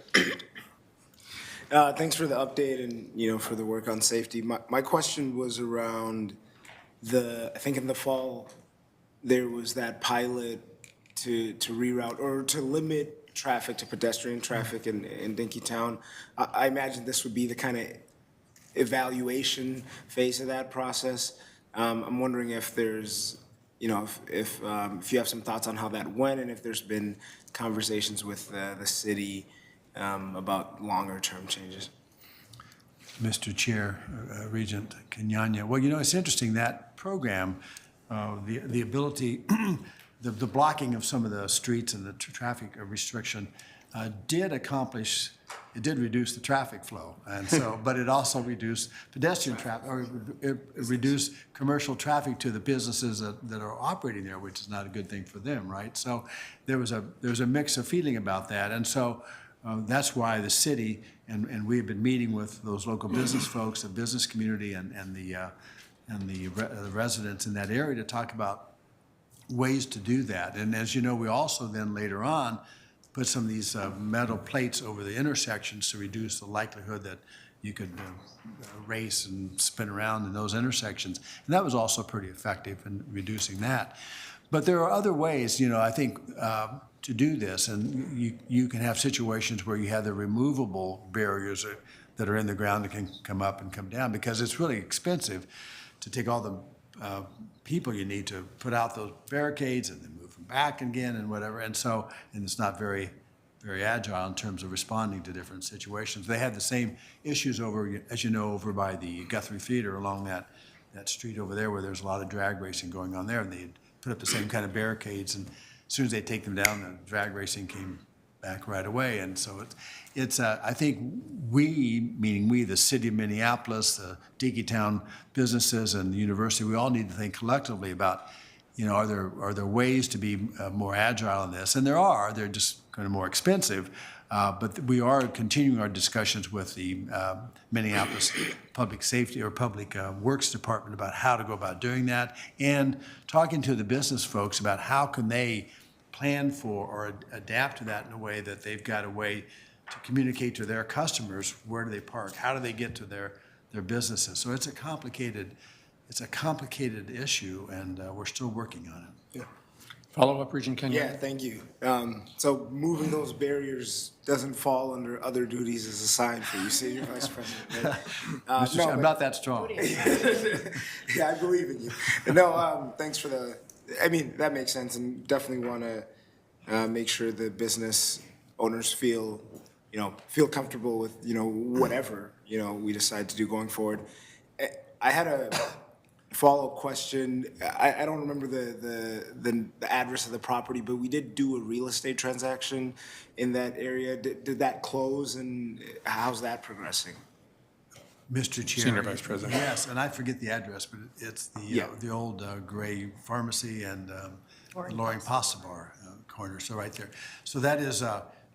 Thanks for the update and, for the work on safety. My question was around I think in the fall, there was that pilot to reroute or to limit traffic to pedestrian traffic in Dinkytown. I imagine this would be the kind of evaluation phase of that process. I'm wondering if there's, if you have some thoughts on how that went and if there's been conversations with the city about longer term changes. Mr. Chair, Regent Kenyanya. Well, it's interesting, that program, the ability, the blocking of some of the streets and the traffic restriction did reduce the traffic flow. And so, but it also reduced pedestrian traffic, or it reduced commercial traffic to the businesses that are operating there, which is not a good thing for them, right? So there was a mix of feeling about that. And so that's why the city, and we've been meeting with those local business folks, the business community and the residents in that area to talk about ways to do that. And as you know, we also then later on put some of these metal plates over the intersections to reduce the likelihood that you could race and spin around in those intersections. And that was also pretty effective in reducing that. But there are other ways, I think, to do this. And you can have situations where you have the removable barriers that are in the ground that can come up and come down, because it's really expensive to take all the people you need to put out those barricades and then move them back again and whatever. And it's not very, very agile in terms of responding to different situations. They had the same issues over, as you know, over by the Guthrie Theater along that street over there where there's a lot of drag racing going on there. And they put up the same kind of barricades. And as soon as they take them down, the drag racing came back right away. And so it's I think meaning we, the city of Minneapolis, the Dinkytown businesses and the university, we all need to think collectively about, are there ways to be more agile in this? And they're just kind of more expensive. But we are continuing our discussions with the Minneapolis Public Safety or Public Works Department about how to go about doing that, and talking to the business folks about how can they plan for or adapt to that in a way that they've got a way to communicate to their customers where do they park, how do they get to their businesses. So it's a complicated issue, and we're still working on it. Yeah. Follow-up, Regent Kenyanya. Yeah, thank you. So moving those barriers doesn't fall under other duties as assigned for you, Senior Vice President, right? No, I'm not that strong. Yeah, I believe in you. No, thanks for that makes sense, and definitely want to make sure the business owners feel comfortable with, whatever, we decide to do going forward. I had a follow-up question. I don't remember the address of the property, but we did do a real estate transaction in that area. Did that close, and how's that progressing? Mr. Chair. Senior Vice President. Yes, and I forget the address, but it's the old Gray Pharmacy and Loring Pasta Bar corner, so right there. So that is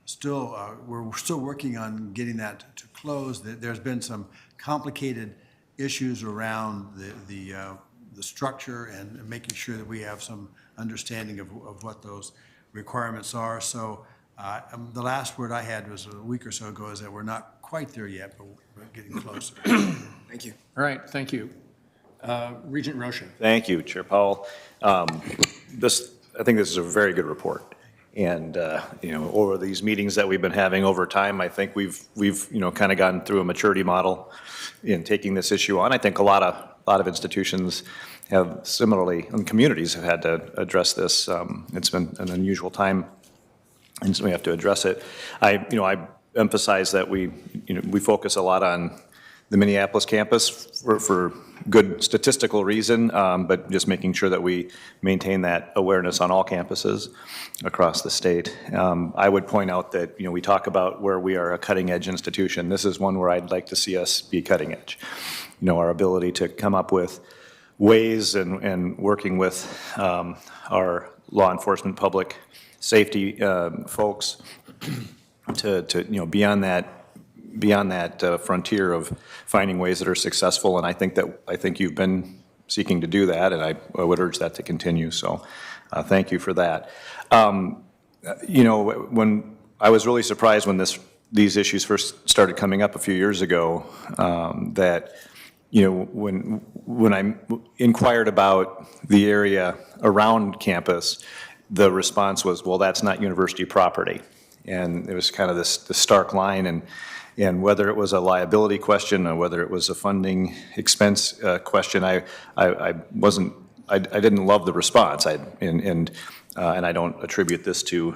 still, we're still working on getting that to close. There's been some complicated issues around the structure and making sure that we have some understanding of what those requirements are. So The last word I had was a week or so ago is that we're not quite there yet, but we're getting closer. Thank you. All right, thank you. Regent Rosha. Thank you, Chair Powell. I think this is a very good report. And, over these meetings that we've been having over time, I think we've kind of gotten through a maturity model in taking this issue on. I think a lot of institutions have similarly, and communities have had to address this. It's been an unusual time, and so we have to address it. I emphasize that we focus a lot on the Minneapolis campus for good statistical reason, but just making sure that we maintain that awareness on all campuses across the state. I would point out that, we talk about where we are a cutting edge institution. This is one where I'd like to see us be cutting edge. Our ability to come up with ways and working with our law enforcement, public safety folks to beyond that frontier of finding ways that are successful, and I think you've been seeking to do that, and I would urge that to continue. So, thank you for that. When I was really surprised when these issues first started coming up a few years ago, that when I inquired about the area around campus, the response was, "Well, that's not university property," and it was kind of this stark line. And whether it was a liability question or whether it was a funding expense question, I didn't love the response. And I don't attribute this to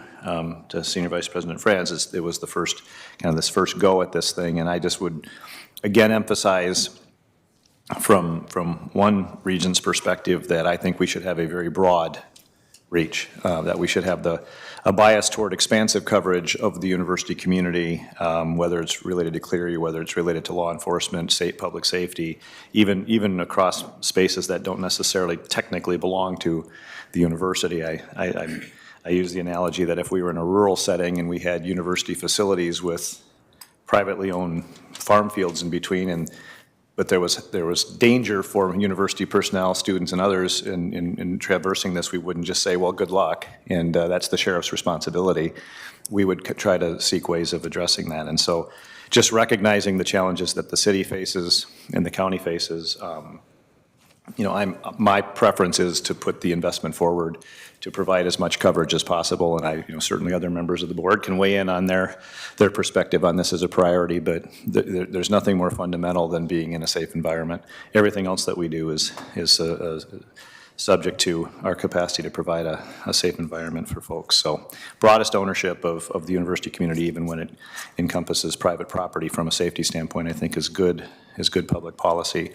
Senior Vice President Franz. It was the first this first go at this thing, and I just would again emphasize from one region's perspective that I think we should have a very broad reach, that we should have a bias toward expansive coverage of the university community, whether it's related to Cleary, whether it's related to law enforcement, state public safety, even across spaces that don't necessarily technically belong to the university. I use the analogy that if we were in a rural setting and we had university facilities with privately owned farm fields in between, but there was danger for university personnel, students, and others in traversing this, we wouldn't just say, well, good luck, and that's the sheriff's responsibility. We would try to seek ways of addressing that. And so just recognizing the challenges that the city faces and the county faces, my preference is to put the investment forward to provide as much coverage as possible, and certainly other members of the board can weigh in on their perspective on this as a priority, but there's nothing more fundamental than being in a safe environment. Everything else that we do is subject to our capacity to provide a safe environment for folks. So broadest ownership of the university community, even when it encompasses private property from a safety standpoint, I think is good public policy.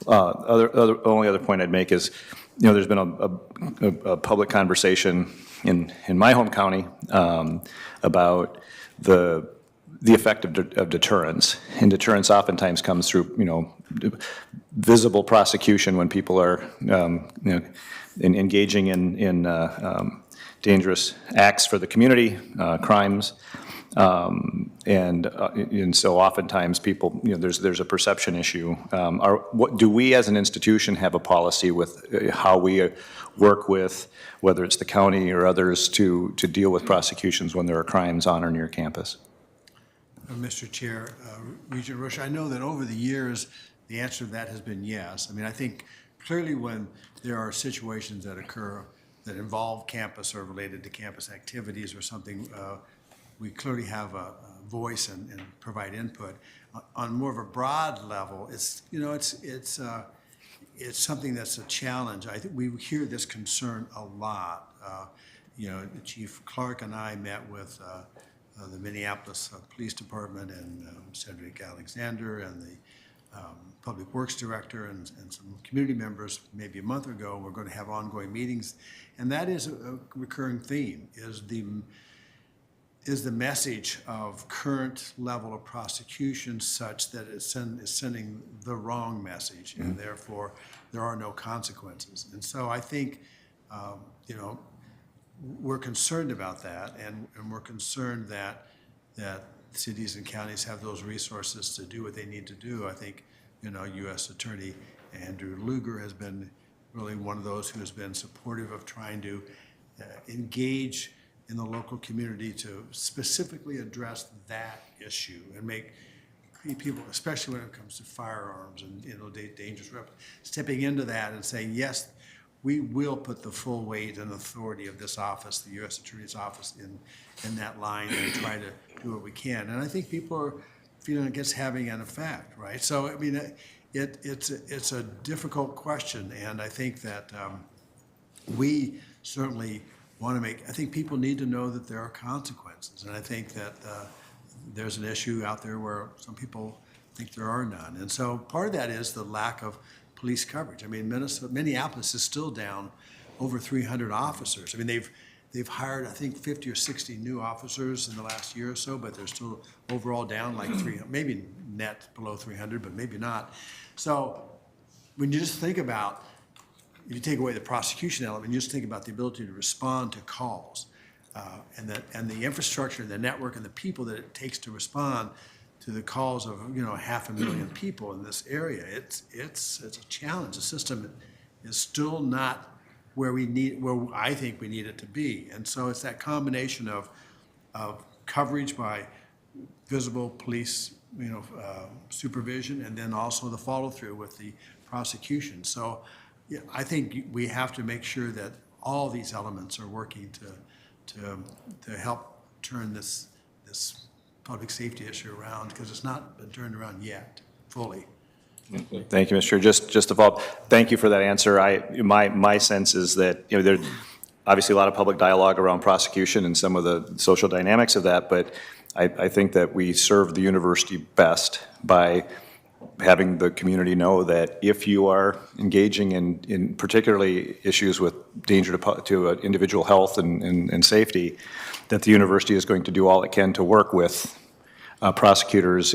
Only other point I'd make is, there's been a public conversation in my home county about the effect of deterrence. And deterrence oftentimes comes through, visible prosecution when people are, engaging in dangerous acts for the community, crimes. And so oftentimes people, there's a perception issue. Do we as an institution have a policy with how we work with, whether it's the county or others, to deal with prosecutions when there are crimes on or near campus? Mr. Chair, Regent Rush, I know that over the years, the answer to that has been yes. I think clearly when there are situations that occur that involve campus or related to campus activities or something, we clearly have a voice and provide input. On more of a broad level, it's something that's a challenge. I think we hear this concern a lot. Chief Clark and I met with the Minneapolis Police Department and Cedric Alexander and the Public Works Director and some community members maybe a month ago. We're going to have ongoing meetings, and that is a recurring theme, is the message of current level of prosecution such that it is sending the wrong message, and therefore there are no consequences. And so I think, we're concerned about that, and we're concerned that cities and counties have those resources to do what they need to do. I think, U.S. Attorney Andrew Luger has been really one of those who has been supportive of trying to engage in the local community to specifically address that issue and make people, especially when it comes to firearms and, dangerous weapons, stepping into that and saying, yes, we will put the full weight and authority of this office, the U.S. Attorney's Office, in that line and try to do what we can. And I think people are feeling like it's having an effect, right? So, I mean, it's a difficult question, and I think that we certainly want to make, I think people need to know that there are consequences, and I think that there's an issue out there where some people think there are none. And so part of that is the lack of police coverage. I mean, Minneapolis is still down over 300 officers. I mean, they've hired, I think, 50 or 60 new officers in the last year or so, but they're still overall down like 300, maybe net below 300, but maybe not. So when you just think about, if you take away the prosecution element, you just think about the ability to respond to calls and the infrastructure, the network, and the people that it takes to respond to the calls of 500,000 people in this area. It's a challenge. The system is still not where I think we need it to be. And so it's that combination of coverage by visible police supervision, and then also the follow through with the prosecution. So yeah, I think we have to make sure that all these elements are working to help turn this public safety issue around, because it's not been turned around yet fully. Thank you, Mr. Chair. Just to follow up, thank you for that answer. My sense is that there's obviously a lot of public dialogue around prosecution and some of the social dynamics of that, but I think that we serve the university best by having the community know that if you are engaging in particularly issues with danger to individual health and safety, that the university is going to do all it can to work with prosecutors.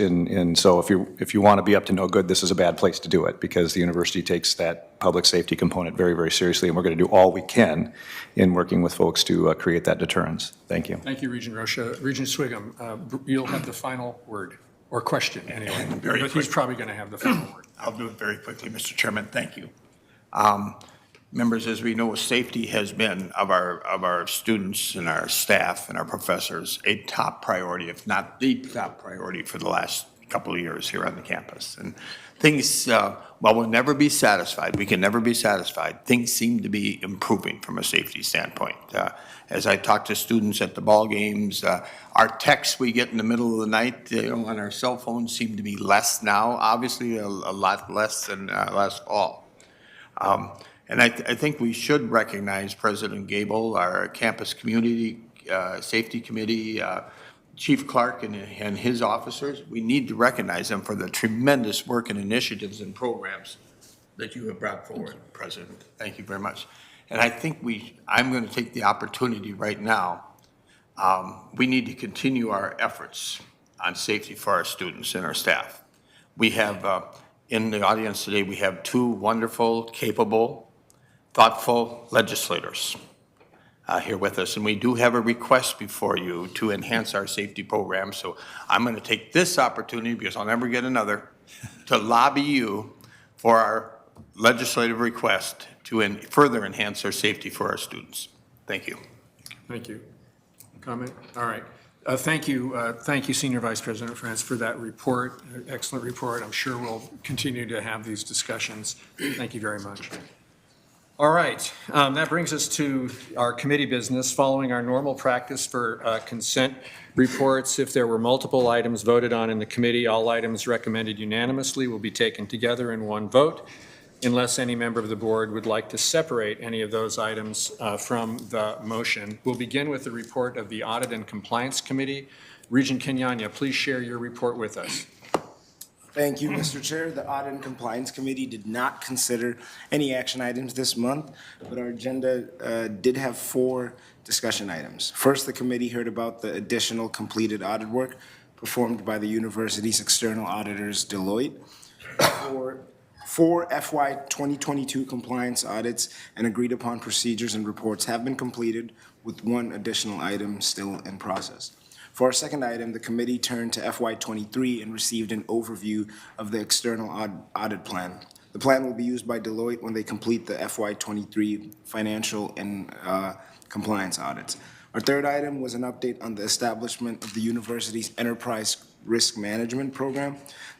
So if you want to be up to no good, this is a bad place to do it, because the university takes that public safety component very, very seriously, and we're going to do all we can in working with folks to create that deterrence. Thank you. Thank you, Regent Rocha. Regent Swigum, you'll have the final word, or question anyway. But he's probably going to have the final word. I'll do it very quickly, Mr. Chairman. Thank you. Members, as we know, safety has been of our students and our staff and our professors a top priority, if not the top priority, for the last couple of years here on the campus. And things, while we'll never be satisfied, we can never be satisfied, things seem to be improving from a safety standpoint. As I talk to students at the ball games, our texts we get in the middle of the night on our cell phones seem to be less now, obviously a lot less than last fall. And I think we should recognize President Gable, our campus community safety committee, Chief Clark and his officers. We need to recognize them for the tremendous work and initiatives and programs that you have brought forward, President. Thank you very much. And I think I'm going to take the opportunity right now. We need to continue our efforts on safety for our students and our staff. We have, in the audience today, we have two wonderful, capable, thoughtful legislators here with us, and we do have a request before you to enhance our safety program. So I'm going to take this opportunity, because I'll never get another, to lobby you for our legislative request to further enhance our safety for our students. Thank you. Thank you. Comment? All right. Thank you, Senior Vice President France, for that report. Excellent report. I'm sure we'll continue to have these discussions. Thank you very much. All right, that brings us to our committee business. Following our normal practice for consent reports, if there were multiple items voted on in the committee, all items recommended unanimously will be taken together in one vote, unless any member of the board would like to separate any of those items from the motion. We'll begin with the report of the Audit and Compliance Committee. Regent Kenyanya, please share your report with us. Thank you, Mr. Chair. The Audit and Compliance Committee did not consider any action items this month, but our agenda did have 4 discussion items. First, the committee heard about the additional completed audit work performed by the university's external auditors, Deloitte, for FY 2022 compliance audits, and agreed upon procedures and reports have been completed, with 1 additional item still in process. For our second item, the committee turned to FY 23 and received an overview of the external audit plan. The plan will be used by Deloitte when they complete the FY 23 financial and compliance audits. Our third item was an update on the establishment of the university's Enterprise Risk Management Program.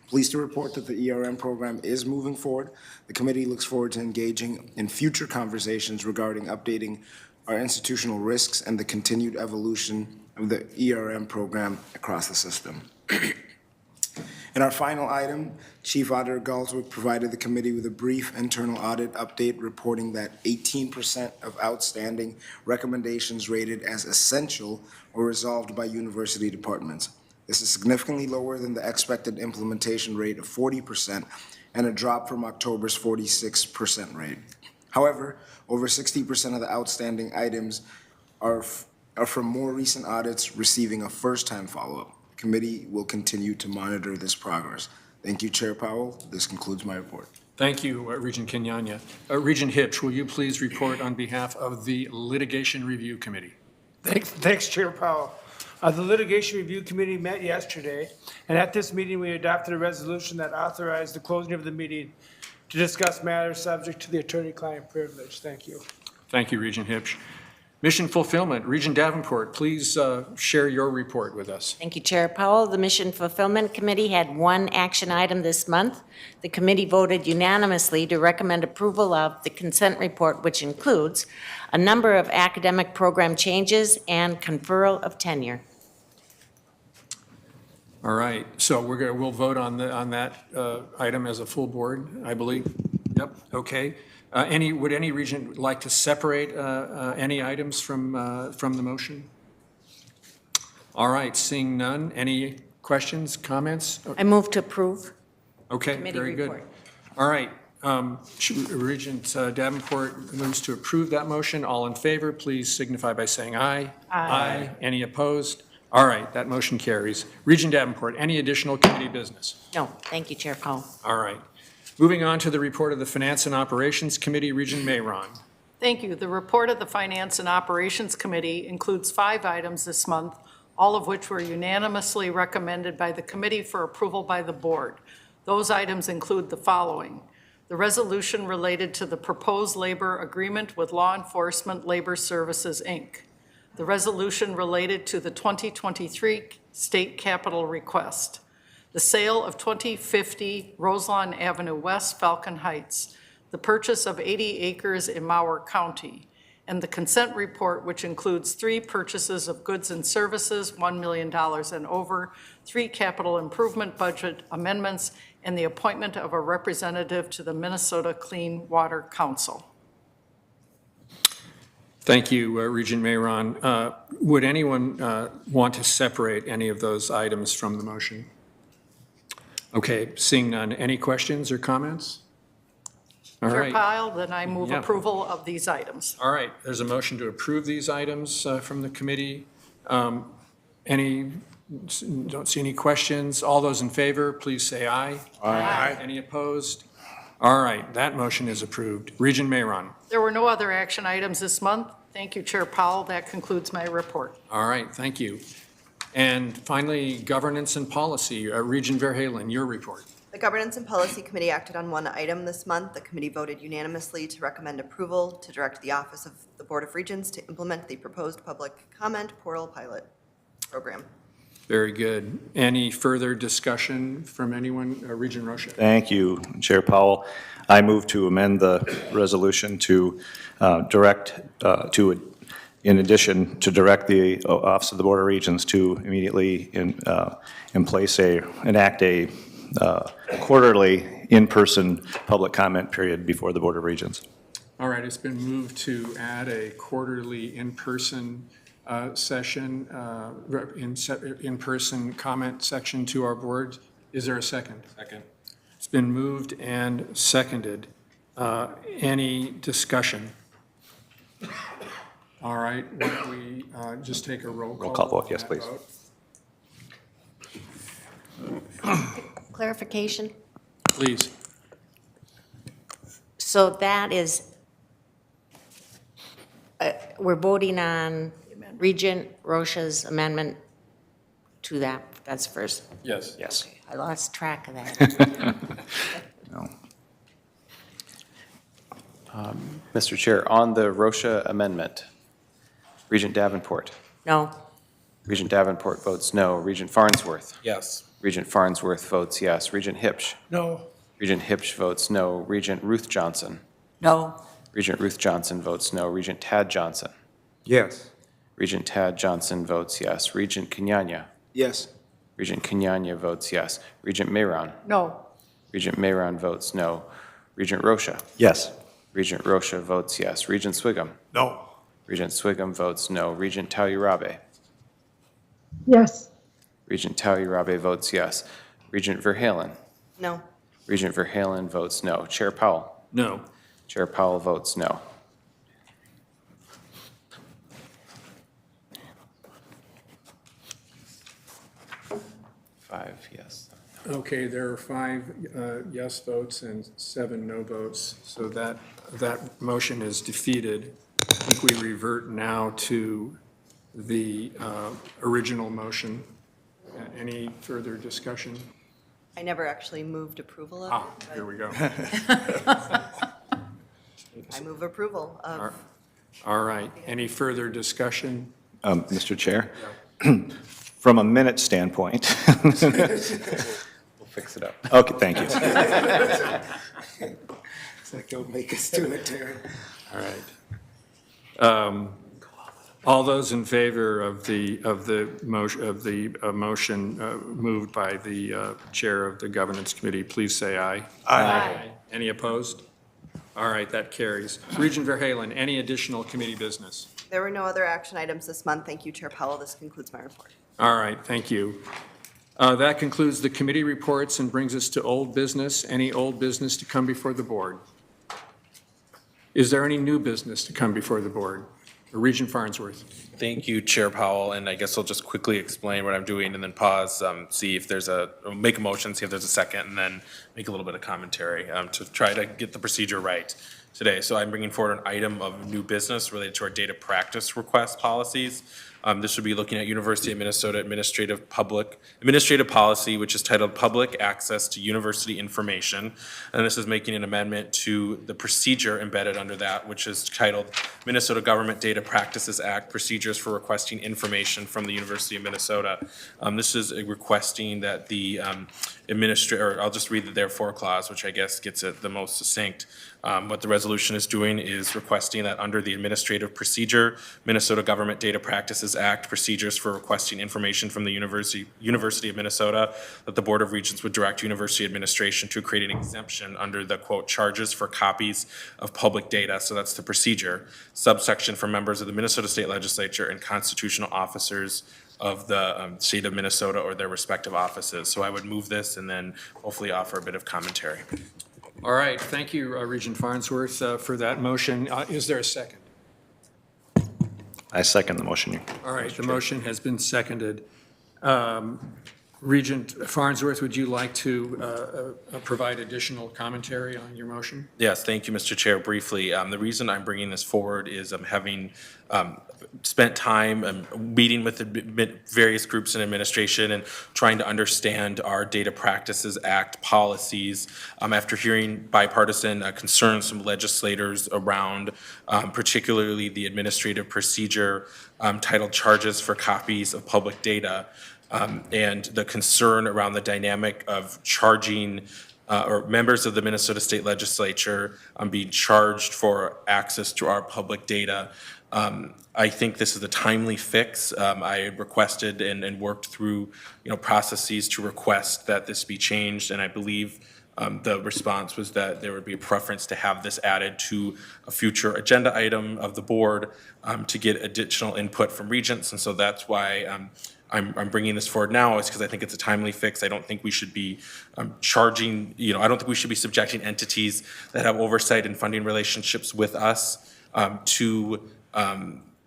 Pleased to report that the ERM program is moving forward. The committee looks forward to engaging in future conversations regarding updating our institutional risks and the continued evolution of the ERM program across the system. In our final item, Chief Auditor Galswick provided the committee with a brief internal audit update reporting that 18% of outstanding recommendations rated as essential were resolved by university departments. This is significantly lower than the expected implementation rate of 40% and a drop from October's 46% rate. However, over 60% of the outstanding items are from more recent audits receiving a first-time follow-up. The committee will continue to monitor this progress. Thank you, Chair Powell. This concludes my report. Thank you, Regent Kenyanya. Regent Hipsch, will you please report on behalf of the Litigation Review Committee? Thanks, Chair Powell. The Litigation Review Committee met yesterday, and at this meeting, we adopted a resolution that authorized the closing of the meeting to discuss matters subject to the attorney-client privilege. Thank you. Thank you, Regent Hipsch. Mission Fulfillment, Regent Davenport, please share your report with us. Thank you, Chair Powell. The Mission Fulfillment Committee had one action item this month. The committee voted unanimously to recommend approval of the consent report, which includes a number of academic program changes and conferral of tenure. All right, so we'll vote on that item as a full board, I believe. Yep, okay. Would any regent like to separate any items from the motion? All right, seeing none. Any questions, comments? I move to approve. Okay, Committee very good. report. All right, Regent Davenport moves to approve that motion. All in favor, please signify by saying aye. Aye. Any opposed? All right, that motion carries. Regent Davenport, any additional committee business? No, thank you, Chair Powell. All right. Moving on to the report of the Finance and Operations Committee, Regent Mayron. Thank you. The report of the Finance and Operations Committee includes 5 items this month, all of which were unanimously recommended by the committee for approval by the board. Those items include the following: the resolution related to the proposed labor agreement with Law Enforcement Labor Services, Inc., the resolution related to the 2023 state capital request, the sale of 2050 Roselawn Avenue West, Falcon Heights, the purchase of 80 acres in Mower County, and the consent report, which includes 3 purchases of goods and services, $1 million and over, 3 capital improvement budget amendments, and the appointment of a representative to the Minnesota Clean Water Council. Thank you, Regent Mayron. Would anyone want to separate any of those items from the motion? Okay, seeing none. Any questions or comments? All Chair right. Powell, then I move Yeah. approval of these items. All right, there's a motion to approve these items from the committee. Don't see any questions. All those in favor, please say aye. Aye. Any opposed? All right, that motion is approved. Regent Mayron. There were no other action items this month. Thank you, Chair Powell. That concludes my report. All right, thank you. And finally, Governance and Policy. Regent Verhalen, your report. The Governance and Policy Committee acted on one item this month. The committee voted unanimously to recommend approval to direct the Office of the Board of Regents to implement the proposed public comment portal pilot program. Very good. Any further discussion from anyone? Regent Rocha. Thank you, Chair Powell. I move to amend the resolution to in addition, to direct the Office of the Board of Regents to immediately enact a quarterly in-person public comment period before the Board of Regents. All right, it's been moved to add a quarterly in-person session, in-person comment section to our board. Is there a second? Second. It's been moved and seconded. Any discussion? All right, why don't we just take a roll call? Roll call vote, yes, please. Clarification? Please. So that is, we're voting on Regent Rocha's amendment to that. That's first. Yes. Yes. I lost track of that. No. Mr. Chair, on the Rocha amendment, Regent Davenport. No. Regent Davenport votes no. Regent Farnsworth. Yes. Regent Farnsworth votes yes. Regent Hipsch. No. Regent Hipsch votes no. Regent Ruth Johnson. No. Regent Ruth Johnson votes no. Regent Tad Johnson. Yes. Regent Tad Johnson votes yes. Regent Kenyanya. Yes. Regent Kenyanya votes yes. Regent Mayron. No. Regent Mayron votes no. Regent Rocha. Yes. Regent Rocha votes yes. Regent Swigum. No. Regent Swigum votes no. Regent Tauyerabe. Yes. Regent Tauyerabe votes yes. Regent Verhalen. No. Regent Verhalen votes no. Chair Powell. No. Chair Powell votes no. Five yes. Okay, there are 5 yes votes and 7 no votes, so that motion is defeated. I think we revert now to the original motion. Any further discussion? I never actually moved approval of it. Here we go. I move approval of. All right, any further discussion? Mr. Chair, from a minute standpoint. We'll fix it up. Okay, thank you. It's like, don't make us do it, Terry. All right. All those in favor of the motion moved by the chair of the governance committee, please say aye. Aye. Any opposed? All right, that carries. Regent Verhalen, any additional committee business? There were no other action items this month. Thank you, Chair Powell. This concludes my report. All right, thank you. That concludes the committee reports and brings us to old business. Any old business to come before the board? Is there any new business to come before the board? Regent Farnsworth. Thank you, Chair Powell, and I guess I'll just quickly explain what I'm doing and then pause, see if there's make a motion, see if there's a second, and then make a little bit of commentary to try to get the procedure right today. So I'm bringing forward an item of new business related to our data practice request policies. This would be looking at University of Minnesota administrative policy, which is titled Public Access to University Information. And this is making an amendment to the procedure embedded under that, which is titled Minnesota Government Data Practices Act, Procedures for Requesting Information from the University of Minnesota. This is requesting that the administrator, I'll just read the therefore clause, which I guess gets it the most succinct. What the resolution is doing is requesting that under the administrative procedure, Minnesota Government Data Practices Act, Procedures for Requesting Information from the University of Minnesota, that the Board of Regents would direct University administration to create an exemption under the, quote, charges for copies of public data. So that's the procedure. Subsection for members of the Minnesota State Legislature and constitutional officers of the state of Minnesota or their respective offices. So I would move this and then hopefully offer a bit of commentary. All right, thank you, Regent Farnsworth, for that motion. Is there a second? I second the motion. All right, the motion has been seconded. Regent Farnsworth, would you like to provide additional commentary on your motion? Yes, thank you, Mr. Chair. Briefly, the reason I'm bringing this forward is I'm having spent time meeting with the various groups in administration and trying to understand our Data Practices Act policies after hearing bipartisan concerns from legislators around particularly the administrative procedure titled Charges for Copies of Public Data and the concern around the dynamic of charging or members of the Minnesota State Legislature being charged for access to our public data. I think this is a timely fix. I requested and worked through, processes to request that this be changed, and I believe the response was that there would be a preference to have this added to a future agenda item of the board to get additional input from regents, and so that's why I'm bringing this forward now is because I think it's a timely fix. I don't think we should be charging, I don't think we should be subjecting entities that have oversight and funding relationships with us to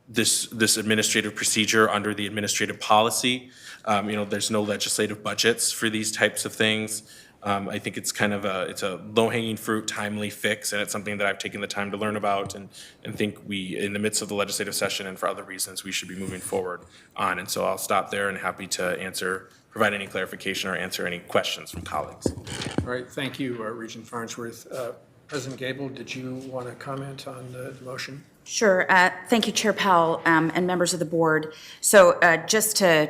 this administrative procedure under the administrative policy. There's no legislative budgets for these types of things. I think it's kind of it's a low-hanging fruit, timely fix, and it's something that I've taken the time to learn about and think we, in the midst of the legislative session and for other reasons, we should be moving forward on. And so I'll stop there and happy to provide any clarification or answer any questions from colleagues. All right, thank you, Regent Farnsworth. President Gable, did you want to comment on the motion? Sure. Thank you, Chair Powell, and members of the board. So just to,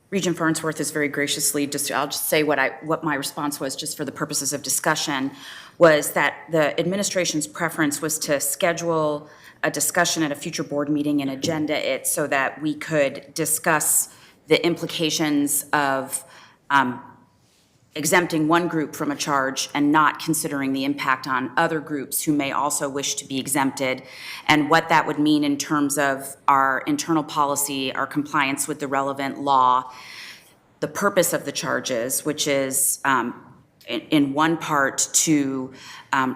Regent Farnsworth is very graciously, I'll just say what my response was, just for the purposes of discussion, was that the administration's preference was to schedule a discussion at a future board meeting and agenda it so that we could discuss the implications of exempting one group from a charge and not considering the impact on other groups who may also wish to be exempted, and what that would mean in terms of our internal policy, our compliance with the relevant law, the purpose of the charges, which is in one part to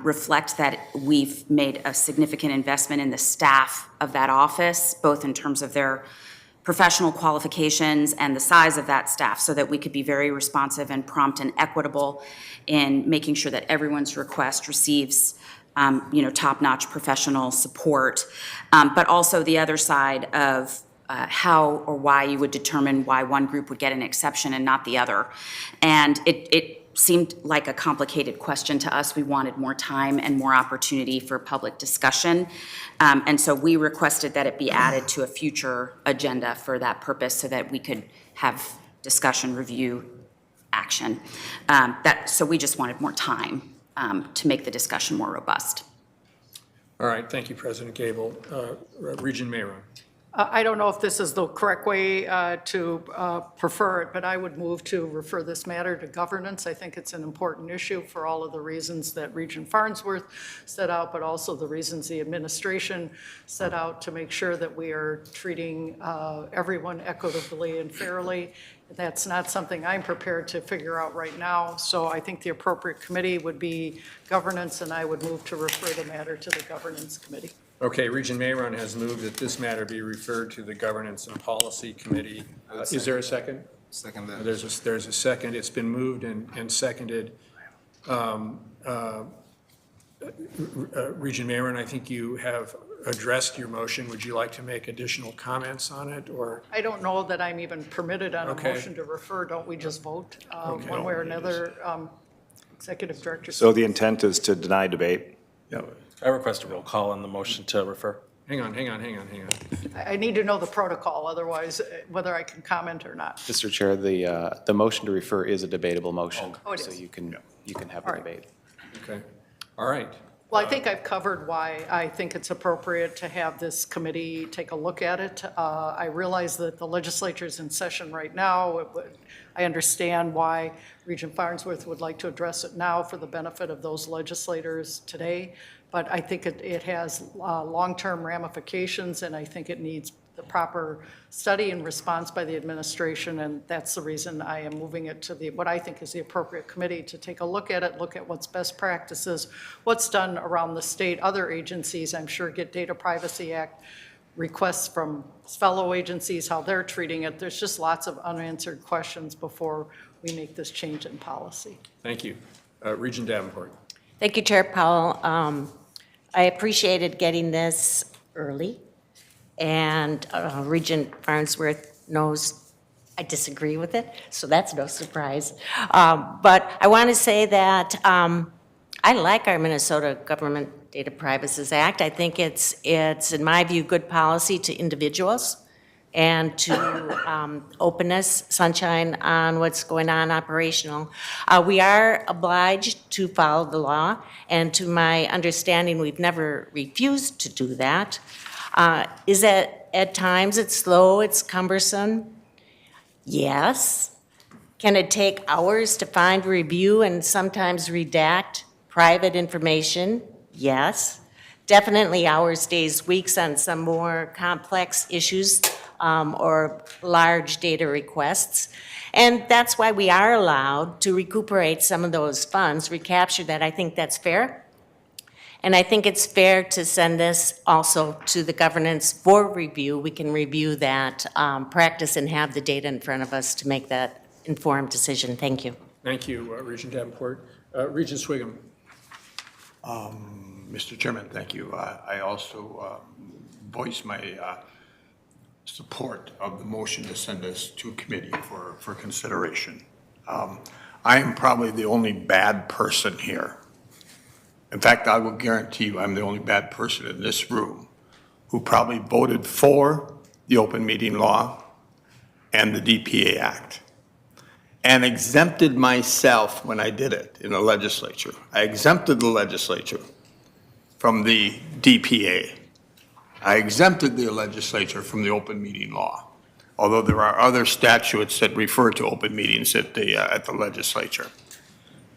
reflect that we've made a significant investment in the staff of that office, both in terms of their professional qualifications and the size of that staff, so that we could be very responsive and prompt and equitable in making sure that everyone's request receives top-notch professional support. But also the other side of how or why you would determine why one group would get an exception and not the other. And it seemed like a complicated question to us. We wanted more time and more opportunity for public discussion. And so we requested that it be added to a future agenda for that purpose so that we could have discussion, review, action. So we just wanted more time to make the discussion more robust. All right, thank you, President Gable. Regent Mayron. I don't know if this is the correct way to prefer it, but I would move to refer this matter to governance. I think it's an important issue for all of the reasons that Regent Farnsworth set out, but also the reasons the administration set out to make sure that we are treating everyone equitably and fairly. That's not something I'm prepared to figure out right now. So I think the appropriate committee would be governance, and I would move to refer the matter to the governance committee. Okay, Regent Mayron has moved that this matter be referred to the Governance and Policy Committee. Is there a second? Second that. There's a second. It's been moved and seconded. Regent Mayron, I think you have addressed your motion. Would you like to make additional comments on it, or? I don't know that I'm even permitted on a Okay. motion to refer. Don't we just vote Okay. one way or another? Executive Director. So the intent is to deny debate? I request a roll call on the motion to refer. Hang on. I need to know the protocol, otherwise whether I can comment or not. Mr. Chair, the motion to refer is a debatable motion. Oh, it so is. you can have the All right. debate. Okay, all right. Well, I think I've covered why I think it's appropriate to have this committee take a look at it. I realize that the legislature's in session right now. I understand why Regent Farnsworth would like to address it now for the benefit of those legislators today. But I think it has long-term ramifications, and I think it needs the proper study and response by the administration, and that's the reason I am moving it to what I think is the appropriate committee to take a look at it, look at what's best practices, what's done around the state. Other agencies, I'm sure, get Data Privacy Act requests from fellow agencies, how they're treating it. There's just lots of unanswered questions before we make this change in policy. Thank you. Regent Davenport. Thank you, Chair Powell. I appreciated getting this early, and Regent Farnsworth knows I disagree with it, so that's no surprise. But I want to say that I like our Minnesota Government Data Privacy Act. I think it's in my view, good policy to individuals and to openness, sunshine on what's going on operational. We are obliged to follow the law, and to my understanding, we've never refused to do that. Is that at times it's slow, it's cumbersome? Yes. Can it take hours to find, review, and sometimes redact private information? Yes. Definitely hours, days, weeks on some more complex issues or large data requests. And that's why we are allowed to recuperate some of those funds, recapture that. I think that's fair. And I think it's fair to send this also to the governance for review. We can review that practice and have the data in front of us to make that informed decision. Thank you. Thank you, Regent Davenport. Regent Swiggum. Mr. Chairman, thank you. I also voice my support of the motion to send this to committee for consideration. I am probably the only bad person here In fact, I will guarantee you I'm the only bad person in this room who probably voted for the open meeting law and the DPA Act, and exempted myself when I did it in the legislature. I exempted the legislature from the DPA. I exempted the legislature from the open meeting law, although there are other statutes that refer to open meetings at the legislature.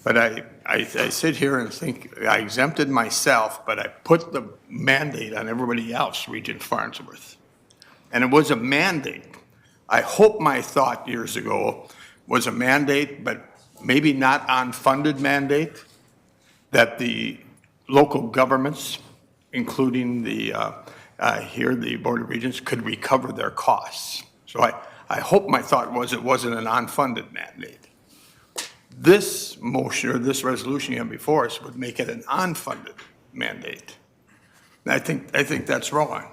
But I sit here and think I exempted myself, but I put the mandate on everybody else, Regent Farnsworth. And it was a mandate. I hope my thought years ago was a mandate, but maybe not unfunded mandate, that the local governments, including the Board of Regents, could recover their costs. So I hope my thought was it wasn't an unfunded mandate. This motion or this resolution you have before us would make it an unfunded mandate. And I think that's wrong.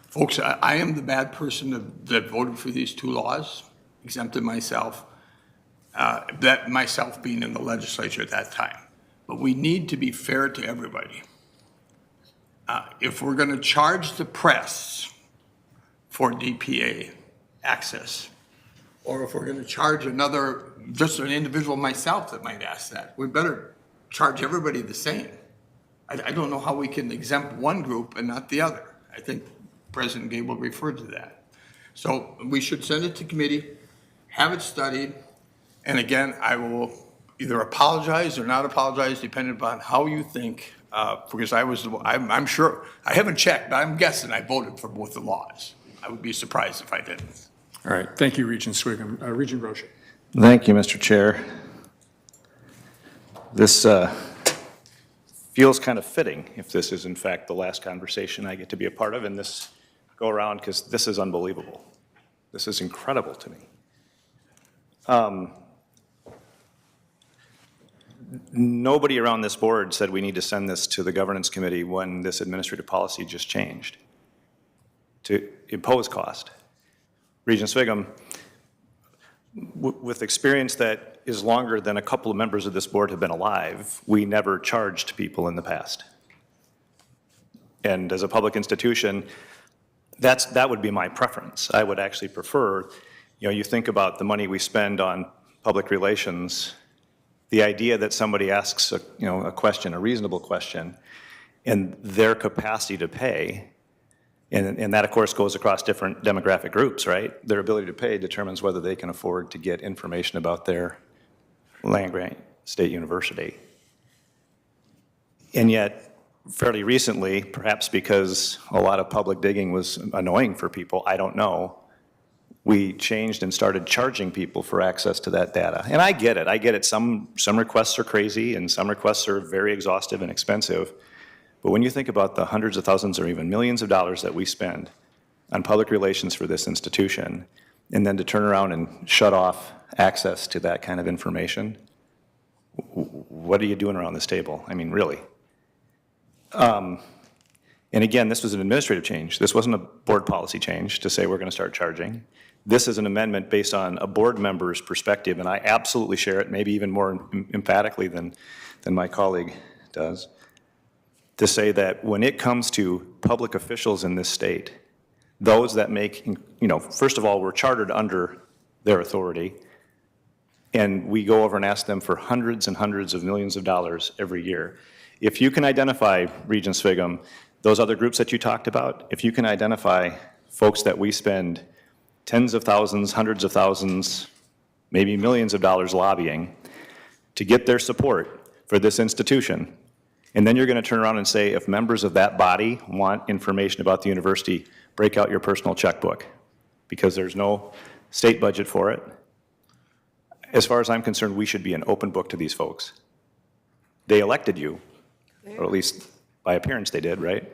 Folks, I am the bad person that voted for these two laws, exempted myself, that myself being in the legislature at that time. But we need to be fair to everybody. If we're going to charge the press for DPA access, or if we're going to charge just an individual myself that might ask that, we better charge everybody the same. I don't know how we can exempt one group and not the other. I think President Gable referred to that. So we should send it to committee, have it studied, and again, I will either apologize or not apologize, depending upon how you think, because I'm sure, I haven't checked, but I'm guessing I voted for both the laws. I would be surprised if I didn't. All right, thank you, Regent Sviggum. Regent Roche. Thank you, Mr. Chair. This feels kind of fitting if this is in fact the last conversation I get to be a part of in this go around, because this is unbelievable. This is incredible to me. Nobody around this board said we need to send this to the governance committee when this administrative policy just changed to impose cost. Regent Sviggum, with experience that is longer than a couple of members of this board have been alive, we never charged people in the past. And as a public institution, that would be my preference. I would actually prefer, you think about the money we spend on public relations, the idea that somebody asks a question, a reasonable question, and their capacity to pay, and that of course goes across different demographic groups, right? Their ability to pay determines whether they can afford to get information about their land-grant state university. And yet, fairly recently, perhaps because a lot of public digging was annoying for people, I don't know, we changed and started charging people for access to that data. And I get it. Some requests are crazy and some requests are very exhaustive and expensive. But when you think about the hundreds of thousands or even millions of dollars that we spend on public relations for this institution, and then to turn around and shut off access to that kind of information, what are you doing around this table? I mean, really. And again, this was an administrative change. This wasn't a board policy change to say we're going to start charging. This is an amendment based on a board member's perspective, and I absolutely share it, maybe even more emphatically than my colleague does, to say that when it comes to public officials in this state, those that make, first of all, we're chartered under their authority, and we go over and ask them for hundreds and hundreds of millions of dollars every year. If you can identify, Regent Sviggum, those other groups that you talked about, if you can identify folks that we spend tens of thousands, hundreds of thousands, maybe millions of dollars lobbying to get their support for this institution, and then you're going to turn around and say, if members of that body want information about the university, break out your personal checkbook, because there's no state budget for it. As far as I'm concerned, we should be an open book to these folks. They elected you, or at least by appearance they did, right?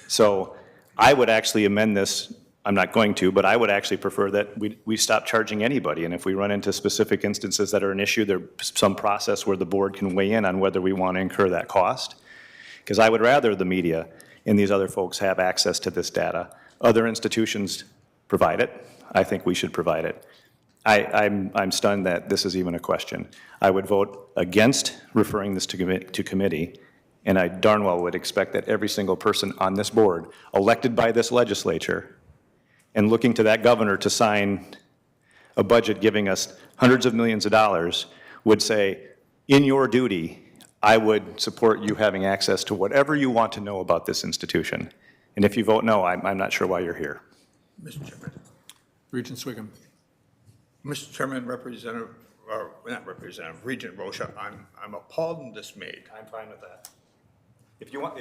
So I would actually amend this. I'm not going to, but I would actually prefer that we stop charging anybody. And if we run into specific instances that are an issue, there's some process where the board can weigh in on whether we want to incur that cost. Because I would rather the media and these other folks have access to this data. Other institutions provide it. I think we should provide it. I'm stunned that this is even a question. I would vote against referring this to committee, and I darn well would expect that every single person on this board, elected by this legislature, and looking to that governor to sign a budget giving us hundreds of millions of dollars, would say, in your duty, I would support you having access to whatever you want to know about this institution. And if you vote no, I'm not sure why you're here. Mr. Chairman. Regent Swiggum. Mr. Chairman, Representative, or not Representative, Regent Rocha, I'm appalled and dismayed. I'm fine with that. If you want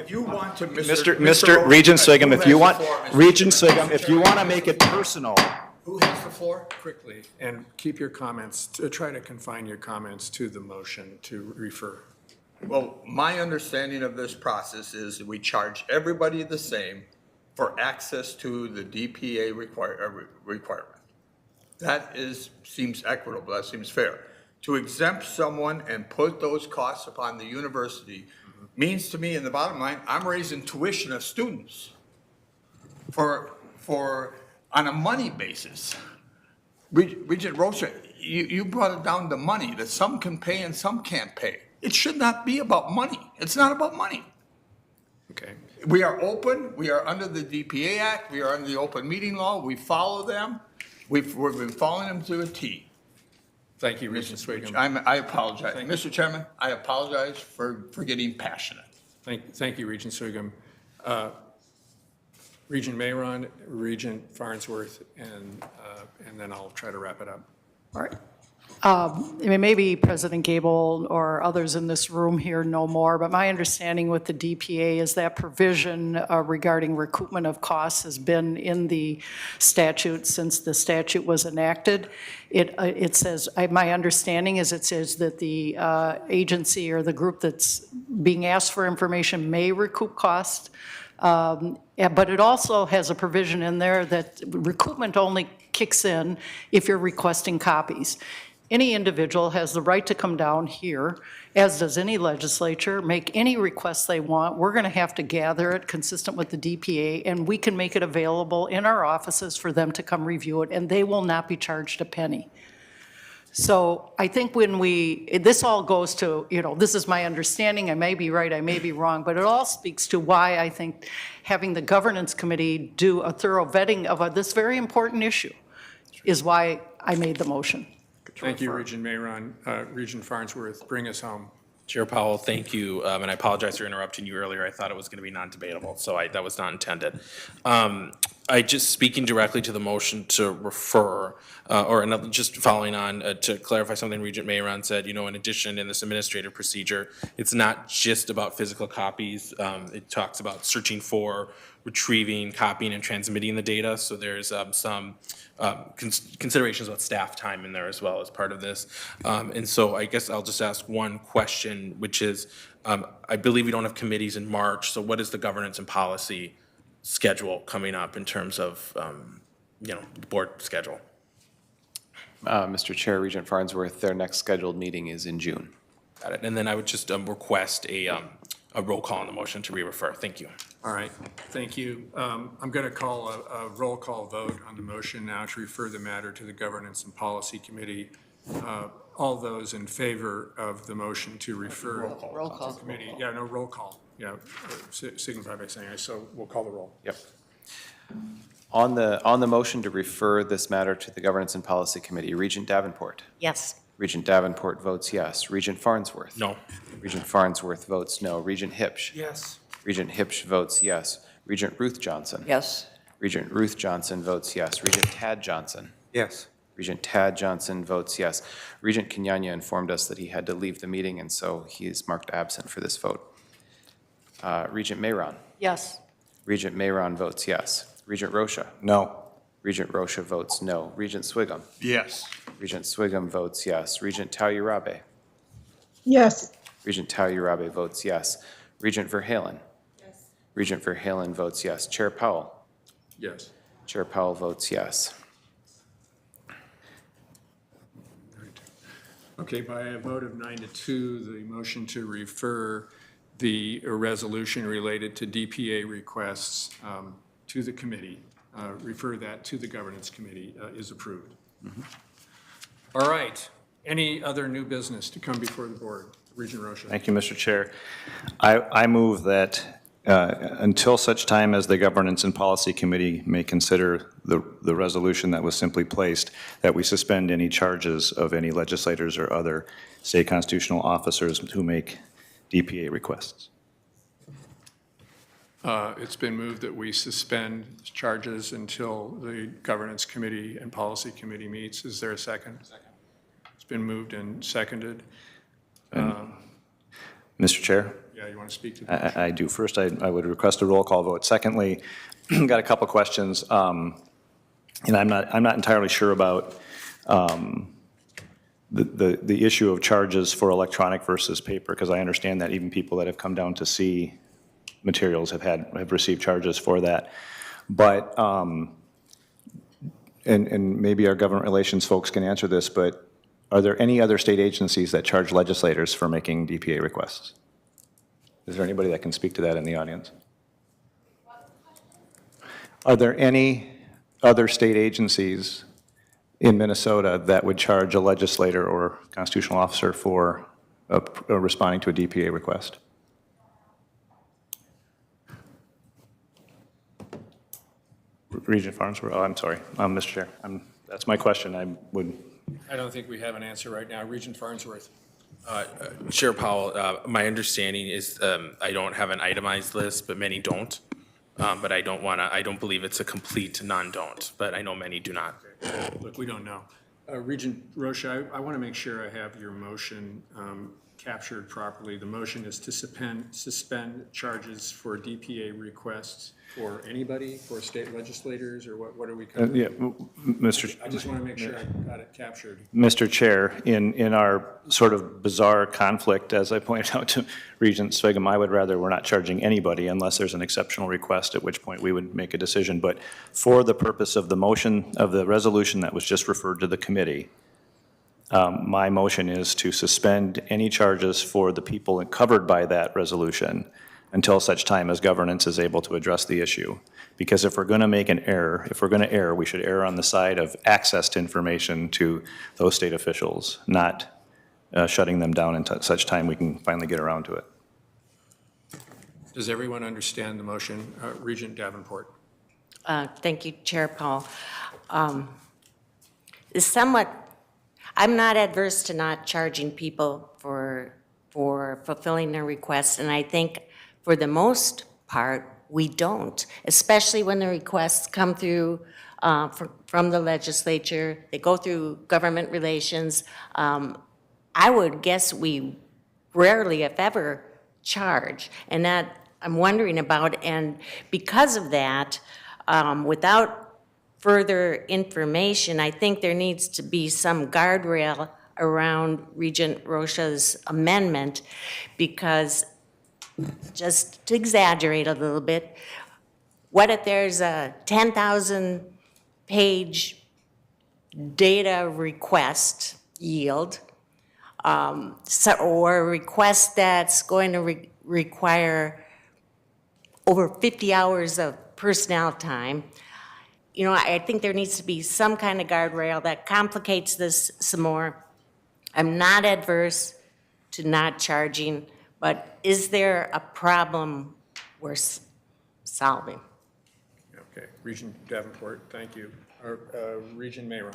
to, Mr. Regent Sviggum, if you want, Regent Sviggum, if you want to make it personal. Who has the floor? Quickly, and keep your comments, try to confine your comments to the motion to refer. Well, my understanding of this process is that we charge everybody the same for access to the DPA requirement. That seems equitable, that seems fair. To exempt someone and put those costs upon the university means to me, in the bottom line, I'm raising tuition of students on a money basis. Regent Rocha, you brought it down to money, that some can pay and some can't pay. It should not be about money. It's not about money. Okay. We are open, we are under the DPA Act, we are under the open meeting law, we follow them. We've been following them to a T. Thank you, Regent Swiggum. I apologize. Mr. Chairman, I apologize for getting passionate. Thank you, Regent Swiggum. Regent Mayron, Regent Farnsworth, and then I'll try to wrap it up. All right. I mean, maybe President Gable or others in this room here know more, but my understanding with the DPA is that provision regarding recoupment of costs has been in the statute since the statute was enacted. It says, my understanding is it says that the agency or the group that's being asked for information may recoup costs. But it also has a provision in there that recoupment only kicks in if you're requesting copies. Any individual has the right to come down here, as does any legislature, make any requests they want. We're going to have to gather it consistent with the DPA, and we can make it available in our offices for them to come review it, and they will not be charged a penny. So I think when this all goes to, this is my understanding, I may be right, I may be wrong, but it all speaks to why I think having the governance committee do a thorough vetting of this very important issue is why I made the motion. Thank you, Regent Mayron. Regent Farnsworth, bring us home. Chair Powell, thank you, and I apologize for interrupting you earlier. I thought it was going to be non-debatable, so that was not intended. I just speaking directly to the motion to refer, or another, just following on to clarify something Regent Mayron said. In addition, in this administrative procedure, it's not just about physical copies. It talks about searching for, retrieving, copying, and transmitting the data. So there's some considerations about staff time in there as well as part of this. And so I guess I'll just ask one question, which is, I believe we don't have committees in March, so what is the governance and policy schedule coming up in terms of, the board schedule? Mr. Chair, Regent Farnsworth, their next scheduled meeting is in June. Got it. And then I would just request a roll call on the motion to re-refer. Thank you. All right, thank you. I'm going to call a roll call vote on the motion now to refer the matter to the Governance and Policy Committee. All those in favor of the motion to refer Roll call. to committee? Yeah, no, roll call. Yeah, signify by saying aye, so we'll call the roll. Yep. On the motion to refer this matter to the Governance and Policy Committee, Regent Davenport. Yes. Regent Davenport votes yes. Regent Farnsworth. No. Regent Farnsworth votes no. Regent Hipsch. Yes. Regent Hipsch votes yes. Regent Ruth Johnson. Yes. Regent Ruth Johnson votes yes. Regent Tad Johnson. Yes. Regent Tad Johnson votes yes. Regent Kenyanya informed us that he had to leave the meeting, and so he is marked absent for this vote. Regent Mayron. Yes. Regent Mayron votes yes. Regent Rocha. No. Regent Rocha votes no. Regent Swiggum. Yes. Regent Swiggum votes yes. Regent Tauyerabe. Yes. Regent Tauyerabe votes yes. Regent Verhalen. Yes. Regent Verhalen votes yes. Chair Powell. Yes. Chair Powell votes yes. Okay, by a vote of 9-2, the motion to refer the resolution related to DPA requests to the committee, refer that to the Governance Committee is approved. All right. Any other new business to come before the board? Regent Rocha. Thank you, Mr. Chair. I move that until such time as the Governance and Policy Committee may consider the resolution that was simply placed, that we suspend any charges of any legislators or other state constitutional officers who make DPA requests. It's been moved that we suspend charges until the Governance Committee and Policy Committee meets. Is there a second? Second. It's been moved and seconded. Mr. Chair? Yeah, you want to speak to that? I do. First, I would request a roll call vote. Secondly, got a couple questions. And I'm not entirely sure about the issue of charges for electronic versus paper, because I understand that even people that have come down to see materials have received charges for that. But and maybe our government relations folks can answer this, but are there any other state agencies that charge legislators for making DPA requests? Is there anybody that can speak to that in the audience? Are there any other state agencies in Minnesota that would charge a legislator or constitutional officer for responding to a DPA request? Regent Farnsworth, oh, I'm sorry, Mr. Chair, that's my question. I don't think we have an answer right now. Regent Farnsworth. Chair Powell, my understanding is I don't have an itemized list, but many don't. But I don't believe it's a complete non-don't, but I know many do not. Look, we don't know. Regent Rocha, I want to make sure I have your motion captured properly. The motion is to suspend charges for DPA requests for anybody, for state legislators, or what are we covering? yeah, Mr. I just want to make sure I got it captured. Mr. Chair, in our sort of bizarre conflict, as I pointed out to Regent Swigum, I would rather we're not charging anybody unless there's an exceptional request, at which point we would make a decision. But for the purpose of the motion of the resolution that was just referred to the committee, my motion is to suspend any charges for the people covered by that resolution until such time as governance is able to address the issue. Because if we're going to make an error, if we're going to err, we should err on the side of access to information to those state officials, not shutting them down until such time we can finally get around to it. Does everyone understand the motion? Regent Davenport. Thank you, Chair Powell. I'm not adverse to not charging people for fulfilling their requests, and I think for the most part, we don't, especially when the requests come through from the legislature, they go through government relations. I would guess we rarely, if ever, charge, and that I'm wondering about, and because of that, without further information, I think there needs to be some guardrail around Regent Rocha's amendment, because just to exaggerate a little bit, what if there's a 10,000-page data request yield, or a request that's going to require over 50 hours of personnel time? You know, I think there needs to be some kind of guardrail that complicates this some more. I'm not adverse to not charging, but is there a problem worth solving? Okay, Regent Davenport, thank you. Regent Mayron.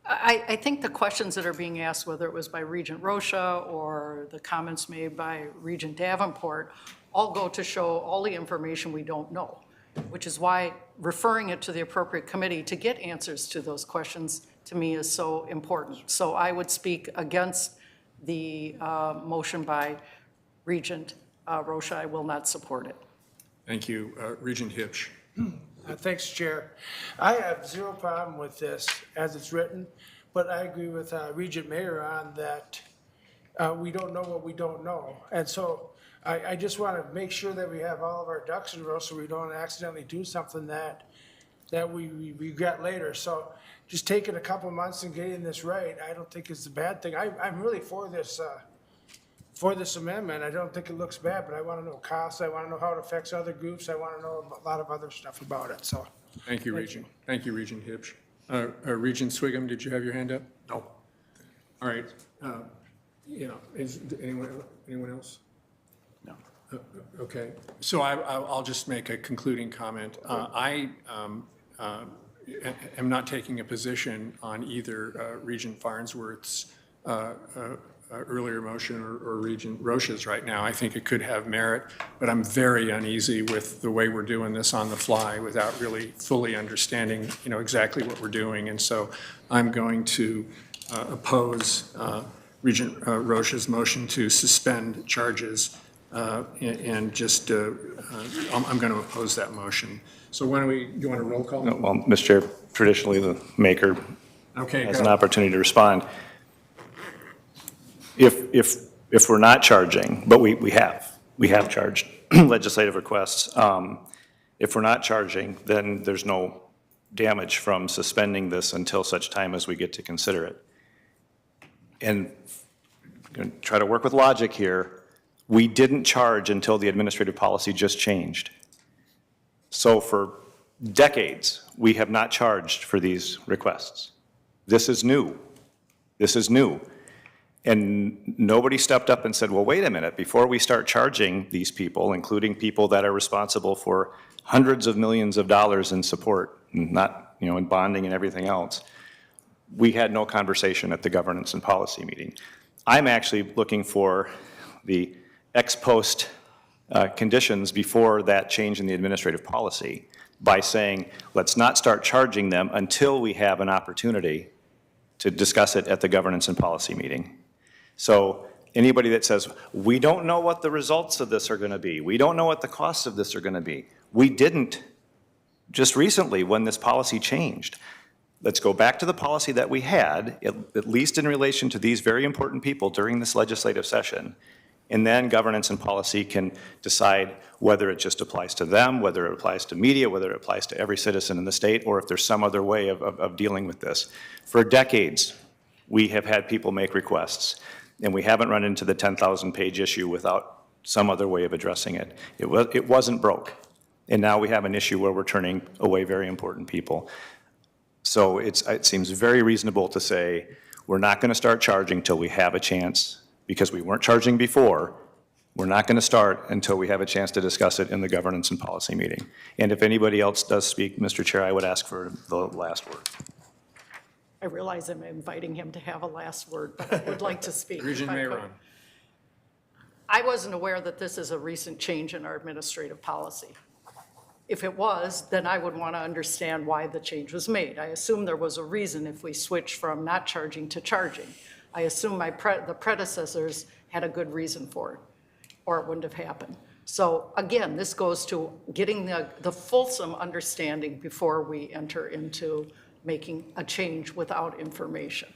I think the questions that are being asked, whether it was by Regent Rocha or the comments made by Regent Davenport, all go to show all the information we don't know, which is why referring it to the appropriate committee to get answers to those questions to me is so important. So I would speak against the motion by Regent Rocha. I will not support it. Thank you. Regent Hipsch. Thanks, Chair. I have zero problem with this as it's written, but I agree with Regent Mayer on that we don't know what we don't know. And so I just want to make sure that we have all of our ducks in a row so we don't accidentally do something that we regret later. So just taking a couple months and getting this right, I don't think is a bad thing. I'm really for this amendment. I don't think it looks bad, but I want to know costs. I want to know how it affects other groups. I want to know a lot of other stuff about it, so. Thank you, Regent. Thank you, Regent Hipsch. Regent Swigum, did you have your hand up? No. All right. Is anyone else? No. Okay. So I'll just make a concluding comment. I am not taking a position on either Regent Farnsworth's earlier motion or Regent Roche's right now. I think it could have merit, but I'm very uneasy with the way we're doing this on the fly without really fully understanding, exactly what we're doing. And so I'm going to oppose Regent Roche's motion to suspend charges and just, I'm going to oppose that motion. So why don't do you want a roll call? No, well, Mr. Chair, traditionally the maker has an opportunity to respond. If we're not charging, but we have charged legislative requests. If we're not charging, then there's no damage from suspending this until such time as we get to consider it. And I'm going to try to work with logic here. We didn't charge until the administrative policy just changed. So for decades, we have not charged for these requests. This is new. This is new. And nobody stepped up and said, well, wait a minute, before we start charging these people, including people that are responsible for hundreds of millions of dollars in support, not, in bonding and everything else, we had no conversation at the governance and policy meeting. I'm actually looking for the ex post conditions before that change in the administrative policy by saying, let's not start charging them until we have an opportunity to discuss it at the governance and policy meeting. So anybody that says, we don't know what the results of this are going to be, we don't know what the costs of this are going to be, we didn't just recently when this policy changed. Let's go back to the policy that we had, at least in relation to these very important people during this legislative session, and then governance and policy can decide whether it just applies to them, whether it applies to media, whether it applies to every citizen in the state, or if there's some other way of dealing with this. For decades, we have had people make requests, and we haven't run into the 10,000-page issue without some other way of addressing it. It wasn't broke, and now we have an issue where we're turning away very important people. So it seems very reasonable to say we're not going to start charging till we have a chance, because we weren't charging before. We're not going to start until we have a chance to discuss it in the governance and policy meeting. And if anybody else does speak, Mr. Chair, I would ask for the last word. I realize I'm inviting him to have a last word, but I would like to speak. Regent Mayron. I wasn't aware that this is a recent change in our administrative policy. If it was, then I would want to understand why the change was made. I assume there was a reason if we switched from not charging to charging. I assume the predecessors had a good reason for it, or it wouldn't have happened. So again, this goes to getting the fulsome understanding before we enter into making a change without information.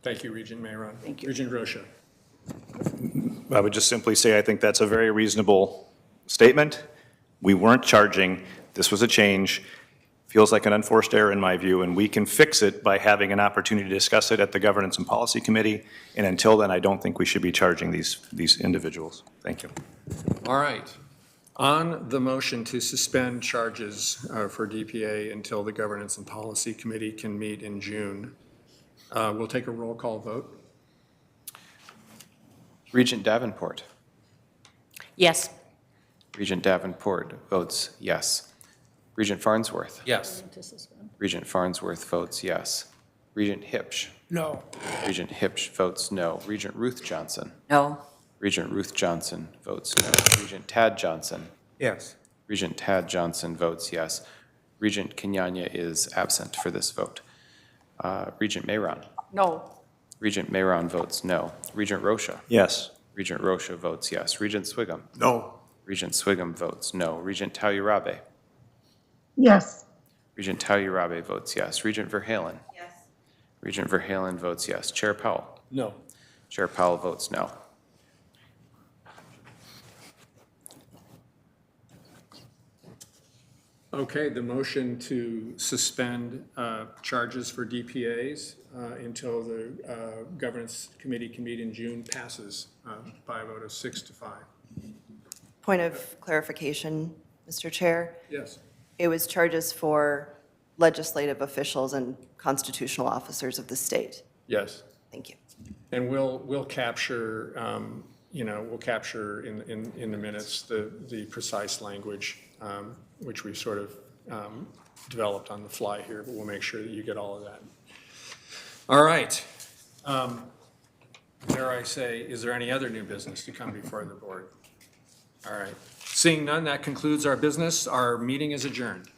Thank you, Regent Mayron. Thank you. Regent Rocha. I would just simply say I think that's a very reasonable statement. We weren't charging. This was a change. Feels like an unforced error in my view, and we can fix it by having an opportunity to discuss it at the Governance and Policy Committee. And until then, I don't think we should be charging these individuals. Thank you. All right. On the motion to suspend charges for DPA until the Governance and Policy Committee can meet in June, we'll take a roll call vote. Regent Davenport. Yes. Regent Davenport votes yes. Regent Farnsworth. Yes. Regent Farnsworth votes yes. Regent Hipsch. No. Regent Hipsch votes no. Regent Ruth Johnson. No. Regent Ruth Johnson votes no. Regent Tad Johnson. Yes. Regent Tad Johnson votes yes. Regent Kenyanya is absent for this vote. Regent Mayron. No. Regent Mayron votes no. Regent Rocha. Yes. Regent Rocha votes yes. Regent Swigum. No. Regent Swigum votes no. Regent Tauyerabe. Yes. Regent Tauyerabe votes yes. Regent Verhalen. Yes. Regent Verhalen votes yes. Chair Powell. No. Chair Powell votes no. Okay, the motion to suspend charges for DPAs until the Governance Committee can meet in June passes by a vote of 6-5. Point of clarification, Mr. Chair. Yes. It was charges for legislative officials and constitutional officers of the state. Yes. Thank you. And we'll capture, we'll capture in the minutes the precise language, which we've sort of developed on the fly here, but we'll make sure that you get all of that. All right. Dare I say, is there any other new business to come before the board? All right. Seeing none, that concludes our business. Our meeting is adjourned.